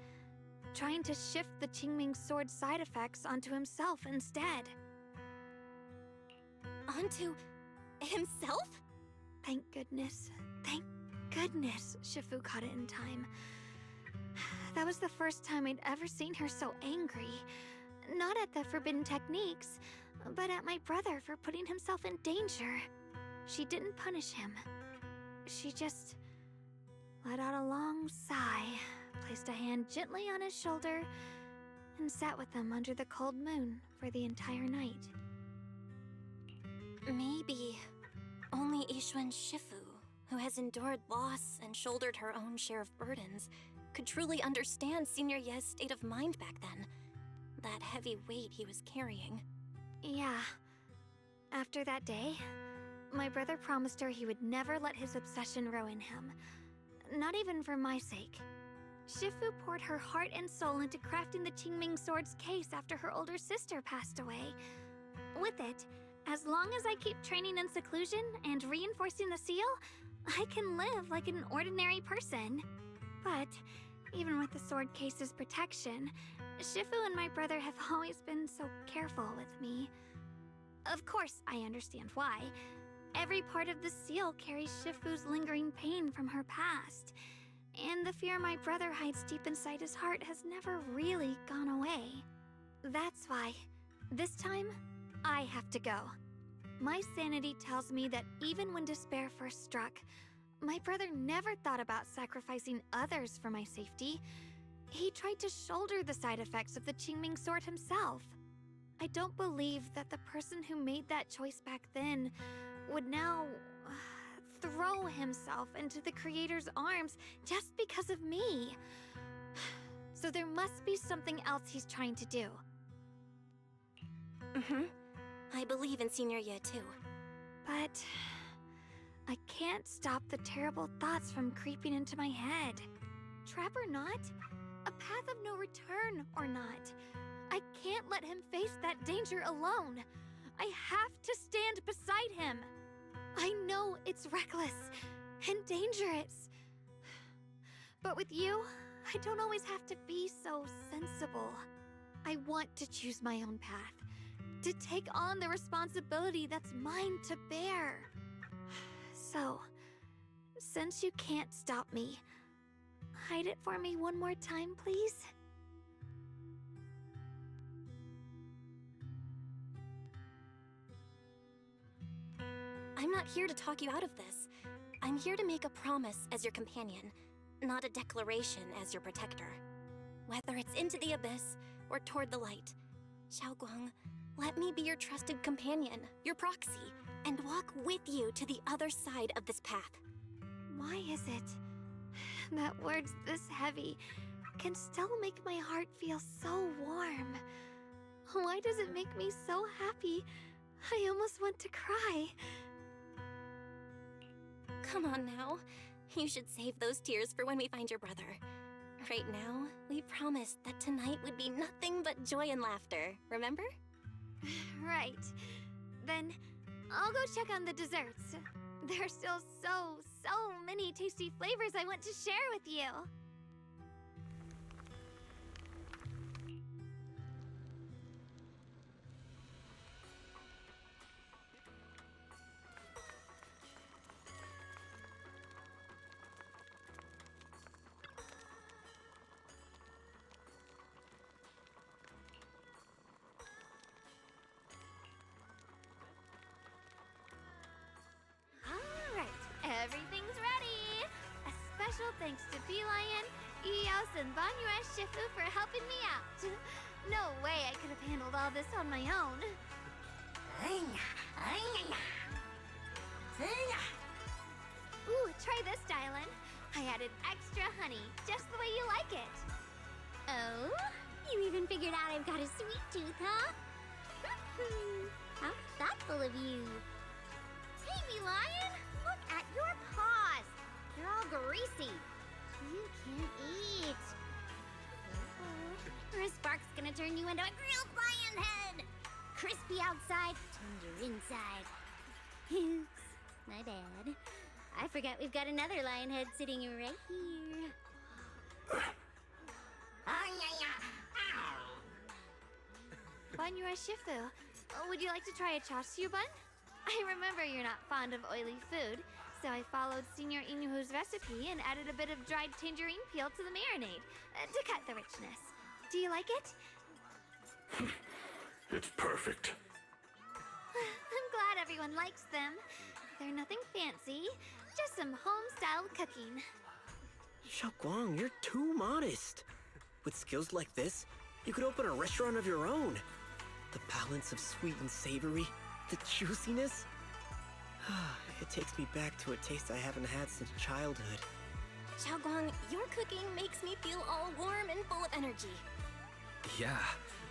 trying to shift the Qingming sword side effects onto himself instead. Onto himself? Thank goodness Shifu caught it in time. That was the first time I'd ever seen her so angry. Not at the forbidden techniques, but at my brother for putting himself in danger. She didn't punish him. She just let out a long sigh, placed a hand gently on his shoulder, and sat with him under the cold moon for the entire night. Maybe only Yixuan Shifu, who has endured loss and shouldered her own share of burdens, could truly understand Senior Ye's state of mind back then. That heavy weight he was carrying. Yeah. After that day, my brother promised her he would never let his obsession ruin him. Not even for my sake. Shifu poured her heart and soul into crafting the Qingming sword's case after her older sister passed away. With it, as long as I keep training in seclusion and reinforcing the seal, I can live like an ordinary person. But even with the sword case's protection, Shifu and my brother have always been so careful with me. Of course, I understand why. Every part of the seal carries Shifu's lingering pain from her past, and the fear my brother hides deep inside his heart has never really gone away. That's why, this time, I have to go. My sanity tells me that even when despair first struck, my brother never thought about sacrificing others for my safety. He tried to shoulder the side effects of the Qingming sword himself. I don't believe that the person who made that choice back then would now throw himself into the Creator's arms just because of me. So there must be something else he's trying to do. I believe in Senior Ye too. But I can't stop the terrible thoughts from creeping into my head. Trap or not, a path of no return or not, I can't let him face that danger alone. I have to stand beside him. I know it's reckless and dangerous. But with you, I don't always have to be so sensible. I want to choose my own path, to take on the responsibility that's mine to bear. So, since you can't stop me, hide it for me one more time, please? I'm not here to talk you out of this. I'm here to make a promise as your companion, not a declaration as your protector. Whether it's into the abyss or toward the light, Xiaoguang, let me be your trusted companion, your proxy, and walk with you to the other side of this path. Why is it that words this heavy can still make my heart feel so warm? Why does it make me so happy I almost want to cry? Come on now. You should save those tears for when we find your brother. Right now, we promised that tonight would be nothing but joy and laughter, remember? Right. Then I'll go check on the desserts. There are still so many tasty flavors I want to share with you. Everything's ready! A special thanks to P-Lion, Eos, and Banyue Shifu for helping me out. No way I could have handled all this on my own. Ooh, try this, Dylan. I added extra honey, just the way you like it. Oh? You even figured out I've got a sweet tooth, huh? How thoughtful of you. Hey, baby lion? Look at your paws. They're all greasy. You can't eat. Or a spark's gonna turn you into a grilled lion head. Crispy outside, tender inside. Oops, my bad. I forgot we've got another lion head sitting right here. Banyura Shifu, would you like to try a chashu bun? I remember you're not fond of oily food, so I followed Senior Inuhu's recipe and added a bit of dried tangerine peel to the marinade to cut the richness. Do you like it? It's perfect. I'm glad everyone likes them. They're nothing fancy, just some home-style cooking. Xiaoguang, you're too modest. With skills like this, you could open a restaurant of your own. The balance of sweet and savory, the juiciness. It takes me back to a taste I haven't had since childhood. Xiaoguang, your cooking makes me feel all warm and full of energy. Yeah,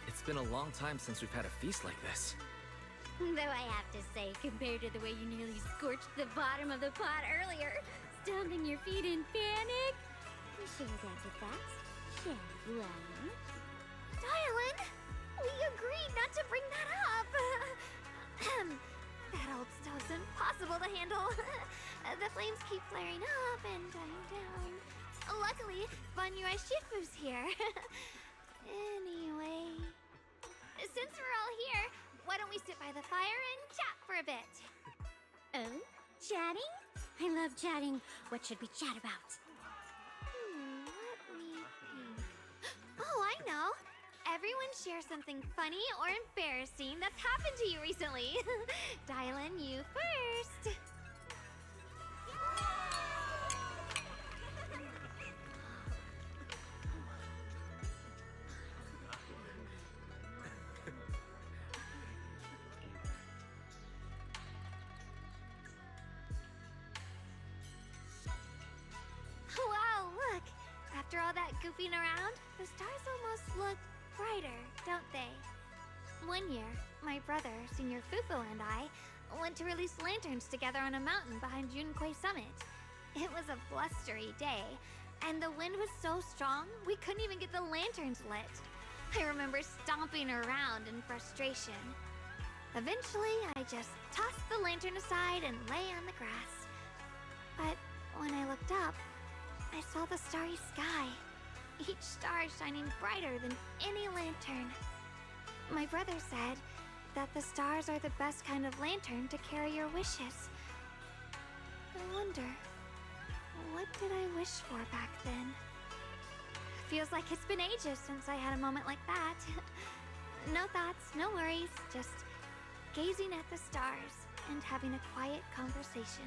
it's been a long time since we've had a feast like this. Though I have to say, compared to the way you nearly scorched the bottom of the pot earlier, stomping your feet in panic, we should have acted fast, shall we? Dylan, we agreed not to bring that up. That old stove's impossible to handle. The flames keep flaring up and dying down. Luckily, Banyura Shifu's here. Anyway, since we're all here, why don't we sit by the fire and chat for a bit? Oh? Chatting? I love chatting. What should we chat about? Let me think. Oh, I know. Everyone share something funny or embarrassing that's happened to you recently. Dylan, you first. Wow, look! After all that goofing around, the stars almost look brighter, don't they? One year, my brother, Senior Fufu, and I went to release lanterns together on a mountain behind Yunquay Summit. It was a blustery day, and the wind was so strong we couldn't even get the lanterns lit. I remember stomping around in frustration. Eventually, I just tossed the lantern aside and lay on the grass. But when I looked up, I saw the starry sky, each star shining brighter than any lantern. My brother said that the stars are the best kind of lantern to carry your wishes. I wonder, what did I wish for back then? Feels like it's been ages since I had a moment like that. No thoughts, no worries, just gazing at the stars and having a quiet conversation.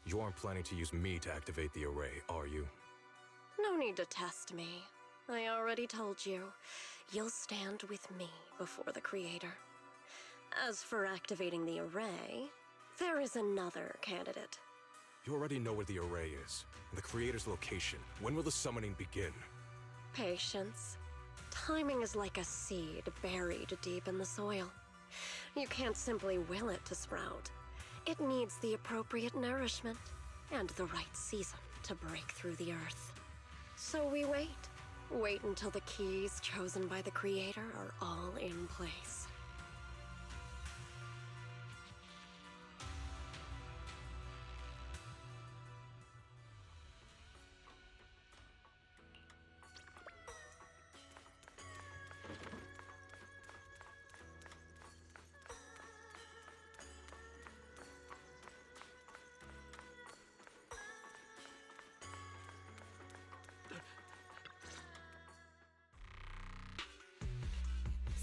You aren't planning to use me to activate the array, are you? No need to test me. I already told you. You'll stand with me before the Creator. As for activating the array, there is another candidate. You already know where the array is, and the creator's location. When will the summoning begin? Patience. Timing is like a seed buried deep in the soil. You can't simply will it to sprout. It needs the appropriate nourishment and the right season to break through the earth. So we wait. Wait until the keys chosen by the creator are all in place.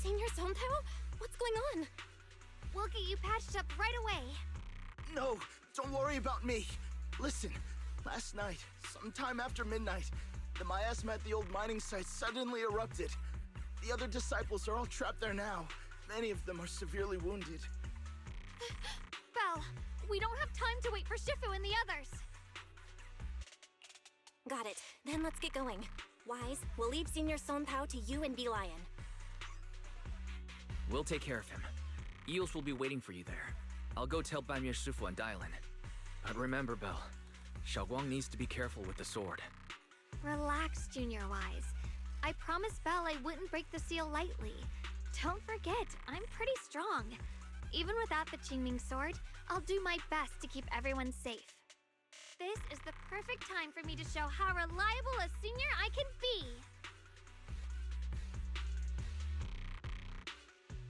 Senior Sontao? What's going on? We'll get you patched up right away. No, don't worry about me. Listen, last night, sometime after midnight, the miasma at the old mining site suddenly erupted. The other disciples are all trapped there now. Many of them are severely wounded. Belle, we don't have time to wait for Shifu and the others. Got it. Then let's get going. Wise, we'll leave Senior Sontao to you and Lion. We'll take care of him. Eels will be waiting for you there. I'll go tell Banyu Shifu and Dylan. But remember, Belle, Xiaoguang needs to be careful with the sword. Relax, Junior Wise. I promised Belle I wouldn't break the seal lightly. Don't forget, I'm pretty strong. Even without the Qingming sword, I'll do my best to keep everyone safe. This is the perfect time for me to show how reliable a senior I can be.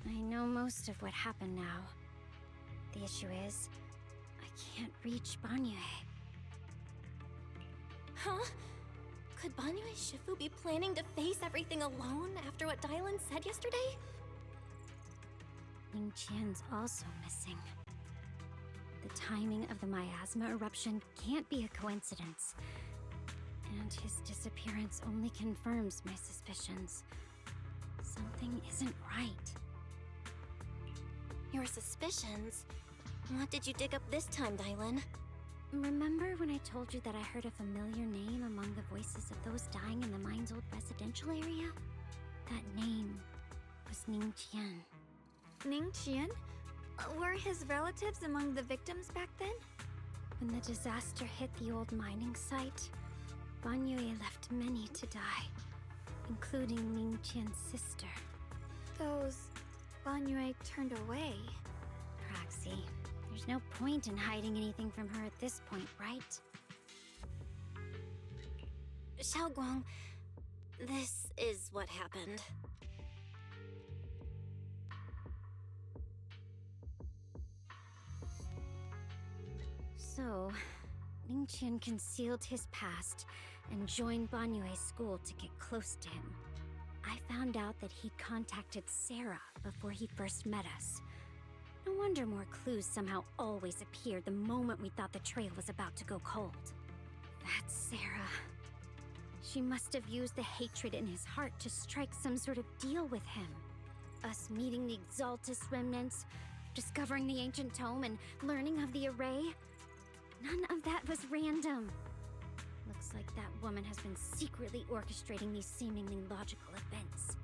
I know most of what happened now. The issue is, I can't reach Banyu. Huh? Could Banyu Shifu be planning to face everything alone after what Dylan said yesterday? Ning Qian's also missing. The timing of the miasma eruption can't be a coincidence. And his disappearance only confirms my suspicions. Something isn't right. Your suspicions? What did you dig up this time, Dylan? Remember when I told you that I heard a familiar name among the voices of those dying in the mine's old residential area? That name was Ning Qian. Ning Qian? Were his relatives among the victims back then? When the disaster hit the old mining site, Banyu left many to die, including Ning Qian's sister. Those Banyu turned away. Proxy, there's no point in hiding anything from her at this point, right? Xiaoguang, this is what happened. So, Ning Qian concealed his past and joined Banyue's school to get close to him. I found out that he'd contacted Sarah before he first met us. No wonder more clues somehow always appeared the moment we thought the trail was about to go cold. That's Sarah. She must have used the hatred in his heart to strike some sort of deal with him. Us meeting the Exaltus remnants, discovering the ancient tome, and learning of the array. None of that was random. Looks like that woman has been secretly orchestrating these seemingly logical events.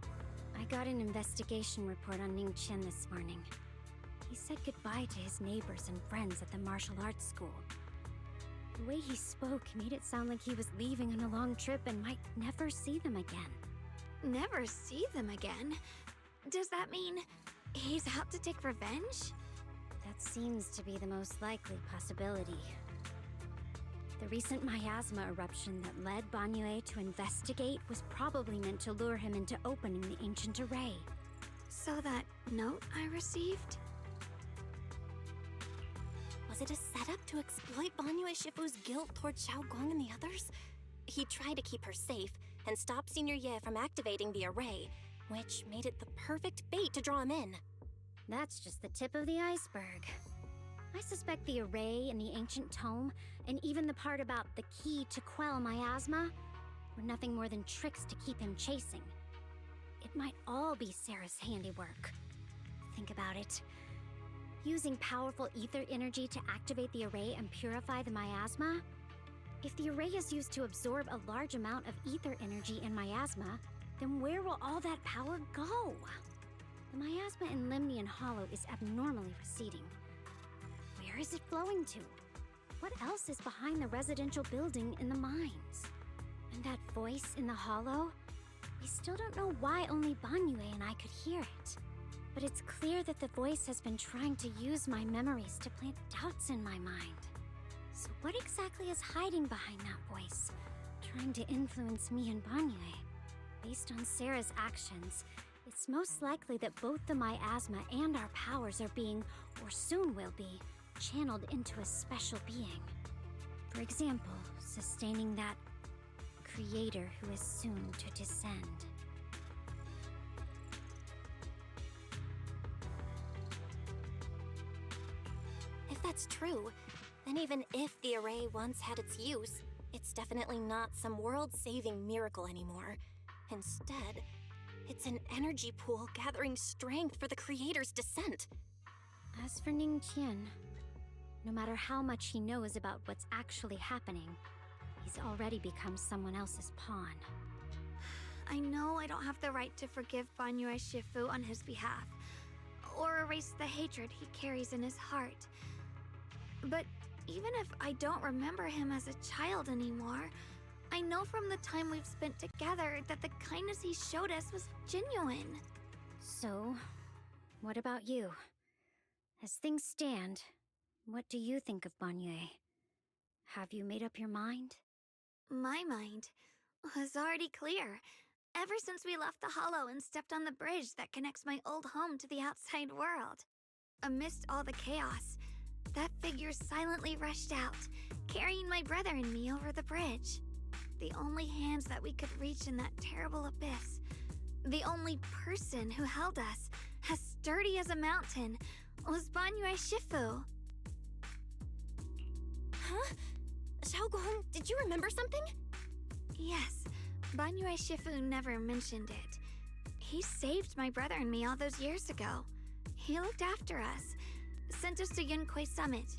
I got an investigation report on Ning Qian this morning. He said goodbye to his neighbors and friends at the martial arts school. The way he spoke made it sound like he was leaving on a long trip and might never see them again. Never see them again? Does that mean he's out to take revenge? That seems to be the most likely possibility. The recent miasma eruption that led Banyue to investigate was probably meant to lure him into opening the ancient array. So that note I received? Was it a setup to exploit Banyue Shifu's guilt towards Xiaoguang and the others? He tried to keep her safe and stop Senior Ye from activating the array, which made it the perfect bait to draw him in. That's just the tip of the iceberg. I suspect the array and the ancient tome, and even the part about the key to quell miasma, were nothing more than tricks to keep him chasing. It might all be Sarah's handiwork. Think about it. using powerful ether energy to activate the array and purify the miasma? If the array is used to absorb a large amount of ether energy in miasma, then where will all that power go? The miasma in Limnian Hollow is abnormally receding. Where is it flowing to? What else is behind the residential building in the mines? And that voice in the hollow? We still don't know why only Banyue and I could hear it. But it's clear that the voice has been trying to use my memories to plant doubts in my mind. So what exactly is hiding behind that voice, trying to influence me and Banyue? Based on Sarah's actions, it's most likely that both the miasma and our powers are being, or soon will be, channeled into a special being. For example, sustaining that creator who is soon to descend. If that's true, then even if the array once had its use, it's definitely not some world-saving miracle anymore. Instead, it's an energy pool gathering strength for the creator's descent. As for Ningqian, no matter how much he knows about what's actually happening, he's already become someone else's pawn. I know I don't have the right to forgive Banyue Shifu on his behalf, or erase the hatred he carries in his heart. But even if I don't remember him as a child anymore, I know from the time we've spent together that the kindness he showed us was genuine. So, what about you? As things stand, what do you think of Banyue? Have you made up your mind? My mind was already clear. Ever since we left the Hollow and stepped on the bridge that connects my old home to the outside world. Amidst all the chaos, that figure silently rushed out, carrying my brother and me over the bridge. The only hands that we could reach in that terrible abyss. The only person who held us, as sturdy as a mountain, was Banyue Shifu. Huh? Xiaogong, did you remember something? Yes, Banyue Shifu never mentioned it. He saved my brother and me all those years ago. He looked after us, sent us to Yunquay Summit,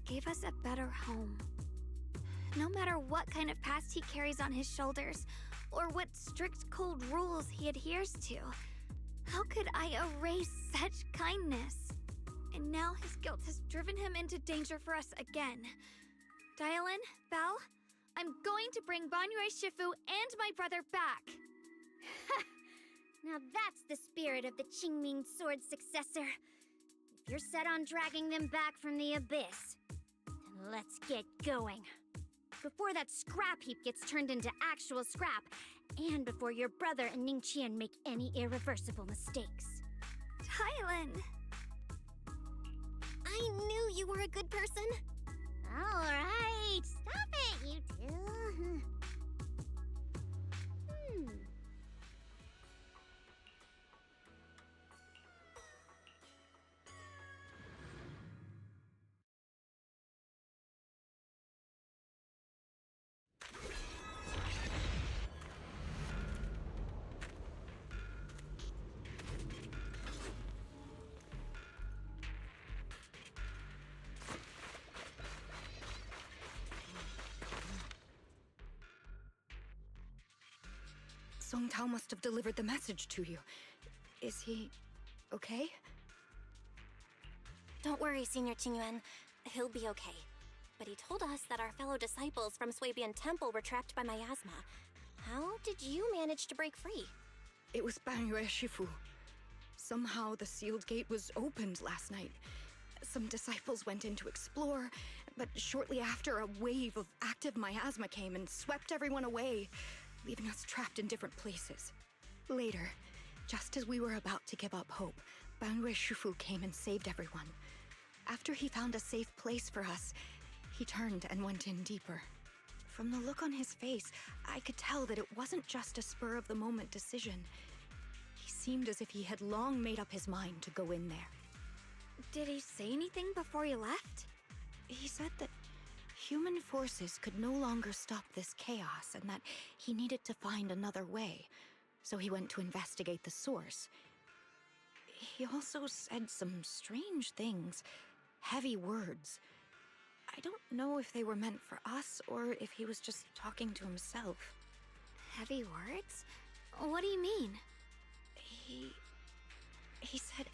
gave us a better home. No matter what kind of past he carries on his shoulders, or what strict cold rules he adheres to, how could I erase such kindness? And now his guilt has driven him into danger for us again. Dialin, Belle, I'm going to bring Banyue Shifu and my brother back. Now that's the spirit of the Qingming Sword's successor. If you're set on dragging them back from the abyss, then let's get going. Before that scrap heap gets turned into actual scrap, and before your brother and Ningqian make any irreversible mistakes. Dialin! I knew you were a good person. All right, stop it, you two. Song Tao must have delivered the message to you. Is he okay? Don't worry, Senior Qingyuan. He'll be okay. But he told us that our fellow disciples from Swabian Temple were trapped by miasma. How did you manage to break free? It was Banyue Shifu. Somehow the sealed gate was opened last night. Some disciples went in to explore, but shortly after, a wave of active miasma came and swept everyone away, leaving us trapped in different places. Later, just as we were about to give up hope, Banyue Shifu came and saved everyone. After he found a safe place for us, he turned and went in deeper. From the look on his face, I could tell that it wasn't just a spur-of-the-moment decision. He seemed as if he had long made up his mind to go in there. Did he say anything before he left? He said that human forces could no longer stop this chaos and that he needed to find another way, so he went to investigate the source. he also said some strange things, heavy words. I don't know if they were meant for us or if he was just talking to himself. Heavy words? What do you mean? He said,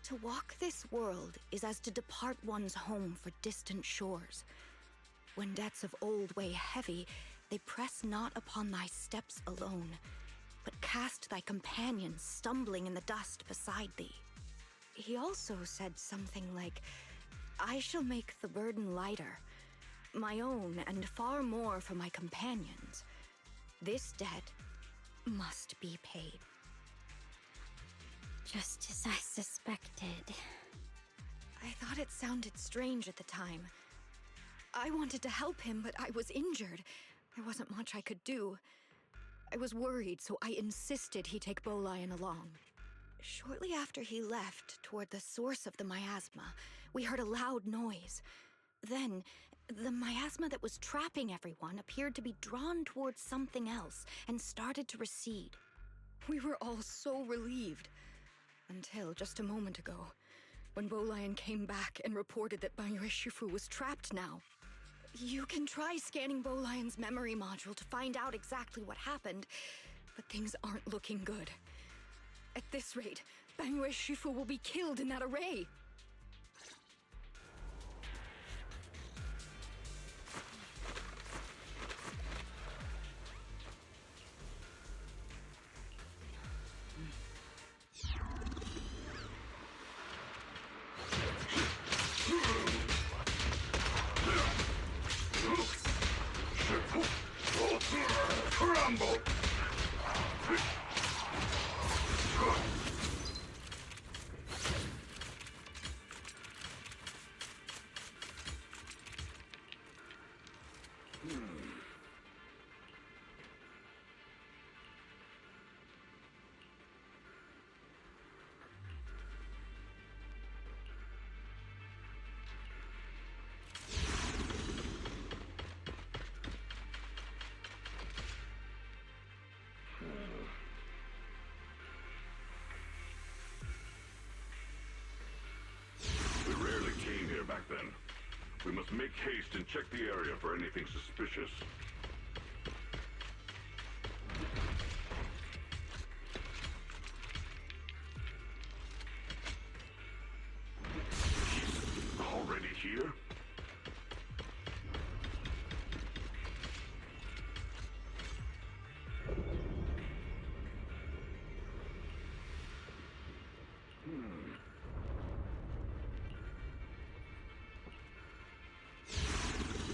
to walk this world is as to depart one's home for distant shores. When debts of old weigh heavy, they press not upon thy steps alone, but cast thy companions stumbling in the dust beside thee. He also said something like, I shall make the burden lighter, my own and far more for my companions. This debt must be paid. Just as I suspected. I thought it sounded strange at the time. I wanted to help him, but I was injured. There wasn't much I could do. I was worried, so I insisted he take Bolian along. Shortly after he left, toward the source of the miasma, we heard a loud noise. Then, the miasma that was trapping everyone appeared to be drawn towards something else and started to recede. We were all so relieved. Until just a moment ago, when Bolian came back and reported that Banyu Shifu was trapped now. You can try scanning Bolian's memory module to find out exactly what happened, but things aren't looking good. At this rate, Banyu Shifu will be killed in that array. Crumble! We rarely came here back then. We must make haste and check the area for anything suspicious. He's already here?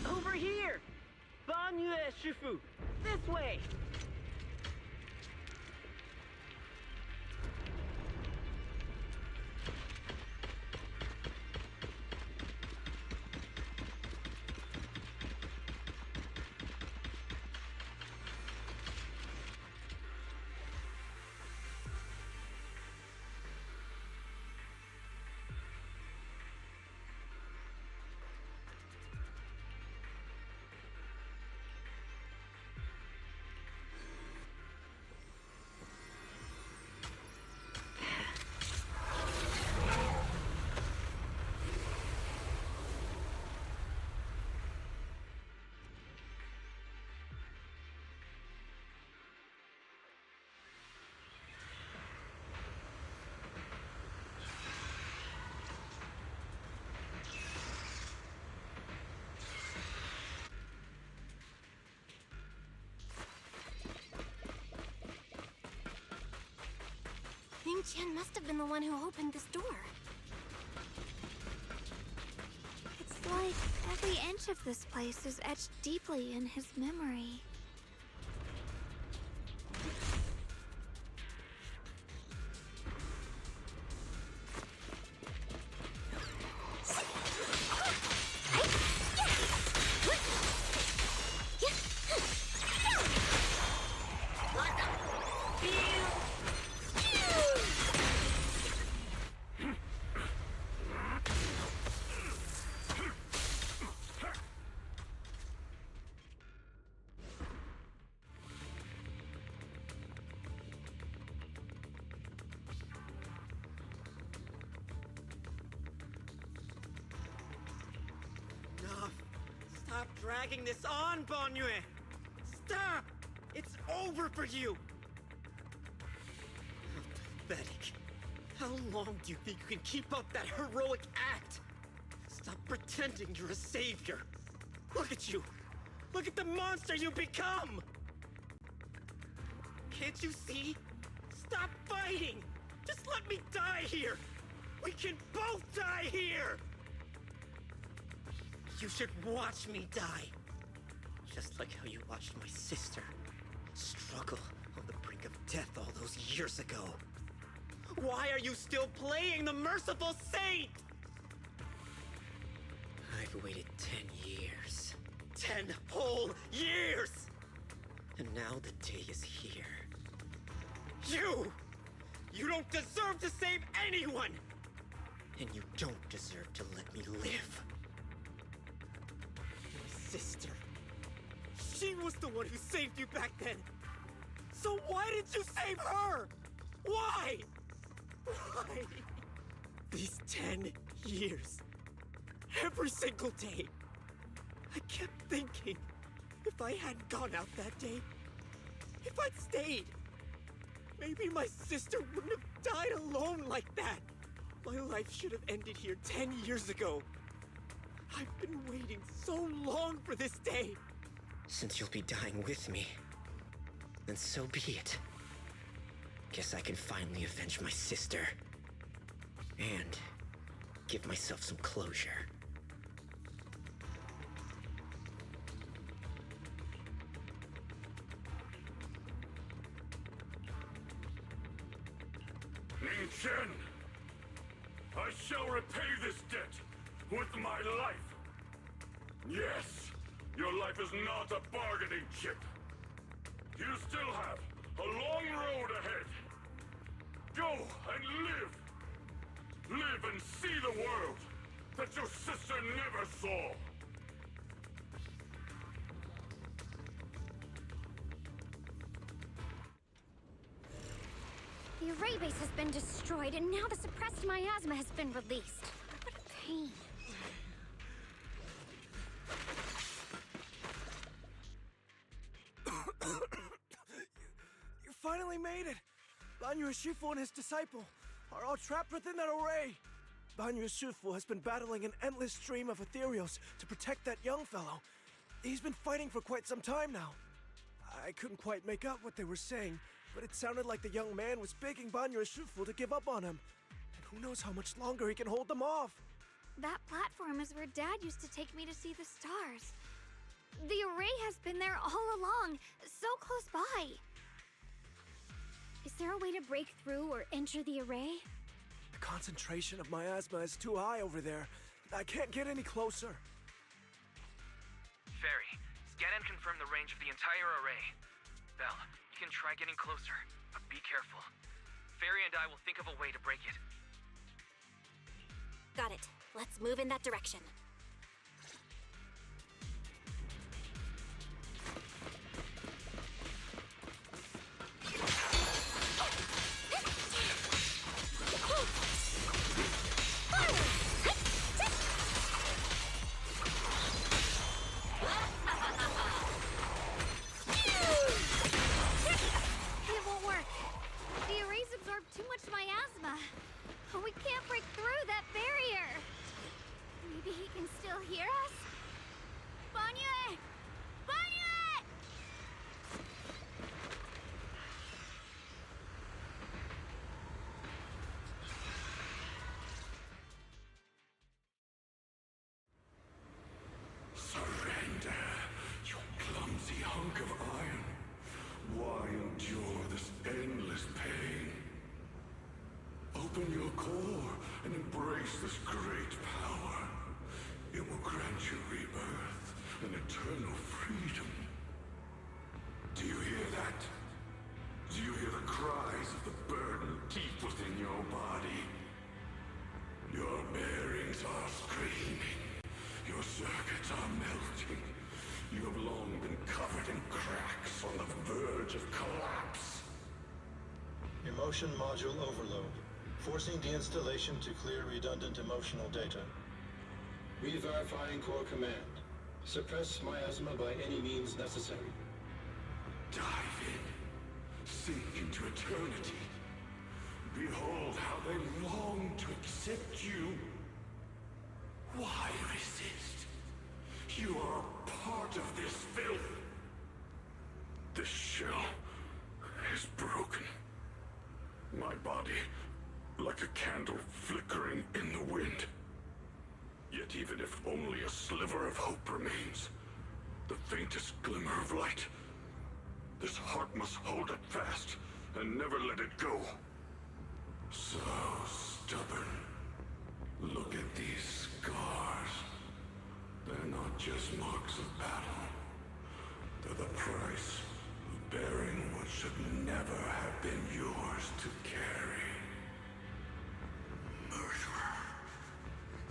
Over here! Banyu Shifu! This way! Ning Qian must have been the one who opened this door. It's like every inch of this place is etched deeply in his memory. dragging this on, Banyue! Stop! It's over for you! How pathetic. How long do you think you can keep up that heroic act? Stop pretending you're a savior. Look at you! Look at the monster you become! Can't you see? Stop fighting! Just let me die here! We can both die here! You should watch me die. Just like how you watched my sister struggle on the brink of death all those years ago. Why are you still playing the merciful saint? I've waited 10 years. 10 whole years! And now the day is here. You don't deserve to save anyone! And you don't deserve to let me live. My sister. She was the one who saved you back then. So why didn't you save her? Why? Why? These 10 years. Every single day. I kept thinking, if I hadn't gone out that day, if I'd stayed, maybe my sister wouldn't have died alone like that. My life should have ended here 10 years ago. I've been waiting so long for this day. Since you'll be dying with me, then so be it. Guess I can finally avenge my sister. And give myself some closure. Ning Chen! I shall repay this debt with my life! Yes, your life is not a bargaining chip. You still have a long road ahead. Go and live! Live and see the world that your sister never saw! The array base has been destroyed, and now the suppressed miasma has been released. What a pain. You finally made it! Banyu Shifu and his disciple are all trapped within that array. Banyu Shifu has been battling an endless stream of ethereals to protect that young fellow. He's been fighting for quite some time now. I couldn't quite make out what they were saying, but it sounded like the young man was begging Banyu Shifu to give up on him. And who knows how much longer he can hold them off. That platform is where Dad used to take me to see the stars. The array has been there all along, so close by. Is there a way to break through or enter the array? The concentration of miasma is too high over there. I can't get any closer. Fairy, scan and confirm the range of the entire array. Belle, you can try getting closer, but be careful. Fairy and I will think of a way to break it. Got it. Let's move in that direction. It won't work. The arrays absorb too much miasma. We can't break through that barrier. Maybe he can still hear us? Banyue! Banyue! Surrender, you clumsy hunk of iron. Why endure this endless pain? Open your core and embrace this great power. It will grant you rebirth and eternal freedom. Do you hear that? Do you hear the cries of the burden deep within your body? Your bearings are screaming. Your circuits are melting. You have long been covered in cracks on the verge of collapse. Emotion module overload. Forcing deinstallation to clear redundant emotional data. Re-verifying core command. Suppress miasma by any means necessary. Dive in. Sink into eternity. Behold how they long to accept you. Why resist? You are a part of this filth. This shell is broken. My body, like a candle flickering in the wind. Yet even if only a sliver of hope remains, the faintest glimmer of light, this heart must hold it fast and never let it go. So stubborn. Look at these scars. They're not just marks of battle. They're the price of bearing what should never have been yours to carry. Murderer.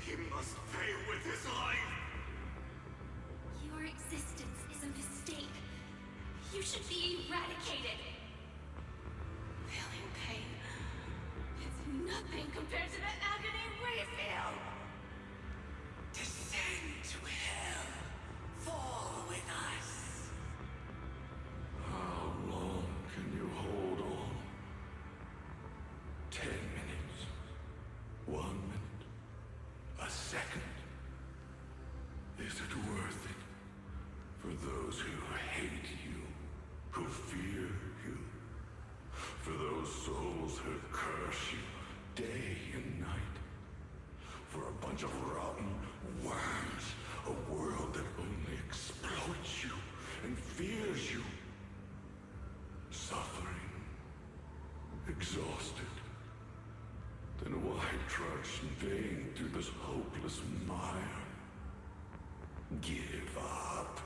He must pay with his life. Your existence is a mistake. You should be eradicated. Feeling pain. It's nothing compared to the agony we feel. Descend to hell. Fall with us. How long can you hold on? 10 minutes? 1 minute? A second? Is it worth it? For those who hate you, who fear you, for those souls who curse you day and night, for a bunch of rotten worms, a world that only exploits you and fears you, suffering, exhausted. Then why trudge in vain through this hopeless mire? Give up.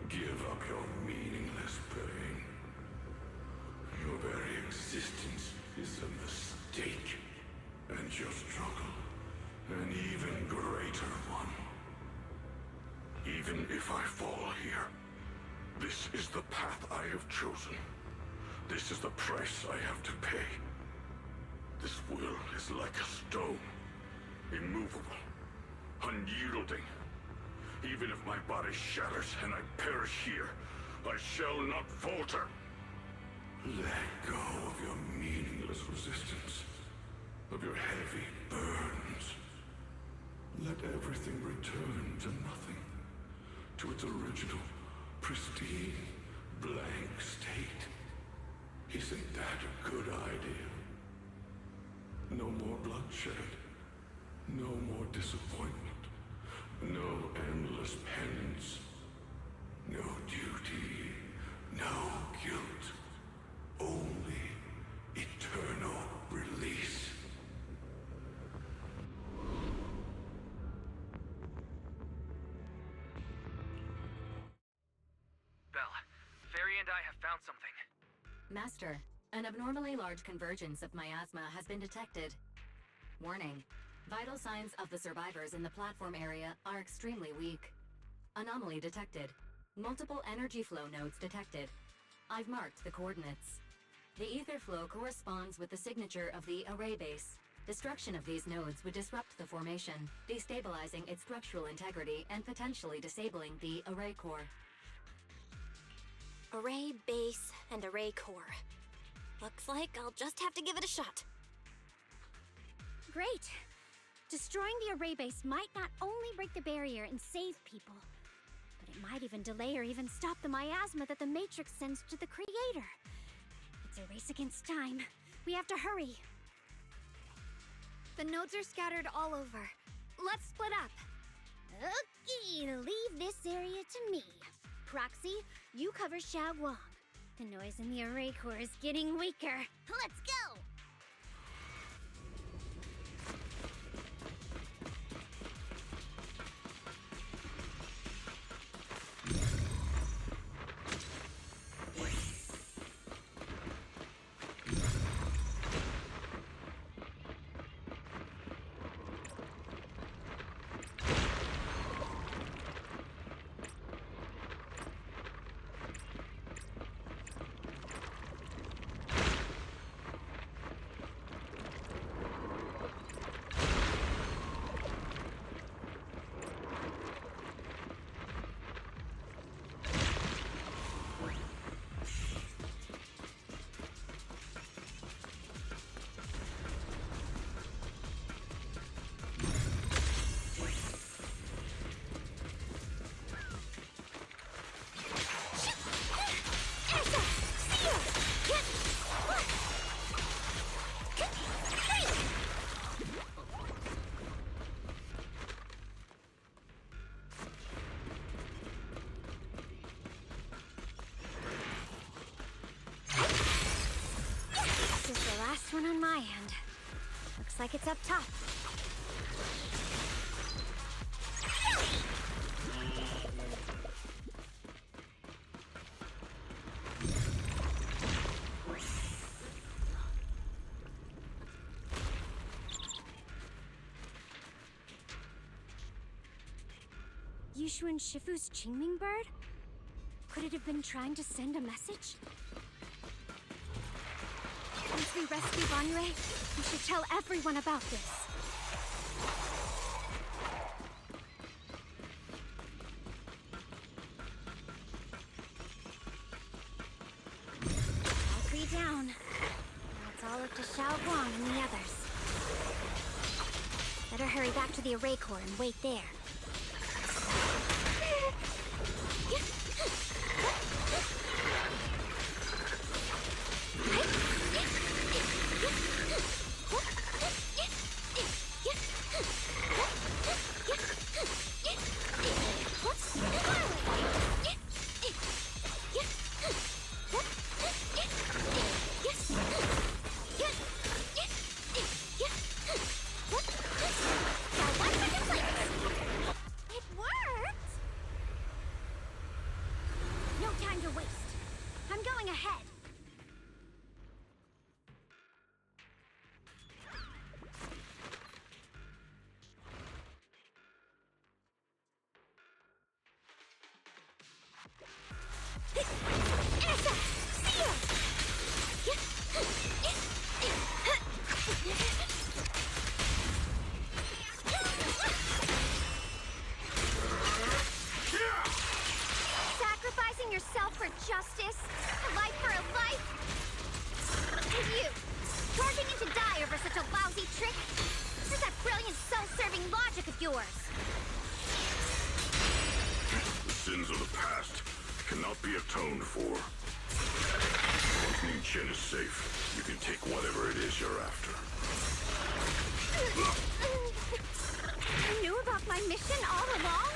Give up your meaningless pain. Your very existence is a mistake, and your struggle, an even greater one. Even if I fall here, this is the path I have chosen. This is the price I have to pay. This will is like a stone, immovable, unyielding. Even if my body shatters and I perish here, I shall not falter. Let go of your meaningless resistance, of your heavy burdens. Let everything return to nothing, to its original, pristine, blank state. Isn't that a good idea? No more bloodshed, no more disappointment, no endless penance, no duty, no guilt, only eternal release. Belle, Fairy and I have found something. Master, an abnormally large convergence of miasma has been detected. Warning. Vital signs of the survivors in the platform area are extremely weak. Anomaly detected. Multiple energy flow nodes detected. I've marked the coordinates. The ether flow corresponds with the signature of the array base. Destruction of these nodes would disrupt the formation, destabilizing its structural integrity and potentially disabling the array core. Array base and array core. Looks like I'll just have to give it a shot. Great! Destroying the array base might not only break the barrier and save people, but it might even delay or even stop the miasma that the Matrix sends to the Creator. It's a race against time. We have to hurry. The nodes are scattered all over. Let's split up. Okay, leave this area to me. Proxy, you cover Xiaoguang. The noise in the array core is getting weaker. Let's go! one on my end. Looks like it's up top. Yushuan Shifu's Qingming bird? Could it have been trying to send a message? Once we rescue Banyue, we should tell everyone about this. All three down. Now it's all up to Xiaoguang and the others. Better hurry back to the array core and wait there. Sacrificing yourself for justice? A life for a life? And you, charging in to die over such a lousy trick? This is that brilliant self-serving logic of yours. The sins of the past cannot be atoned for. Once Ning Chen is safe, you can take whatever it is you're after. You knew about my mission all along?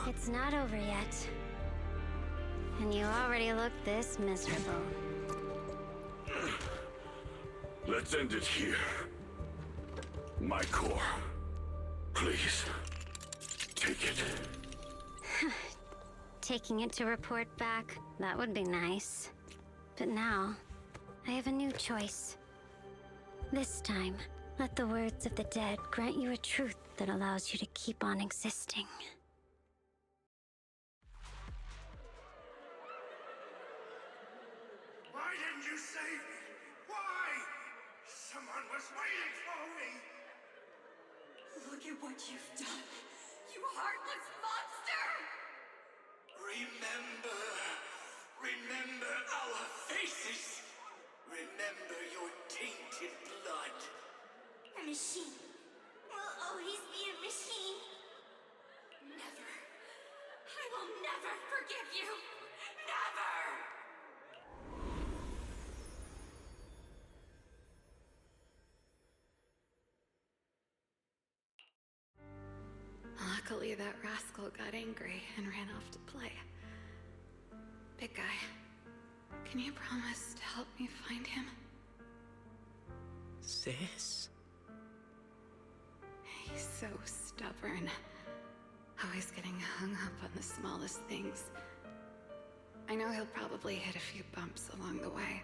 It's not over yet. And you already look this miserable. Let's end it here. My core. Please. Take it. Taking it to report back, that would be nice. But now, I have a new choice. This time, let the words of the dead grant you a truth that allows you to keep on existing. Why didn't you save me? Why? Someone was waiting for me! Look at what you've done, you heartless monster! Remember! Remember our faces! Remember your tainted blood! A machine will always be a machine. Never. I will never forgive you. Never! Luckily, that rascal got angry and ran off to play. Big guy, can you promise to help me find him? Sis? He's so stubborn. Always getting hung up on the smallest things. I know he'll probably hit a few bumps along the way.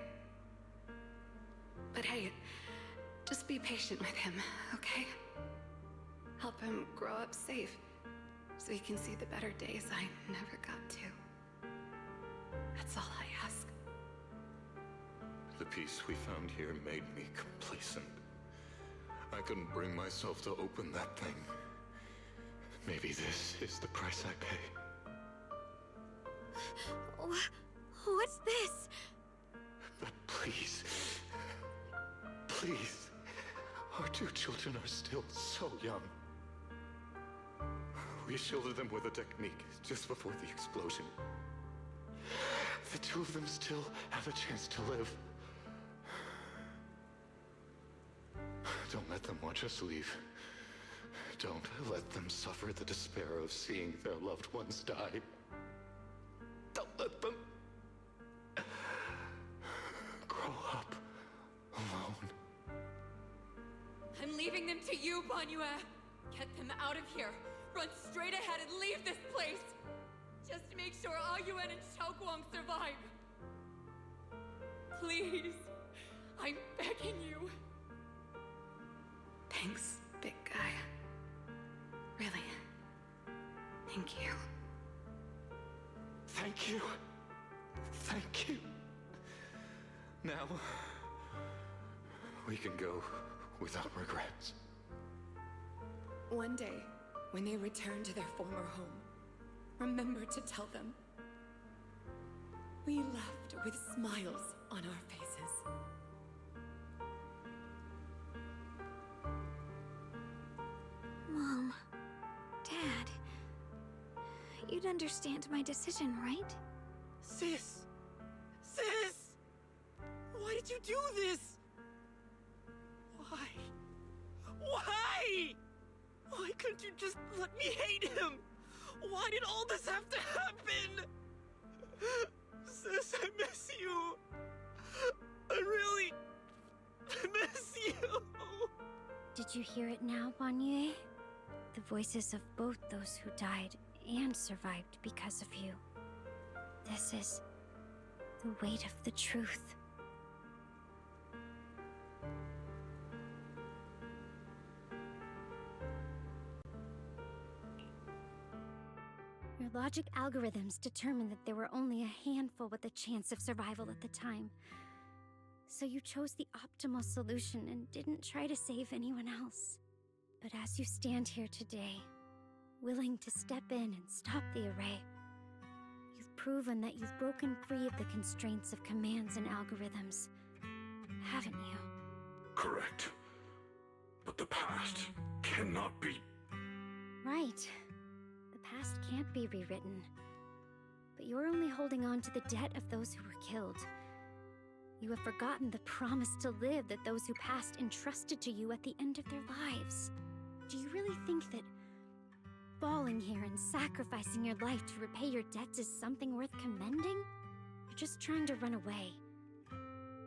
But hey, just be patient with him, okay? Help him grow up safe, so he can see the better days I never got to. That's all I ask. The peace we found here made me complacent. I couldn't bring myself to open that thing. Maybe this is the price I pay. What's this? But please, please, our two children are still so young. We shielded them with a technique just before the explosion. The two of them still have a chance to live. Don't let them watch us leave. Don't let them suffer the despair of seeing their loved ones die. Don't let them grow up alone. I'm leaving them to you, Banyue. Get them out of here. Run straight ahead and leave this place. Just to make sure Ayuan and Xiaoguang survive. Please. I'm begging you. Thanks, big guy. Really. Thank you. Thank you. Thank you. Now, we can go without regrets. One day, when they return to their former home, remember to tell them we left with smiles on our faces. Mom, Dad, you'd understand my decision, right? Sis! Sis! Why did you do this? Why? Why? Why couldn't you just let me hate him? Why did all this have to happen? Sis, I miss you. I really miss you. Did you hear it now, Banyue? The voices of both those who died and survived because of you. This is the weight of the truth. Your logic algorithms determined that there were only a handful with a chance of survival at the time. So you chose the optimal solution and didn't try to save anyone else. But as you stand here today, willing to step in and stop the array, you've proven that you've broken free of the constraints of commands and algorithms, haven't you? Correct. But the past cannot be... Right. The past can't be rewritten. But you're only holding on to the debt of those who were killed. You have forgotten the promise to live that those who passed entrusted to you at the end of their lives. Do you really think that falling here and sacrificing your life to repay your debts is something worth commending? You're just trying to run away.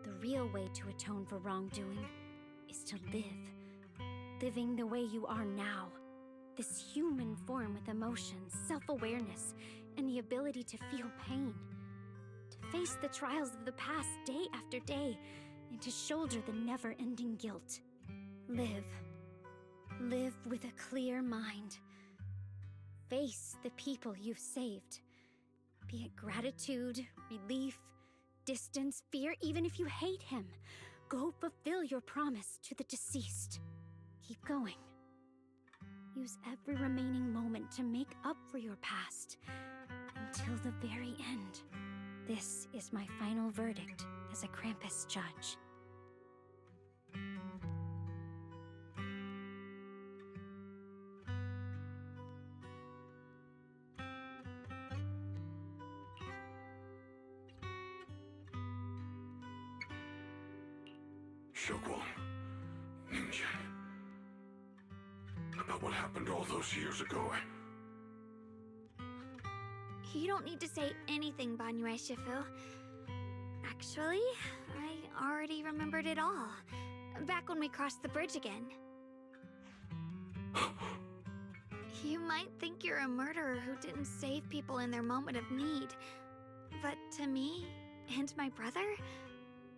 The real way to atone for wrongdoing is to live. Living the way you are now. This human form with emotions, self-awareness, and the ability to feel pain. To face the trials of the past day after day, and to shoulder the never-ending guilt. Live. Live with a clear mind. Face the people you've saved. Be it gratitude, relief, distance, fear, even if you hate him. Go fulfill your promise to the deceased. Keep going. Use every remaining moment to make up for your past. Until the very end. This is my final verdict as a Krampus judge. Xiaoguang, Ningyan. About what happened all those years ago. You don't need to say anything, Banyue Shifu. Actually, I already remembered it all. Back when we crossed the bridge again. You might think you're a murderer who didn't save people in their moment of need. But to me, and my brother,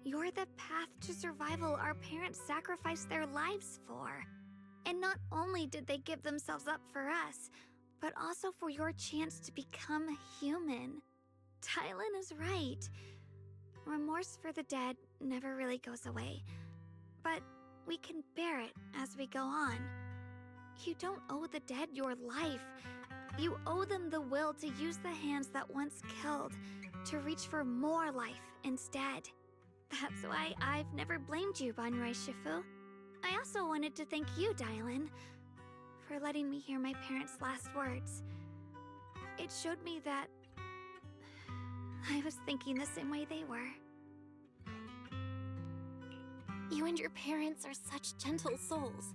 you're the path to survival our parents sacrificed their lives for. And not only did they give themselves up for us, but also for your chance to become human. Tylan is right. Remorse for the dead never really goes away. But we can bear it as we go on. You don't owe the dead your life. You owe them the will to use the hands that once killed, to reach for more life instead. That's why I've never blamed you, Banrei Shifu. I also wanted to thank you, Dylan, for letting me hear my parents' last words. It showed me that I was thinking the same way they were. You and your parents are such gentle souls.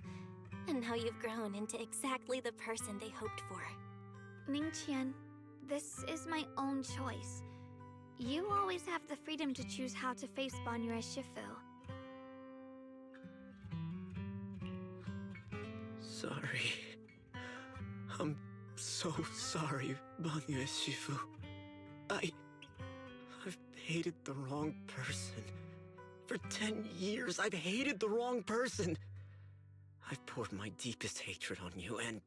And now you've grown into exactly the person they hoped for. Ningqian, this is my own choice. You always have the freedom to choose how to face Banrei Shifu. Sorry. I'm so sorry, Banrei Shifu. I've hated the wrong person. For 10 years, I've hated the wrong person. I've poured my deepest hatred on you and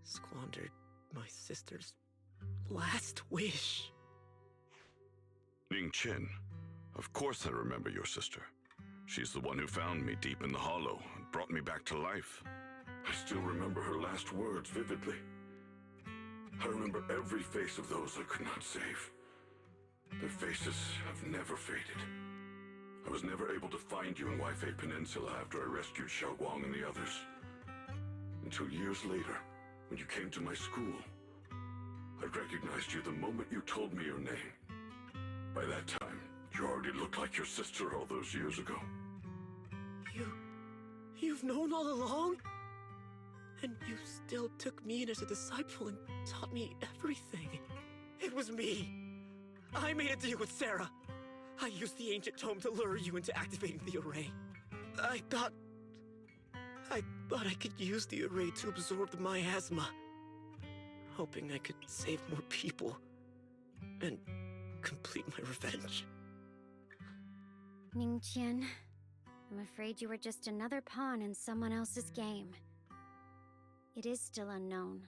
squandered my sister's last wish. Ning Chen, of course I remember your sister. She's the one who found me deep in the hollow and brought me back to life. I still remember her last words vividly. I remember every face of those I could not save. Their faces have never faded. I was never able to find you in Waifei Peninsula after I rescued Xiaoguang and the others. Until years later, when you came to my school, I recognized you the moment you told me your name. By that time, you already looked like your sister all those years ago. You've known all along? And you still took me in as a disciple and taught me everything. It was me. I made a deal with Sarah. I used the ancient tome to lure you into activating the array. I thought I could use the array to absorb the miasma, hoping I could save more people and complete my revenge. Ningqian, I'm afraid you were just another pawn in someone else's game. It is still unknown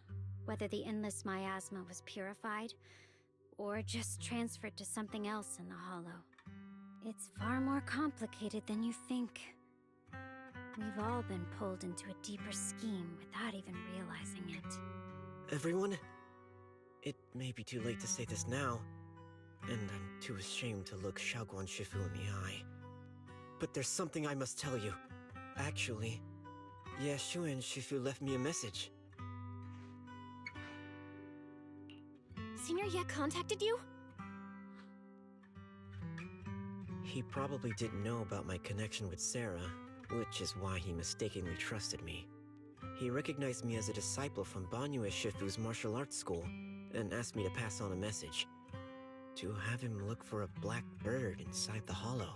whether the endless miasma was purified or just transferred to something else in the hollow. It's far more complicated than you think. We've all been pulled into a deeper scheme without even realizing it. Everyone, it may be too late to say this now, and I'm too ashamed to look Xiaoguang Shifu in the eye. But there's something I must tell you. Actually, Yeshuan Shifu left me a message. Senior Ye contacted you? He probably didn't know about my connection with Sarah, which is why he mistakenly trusted me. He recognized me as a disciple from Banyue Shifu's martial arts school, and asked me to pass on a message. To have him look for a black bird inside the hollow.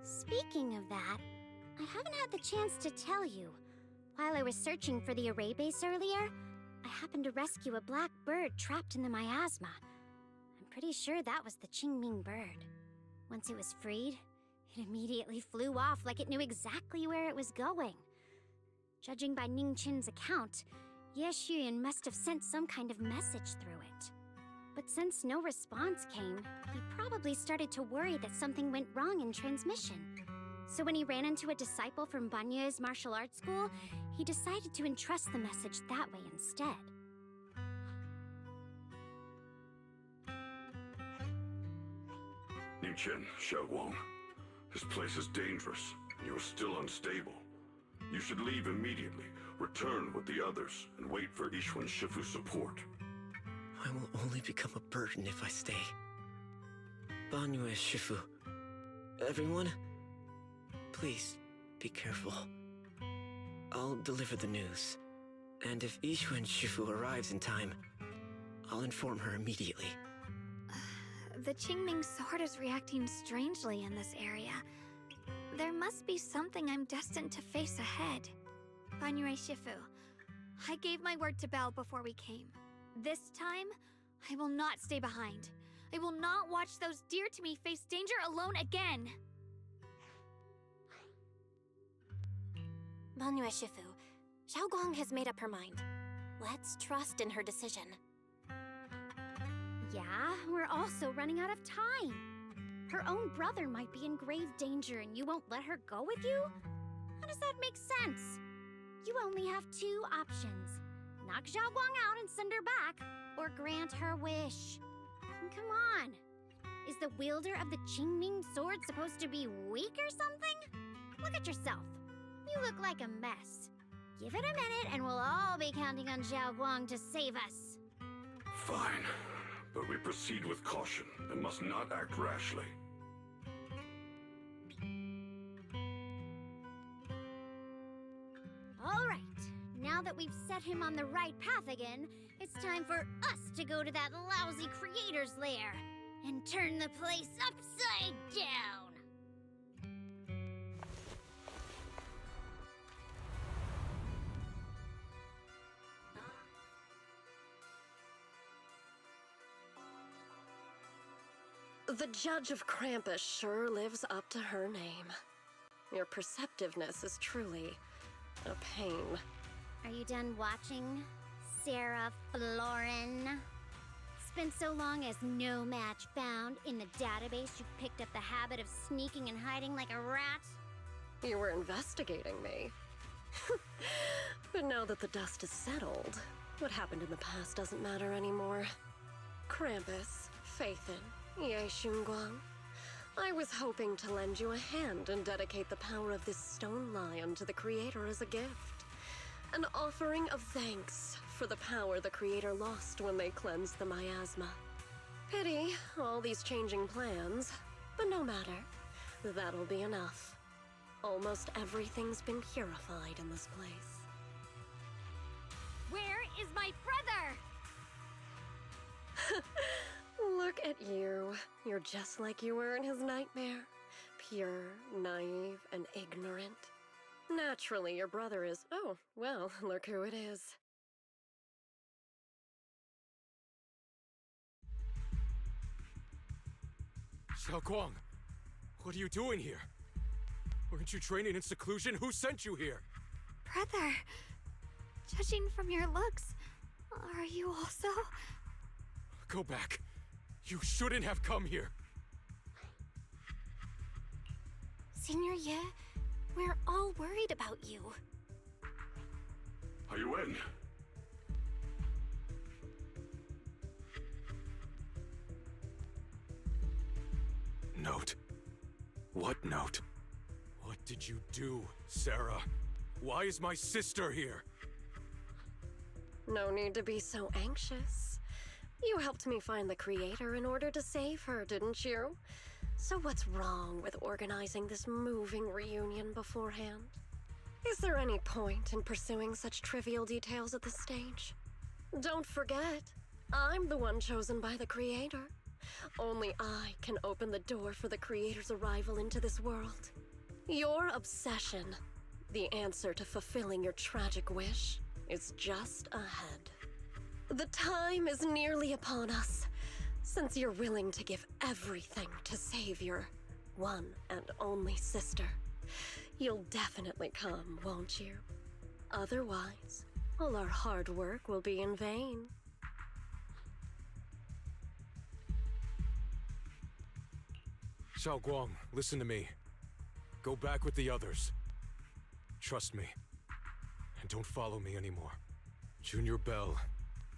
Speaking of that, I haven't had the chance to tell you. While I was searching for the array base earlier, I happened to rescue a black bird trapped in the miasma. I'm pretty sure that was the Qingming bird. Once it was freed, it immediately flew off like it knew exactly where it was going. Judging by Ningqian's account, Yeshuan must have sent some kind of message through it. But since no response came, he probably started to worry that something went wrong in transmission. So when he ran into a disciple from Banyue's martial arts school, he decided to entrust the message that way instead. Ningqian, Xiaoguang, this place is dangerous. You are still unstable. You should leave immediately, return with the others, and wait for Yishuan Shifu's support. I will only become a burden if I stay. Banyue Shifu. Everyone, please be careful. I'll deliver the news. And if Yishuan Shifu arrives in time, I'll inform her immediately. The Qingming sword is reacting strangely in this area. There must be something I'm destined to face ahead. Banyue Shifu, I gave my word to Belle before we came. This time, I will not stay behind. I will not watch those dear to me face danger alone again. Banyue Shifu, Xiaoguang has made up her mind. Let's trust in her decision. Yeah, we're also running out of time. Her own brother might be in grave danger and you won't let her go with you? How does that make sense? You only have two options. Knock Xiaoguang out and send her back, or grant her wish. Come on. Is the wielder of the Qingming sword supposed to be weak or something? Look at yourself. You look like a mess. Give it a minute and we'll all be counting on Xiaoguang to save us. Fine, but we proceed with caution and must not act rashly. All right. Now that we've set him on the right path again, it's time for us to go to that lousy creator's lair and turn the place upside down. The Judge of Krampus sure lives up to her name. Your perceptiveness is truly a pain. Are you done watching, Sarah Florin? Spent so long as no match found in the database, you picked up the habit of sneaking and hiding like a rat? You were investigating me. But now that the dust is settled, what happened in the past doesn't matter anymore. Krampus, Phaethon, Ye Xunguang, I was hoping to lend you a hand and dedicate the power of this stone lion to the Creator as a gift. An offering of thanks for the power the Creator lost when they cleansed the miasma. Pity, all these changing plans, but no matter. That'll be enough. Almost everything's been purified in this place. Where is my brother? Look at you. You're just like you were in his nightmare. Pure, naive, and ignorant. Naturally, your brother is... Oh, well, look who it is. Xiaoguang, what are you doing here? Weren't you training in seclusion? Who sent you here? Brother, judging from your looks, are you also? Go back. You shouldn't have come here. Senior Ye, we're all worried about you. Are you in? Note. What note? What did you do, Sarah? Why is my sister here? No need to be so anxious. You helped me find the Creator in order to save her, didn't you? So what's wrong with organizing this moving reunion beforehand? Is there any point in pursuing such trivial details at this stage? Don't forget, I'm the one chosen by the Creator. Only I can open the door for the Creator's arrival into this world. Your obsession, the answer to fulfilling your tragic wish, is just ahead. The time is nearly upon us, since you're willing to give everything to save your one and only sister. You'll definitely come, won't you? Otherwise, all our hard work will be in vain. Xiaoguang, listen to me. Go back with the others. Trust me. And don't follow me anymore. Junior Bell,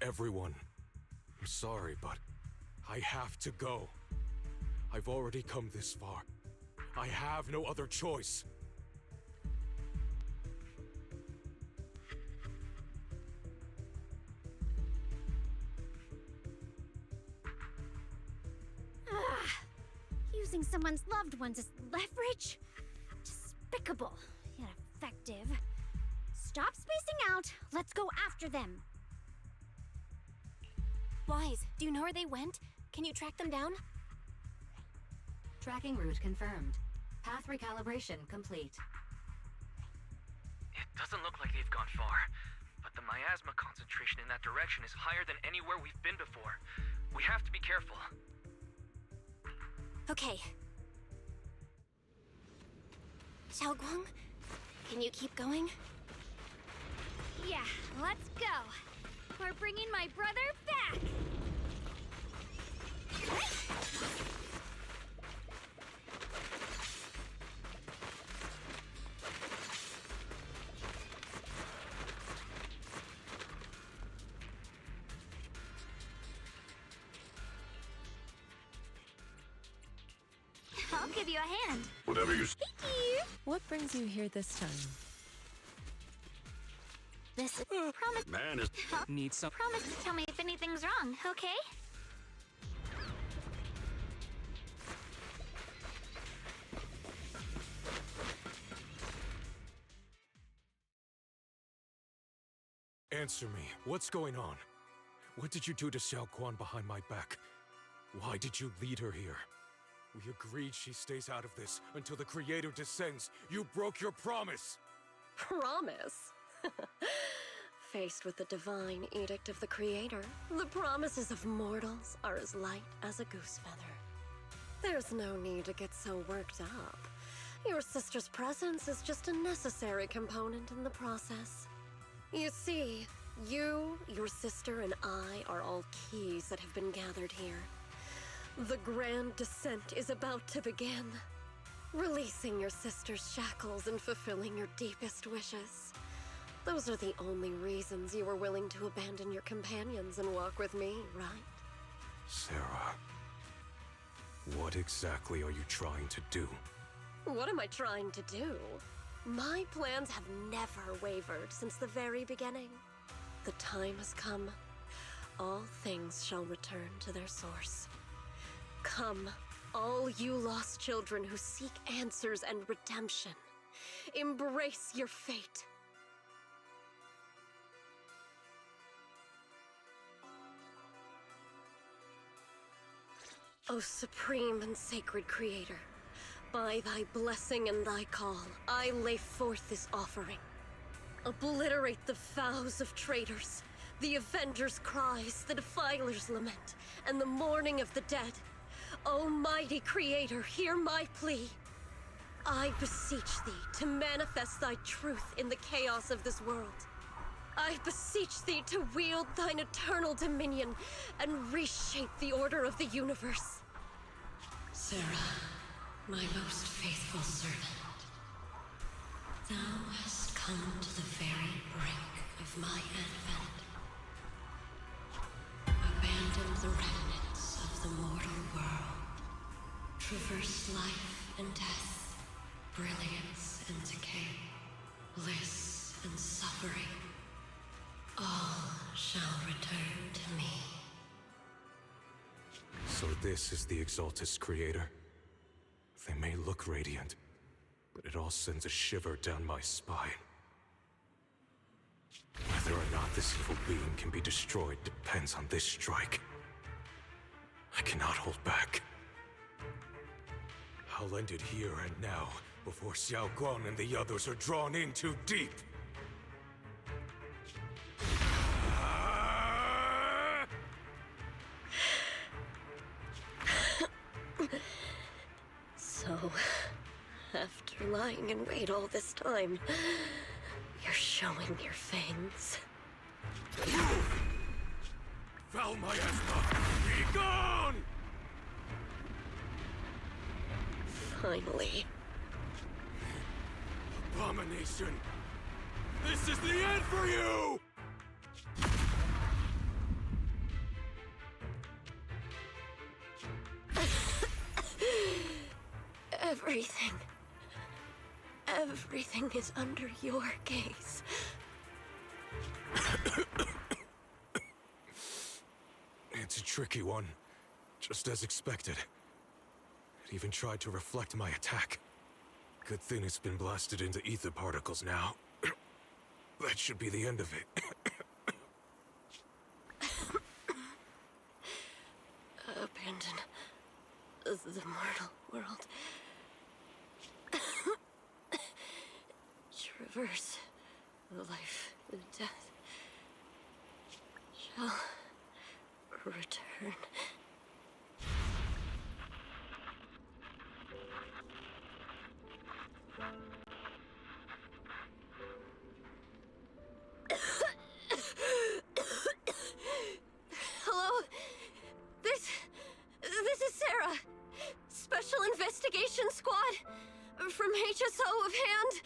everyone. I'm sorry, but I have to go. I've already come this far. I have no other choice. Using someone's loved ones as leverage? Despicable, yet effective. Stop spacing out. Let's go after them. Wise, do you know where they went? Can you track them down? Tracking route confirmed. Path recalibration complete. It doesn't look like they've gone far, but the miasma concentration in that direction is higher than anywhere we've been before. We have to be careful. Okay. Xiaoguang, can you keep going? Yeah, let's go. We're bringing my brother back. I'll give you a hand. Whatever you What brings you here this time? This promise. Man is Need some. Promise to tell me if anything's wrong, okay? Answer me. What's going on? What did you do to Xiao Guan behind my back? Why did you lead her here? We agreed she stays out of this until the Creator descends. You broke your promise! Promise? Faced with the divine edict of the Creator, the promises of mortals are as light as a goose feather. There's no need to get so worked up. Your sister's presence is just a necessary component in the process. You see, you, your sister, and I are all keys that have been gathered here. The grand descent is about to begin. Releasing your sister's shackles and fulfilling your deepest wishes. Those are the only reasons you were willing to abandon your companions and walk with me, right? Sarah, what exactly are you trying to do? What am I trying to do? My plans have never wavered since the very beginning. The time has come. All things shall return to their source. Come, all you lost children who seek answers and redemption. Embrace your fate. O supreme and sacred Creator, by thy blessing and thy call, I lay forth this offering. Obliterate the vows of traitors, the avengers' cries, the defiler's lament, and the mourning of the dead. Almighty Creator, hear my plea. I beseech thee to manifest thy truth in the chaos of this world. I beseech thee to wield thine eternal dominion and reshape the order of the universe. Sarah, my most faithful servant, thou hast come to the very brink of my advent. Abandon the remnants of the mortal world. Traverse life and death, brilliance and decay, bliss and suffering. All shall return to me. So this is the Exaltus Creator. They may look radiant, but it all sends a shiver down my spine. Whether or not this evil being can be destroyed depends on this strike. I cannot hold back. I'll end it here and now, before Xiao Guan and the others are drawn in too deep. So, after lying in wait all this time, you're showing your fangs. Foul miasma! Be gone! Finally. Abomination! This is the end for you! Everything is under your gaze. It's a tricky one, just as expected. It even tried to reflect my attack. Good thing it's been blasted into ether particles now. That should be the end of it. Abandon the mortal world. Traverse the life and death. Shall return. Hello? This is Sarah. Special Investigation Squad from HSO of Hand.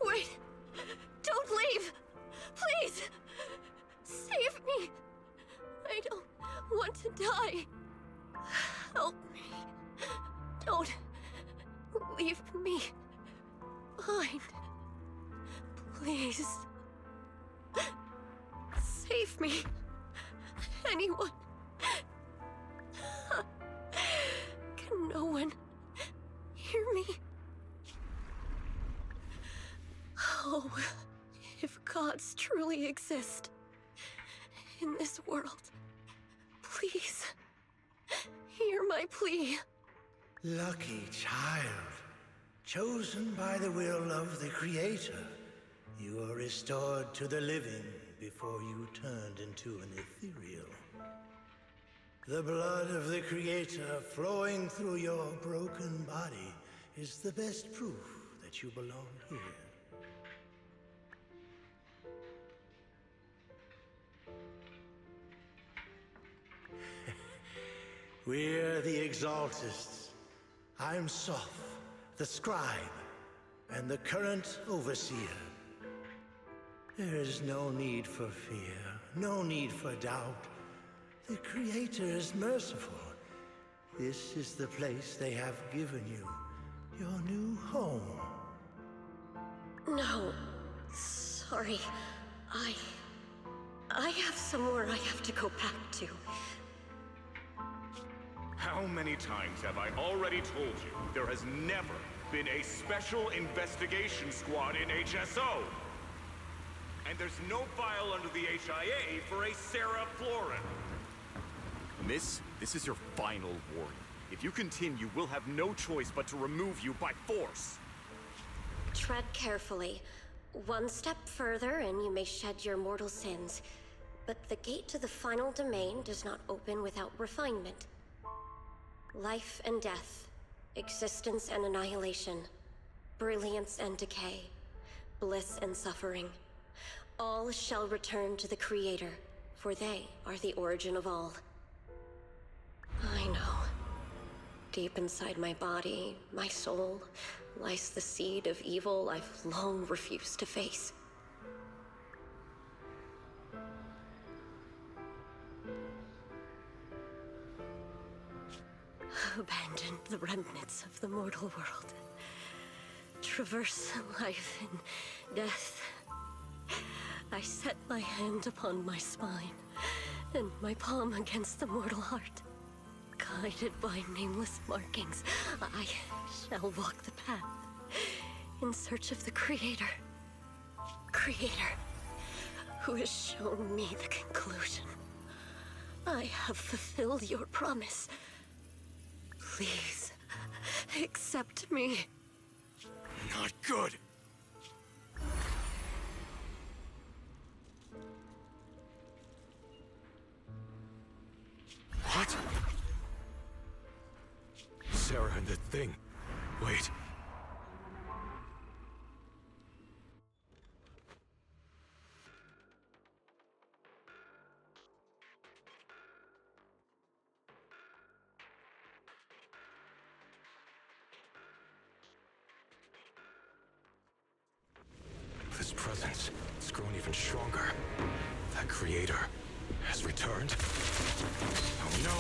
Wait! Don't leave! Please! want to die. Help me. Don't leave me behind. Please. Save me. Anyone. Can no one hear me? Oh, if gods truly exist in this world, please hear my plea. Lucky child, chosen by the will of the Creator, you are restored to the living before you turned into an ethereal. The blood of the Creator flowing through your broken body is the best proof that you belong here. We're the Exaltists. I'm Soph, the Scribe, and the current Overseer. There is no need for fear, no need for doubt. The Creator is merciful. This is the place they have given you, your new home. No, sorry. I have somewhere I have to go back to. How many times have I already told you there has never been a special investigation squad in HSO? And there's no file under the HIA for a Sarah Florin. Miss, this is your final warning. If you continue, we'll have no choice but to remove you by force. Tread carefully. One step further and you may shed your mortal sins. But the gate to the final domain does not open without refinement. Life and death, existence and annihilation, brilliance and decay, bliss and suffering. All shall return to the Creator, for they are the origin of all. I know. Deep inside my body, my soul, lies the seed of evil I've long refused to face. Abandon the remnants of the mortal world. Traverse life and death. I set my hand upon my spine, and my palm against the mortal heart. Guided by nameless markings, I shall walk the path in search of the Creator. Creator, who has shown me the conclusion. I have fulfilled your promise. Please, accept me. Not good. What? Sarah and the thing. Wait. This presence, it's grown even stronger. That Creator has returned. Oh no!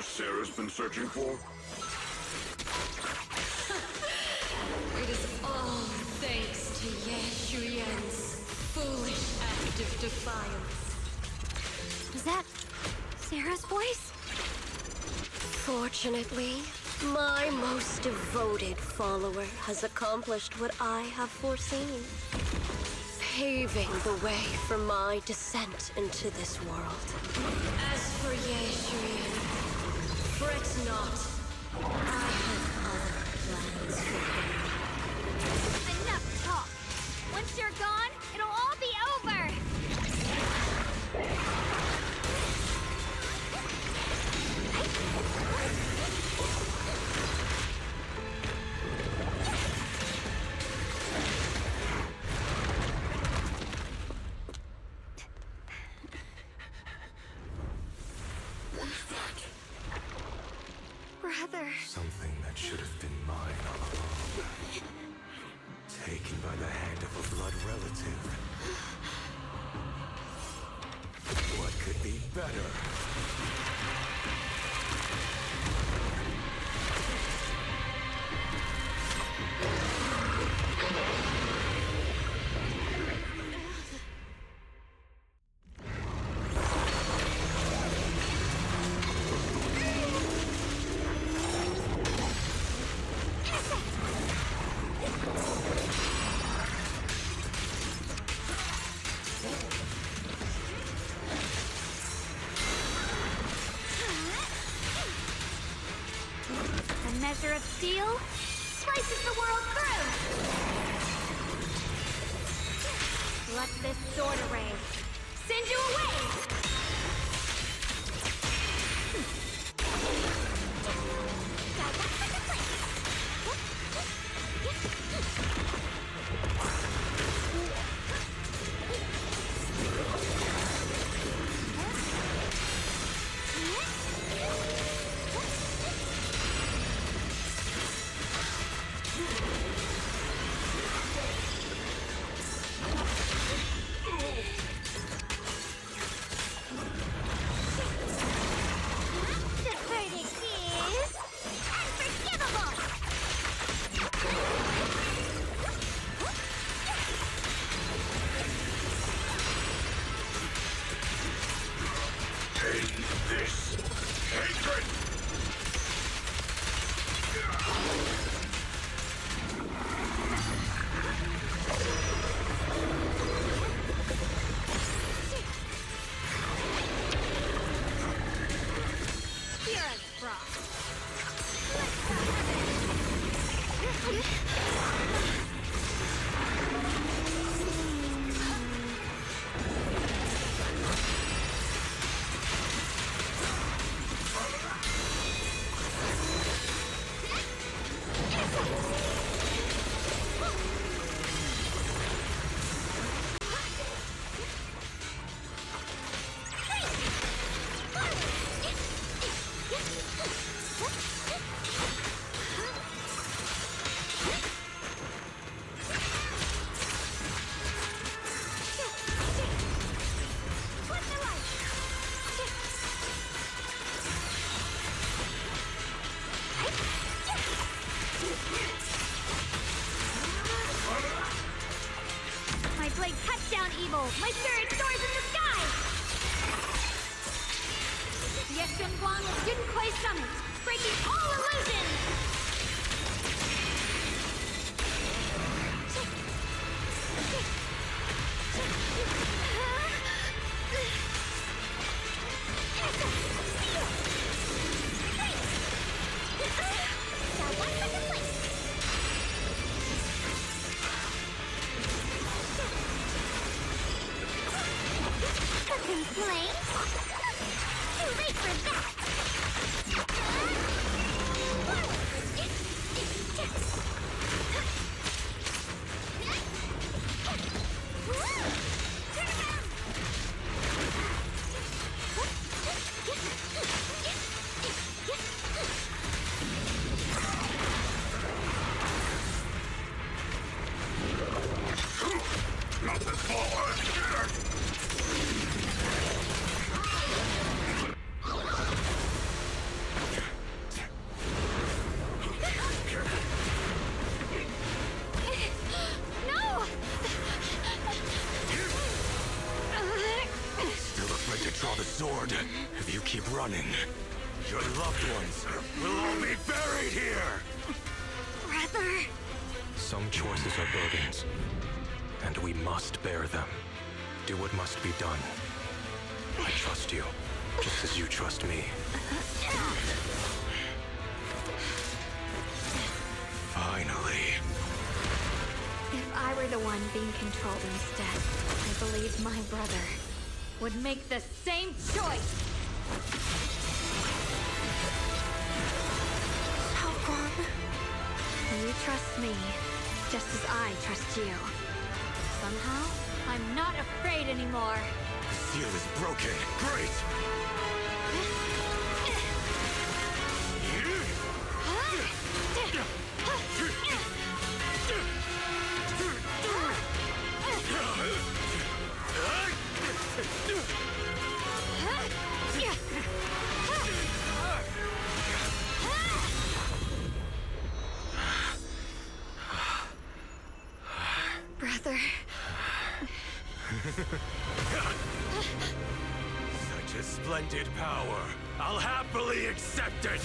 Sarah's been searching for? It is all thanks to Ye Shuyan's foolish act of defiance. Is that Sarah's voice? Fortunately, my most devoted follower has accomplished what I have foreseen, paving the way for my descent into this world. As for Ye Shuyan, fret not. I have other plans for him. Enough talk. Once you're gone, it'll all be over. Brother. Something that should have been mine all along. Taken by the hand of a blood relative. What could be better? A measure of steel slices the world through. Let this sword array send you away. The verdict is unforgivable. Take this hatred! Pure as frost. My blade cuts down evil. My spirit soars in the sky. Yeshun Guang of Yunquai Summit, breaking all illusions. Complaint? Too late for that! Not this forward! If you keep running, your loved ones will all be buried here! Brother! Some choices are burdens, and we must bear them. Do what must be done. I trust you, just as you trust me. Finally. If I were the one being controlled instead, I believe my brother would make the same choice! Xiaoguang. You trust me, just as I trust you. Somehow, I'm not afraid anymore. The seal is broken. Great! Brother. Such a splendid power. I'll happily accept it!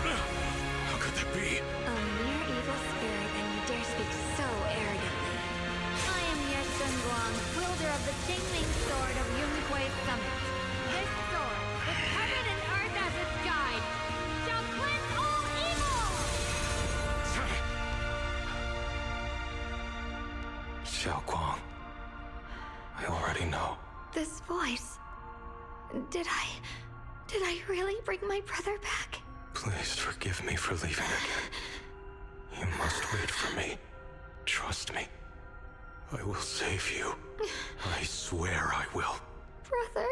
How could that be? A mere evil spirit, and you dare speak so arrogantly. I am Ye Guang, wielder of the Jingling Sword of Yunquei Summit. This sword, with heaven and earth as its guide, shall cleanse all evil! Xiaoguang. I already know. This voice... Did I really bring my brother back? Please forgive me for leaving again. You must wait for me. Trust me. I will save you. I swear I will. Brother...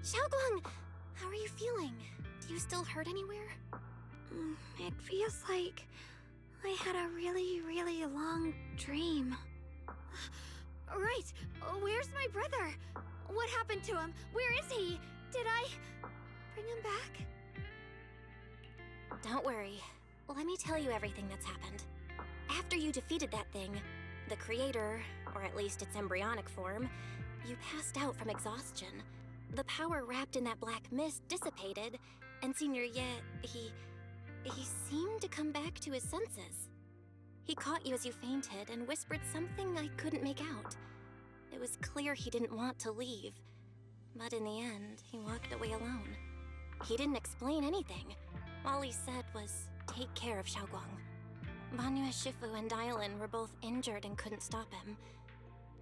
Xiaoguang, how are you feeling? Do you still hurt anywhere? It feels like I had a really, really long dream. Right! Where's my brother? What happened to him? Where is he? Did I bring him back? Don't worry. Let me tell you everything that's happened. After you defeated that thing, the creator, or at least its embryonic form, you passed out from exhaustion. The power wrapped in that black mist dissipated, and Senior Ye, he seemed to come back to his senses. He caught you as you fainted and whispered something I couldn't make out. It was clear he didn't want to leave, but in the end, he walked away alone. He didn't explain anything. All he said was, take care of Xiaoguang. Banyue Shifu and Dylan were both injured and couldn't stop him.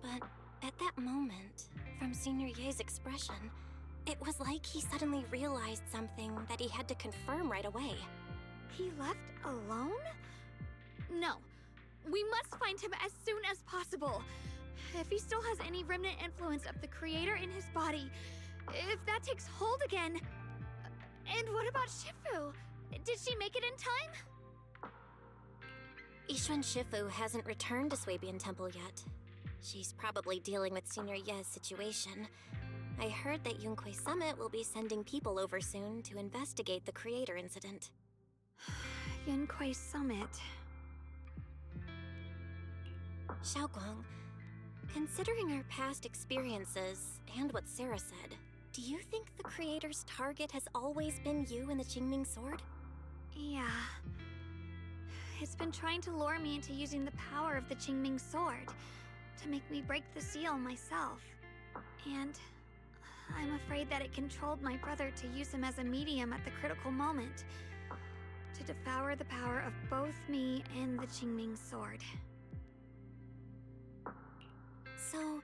But at that moment, from Senior Ye's expression, it was like he suddenly realized something that he had to confirm right away. He left alone? No. We must find him as soon as possible. If he still has any remnant influence of the creator in his body, if that takes hold again... And what about Shifu? Did she make it in time? Yixuan Shifu hasn't returned to Swabian Temple yet. She's probably dealing with Senior Ye's situation. I heard that Yunquei Summit will be sending people over soon to investigate the creator incident. Yunquei Summit... Xiaoguang, considering our past experiences and what Sarah said, do you think the creator's target has always been you and the Qingming Sword? Yeah. It's been trying to lure me into using the power of the Qingming Sword to make me break the seal myself. And I'm afraid that it controlled my brother to use him as a medium at the critical moment, to devour the power of both me and the Qingming Sword. So,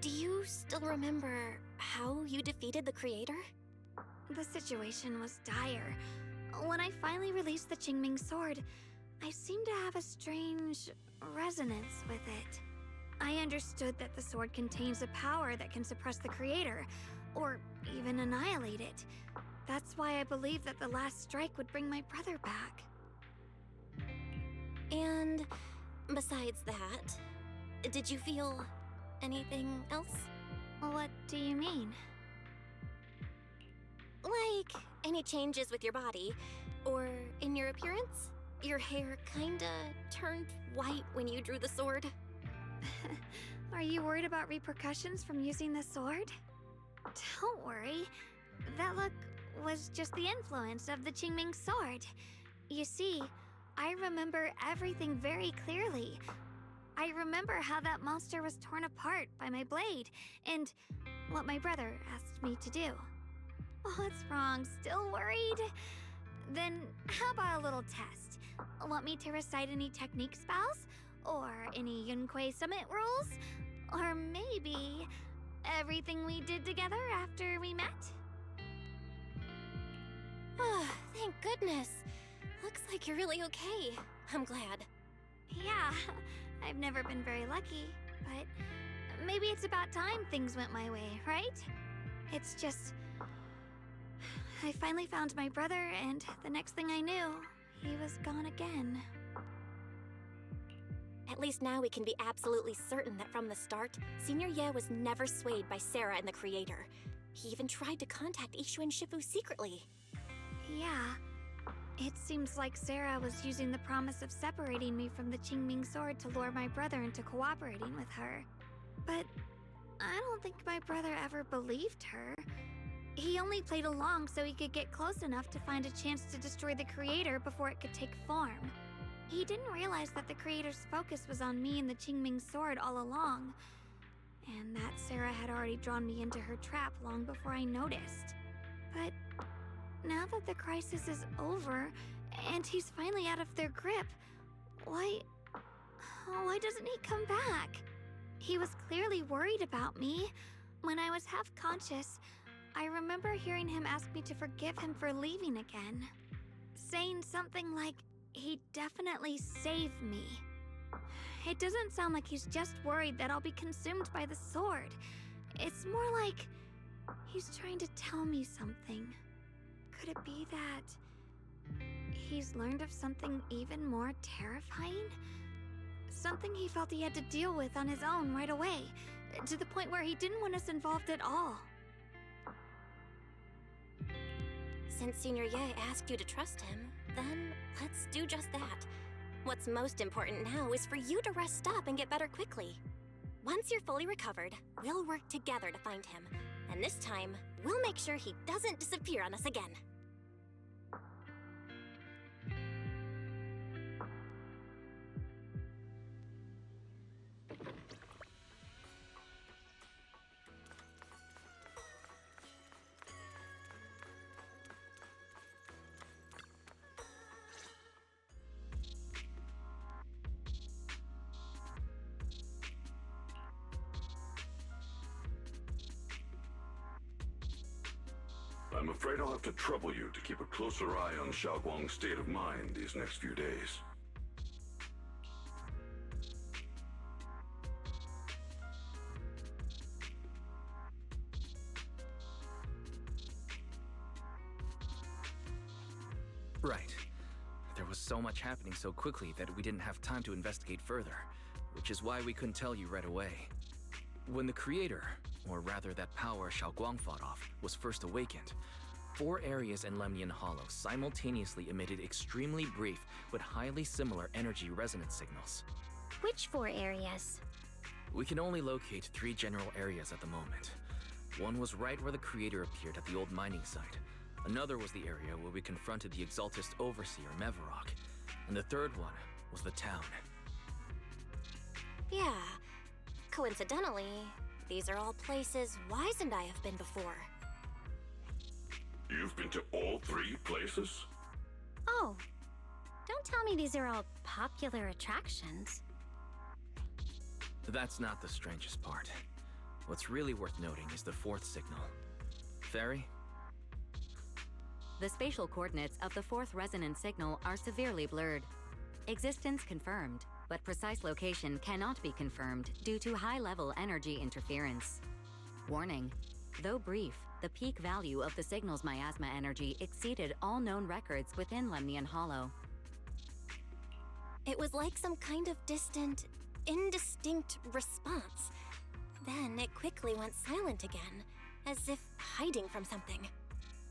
do you still remember how you defeated the creator? The situation was dire. When I finally released the Qingming sword, I seemed to have a strange resonance with it. I understood that the sword contains a power that can suppress the creator, or even annihilate it. That's why I believed that the last strike would bring my brother back. And besides that, did you feel anything else? What do you mean? Like any changes with your body, or in your appearance? Your hair kinda turned white when you drew the sword. Are you worried about repercussions from using the sword? Don't worry. That look was just the influence of the Qingming sword. You see, I remember everything very clearly. I remember how that monster was torn apart by my blade, and what my brother asked me to do. What's wrong? Still worried? Then how about a little test? Want me to recite any technique spells? Or any Yunquei Summit rules? Or maybe everything we did together after we met? Oh, thank goodness. Looks like you're really okay. I'm glad. Yeah, I've never been very lucky, but maybe it's about time things went my way, right? It's just... I finally found my brother, and the next thing I knew, he was gone again. At least now we can be absolutely certain that from the start, Senior Ye was never swayed by Sarah and the Creator. He even tried to contact Ishu and Shifu secretly. Yeah. It seems like Sarah was using the promise of separating me from the Qingming sword to lure my brother into cooperating with her. But I don't think my brother ever believed her. He only played along so he could get close enough to find a chance to destroy the Creator before it could take form. He didn't realize that the Creator's focus was on me and the Qingming sword all along, and that Sarah had already drawn me into her trap long before I noticed. But now that the crisis is over, and he's finally out of their grip, why doesn't he come back? He was clearly worried about me. When I was half conscious, I remember hearing him ask me to forgive him for leaving again, saying something like, he'd definitely save me. It doesn't sound like he's just worried that I'll be consumed by the sword. It's more like he's trying to tell me something. Could it be that he's learned of something even more terrifying? Something he felt he had to deal with on his own right away, to the point where he didn't want us involved at all. Since Senior Ye asked you to trust him, then let's do just that. What's most important now is for you to rest up and get better quickly. Once you're fully recovered, we'll work together to find him. And this time, we'll make sure he doesn't disappear on us again. I'm afraid I'll have to trouble you to keep a closer eye on Xiaoguang's state of mind these next few days. Right. There was so much happening so quickly that we didn't have time to investigate further, which is why we couldn't tell you right away. When the Creator, or rather that power Xiaoguang fought off, was first awakened, 4 areas in Lemnian Hollow simultaneously emitted extremely brief but highly similar energy resonance signals. Which 4 areas? We can only locate 3 general areas at the moment. One was right where the Creator appeared at the old mining site. Another was the area where we confronted the Exaltist Overseer, Mevarok. And the third one was the town. Yeah. Coincidentally, these are all places Wise and I have been before. You've been to all 3 places? Oh, don't tell me these are all popular attractions. That's not the strangest part. What's really worth noting is the 4th signal. Fairy? The spatial coordinates of the fourth resonance signal are severely blurred. Existence confirmed, but precise location cannot be confirmed due to high-level energy interference. Warning: though brief, the peak value of the signal's miasma energy exceeded all known records within Lemnian Hollow. It was like some kind of distant, indistinct response. Then it quickly went silent again, as if hiding from something.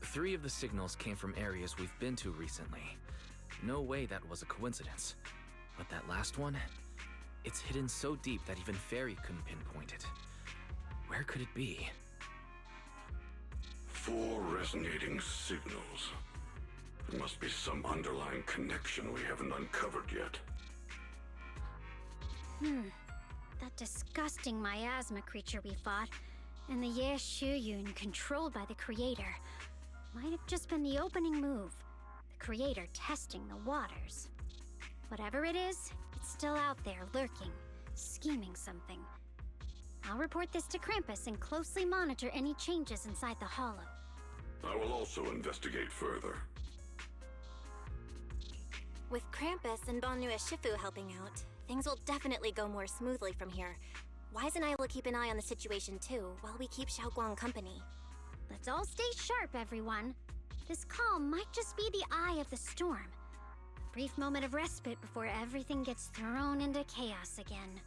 3 of the signals came from areas we've been to recently. No way that was a coincidence. But that last one? It's hidden so deep that even Fairy couldn't pinpoint it. Where could it be? 4 resonating signals. There must be some underlying connection we haven't uncovered yet. That disgusting miasma creature we fought, and the Ye Shuyun controlled by the Creator, might have just been the opening move. The Creator testing the waters. Whatever it is, it's still out there lurking, scheming something. I'll report this to Krampus and closely monitor any changes inside the Hollow. I will also investigate further. With Krampus and Banue Shifu helping out, things will definitely go more smoothly from here. Wise and I will keep an eye on the situation too, while we keep Xiaoguang company. Let's all stay sharp, everyone. This calm might just be the eye of the storm. A brief moment of respite before everything gets thrown into chaos again.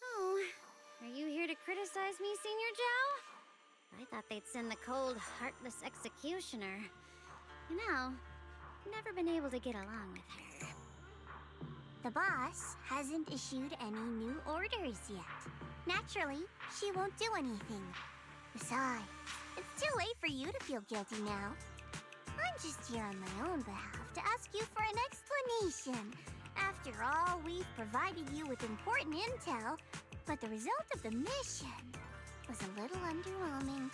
Oh, are you here to criticize me, Senior Zhao? I thought they'd send the cold, heartless executioner. You know, never been able to get along with her. The boss hasn't issued any new orders yet. Naturally, she won't do anything. Besides, it's too late for you to feel guilty now. I'm just here on my own behalf to ask you for an explanation. After all, we've provided you with important intel, but the result of the mission was a little underwhelming.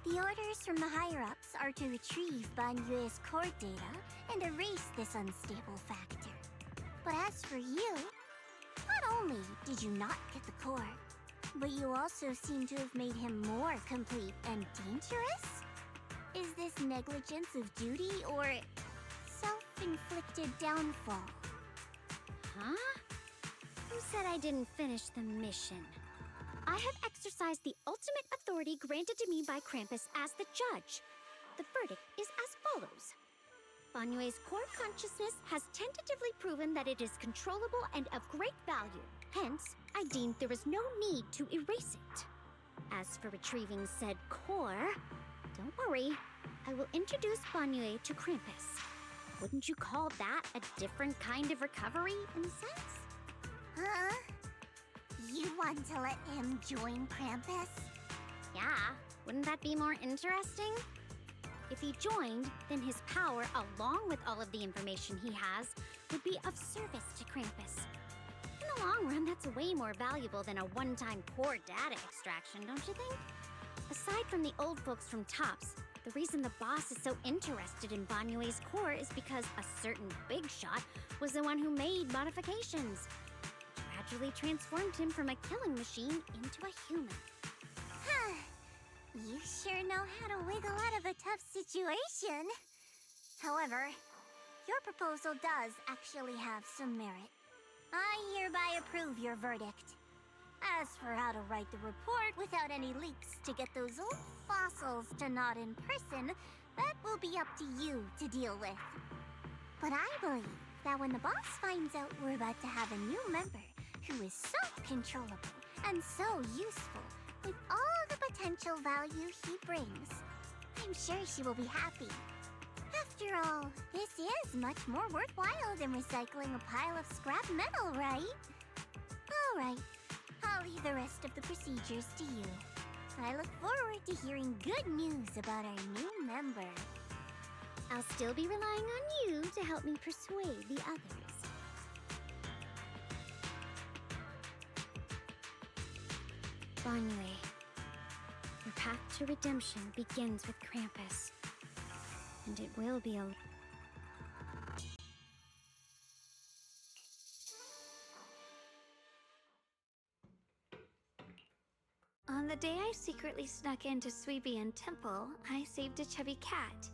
The orders from the higher-ups are to retrieve Banyue's core data and erase this unstable factor. But as for you, not only did you not get the core, but you also seem to have made him more complete and dangerous? Is this negligence of duty or self-inflicted downfall? Huh? Who said I didn't finish the mission? I have exercised the ultimate authority granted to me by Krampus as the judge. The verdict is as follows. Banyue's core consciousness has tentatively proven that it is controllable and of great value. Hence, I deemed there is no need to erase it. As for retrieving said core, don't worry. I will introduce Banyue to Krampus. Wouldn't you call that a different kind of recovery, in a sense? Huh? You want to let him join Krampus? Yeah, wouldn't that be more interesting? If he joined, then his power, along with all of the information he has, would be of service to Krampus. In the long run, that's way more valuable than a one-time core data extraction, don't you think? Aside from the old folks from TOPS, the reason the boss is so interested in Banyue's core is because a certain big shot was the one who made modifications. Gradually transformed him from a killing machine into a human. Huh. You sure know how to wiggle out of a tough situation. However, your proposal does actually have some merit. I hereby approve your verdict. As for how to write the report without any leaks to get those old fossils to nod in person, that will be up to you to deal with. But I believe that when the boss finds out we're about to have a new member who is so controllable and so useful with all the potential value he brings, I'm sure she will be happy. After all, this is much more worthwhile than recycling a pile of scrap metal, right? Alright, I'll leave the rest of the procedures to you. I look forward to hearing good news about our new member. I'll still be relying on you to help me persuade the others. Banyue, your path to redemption begins with Krampus. And it will be a... On the day I secretly snuck into Suibian Temple, I saved a chubby cat.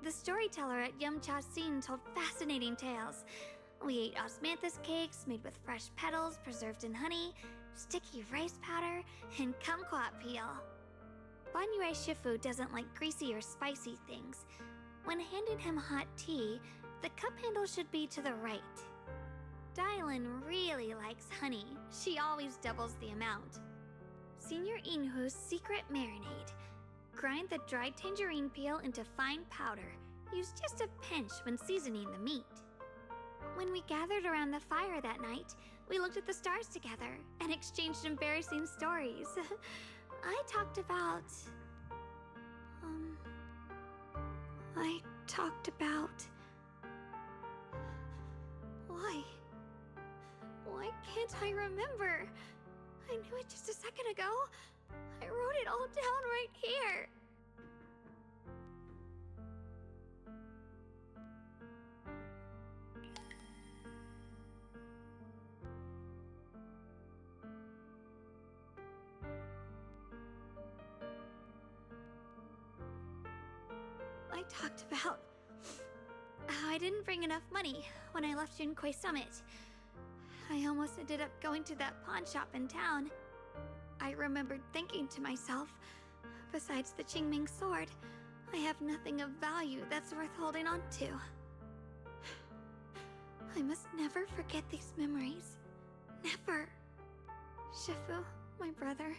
The storyteller at Yumcha Scene told fascinating tales. We ate osmanthus cakes made with fresh petals preserved in honey, sticky rice powder, and kumquat peel. Banyue Shifu doesn't like greasy or spicy things. When handing him hot tea, the cup handle should be to the right. Dylan really likes honey. She always doubles the amount. Senior Inhu's secret marinade. Grind the dried tangerine peel into fine powder. Use just a pinch when seasoning the meat. When we gathered around the fire that night, we looked at the stars together and exchanged embarrassing stories. I talked about... Why can't I remember? I knew it just a second ago. I wrote it all down right here. I talked about how I didn't bring enough money when I left Yunkui Summit. I almost ended up going to that pawn shop in town. I remembered thinking to myself, besides the Qingming sword, I have nothing of value that's worth holding on to. I must never forget these memories. Never. Shifu, my brother,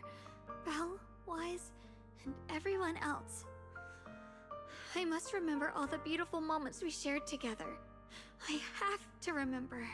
Belle, Wise, and everyone else. I must remember all the beautiful moments we shared together. I have to remember.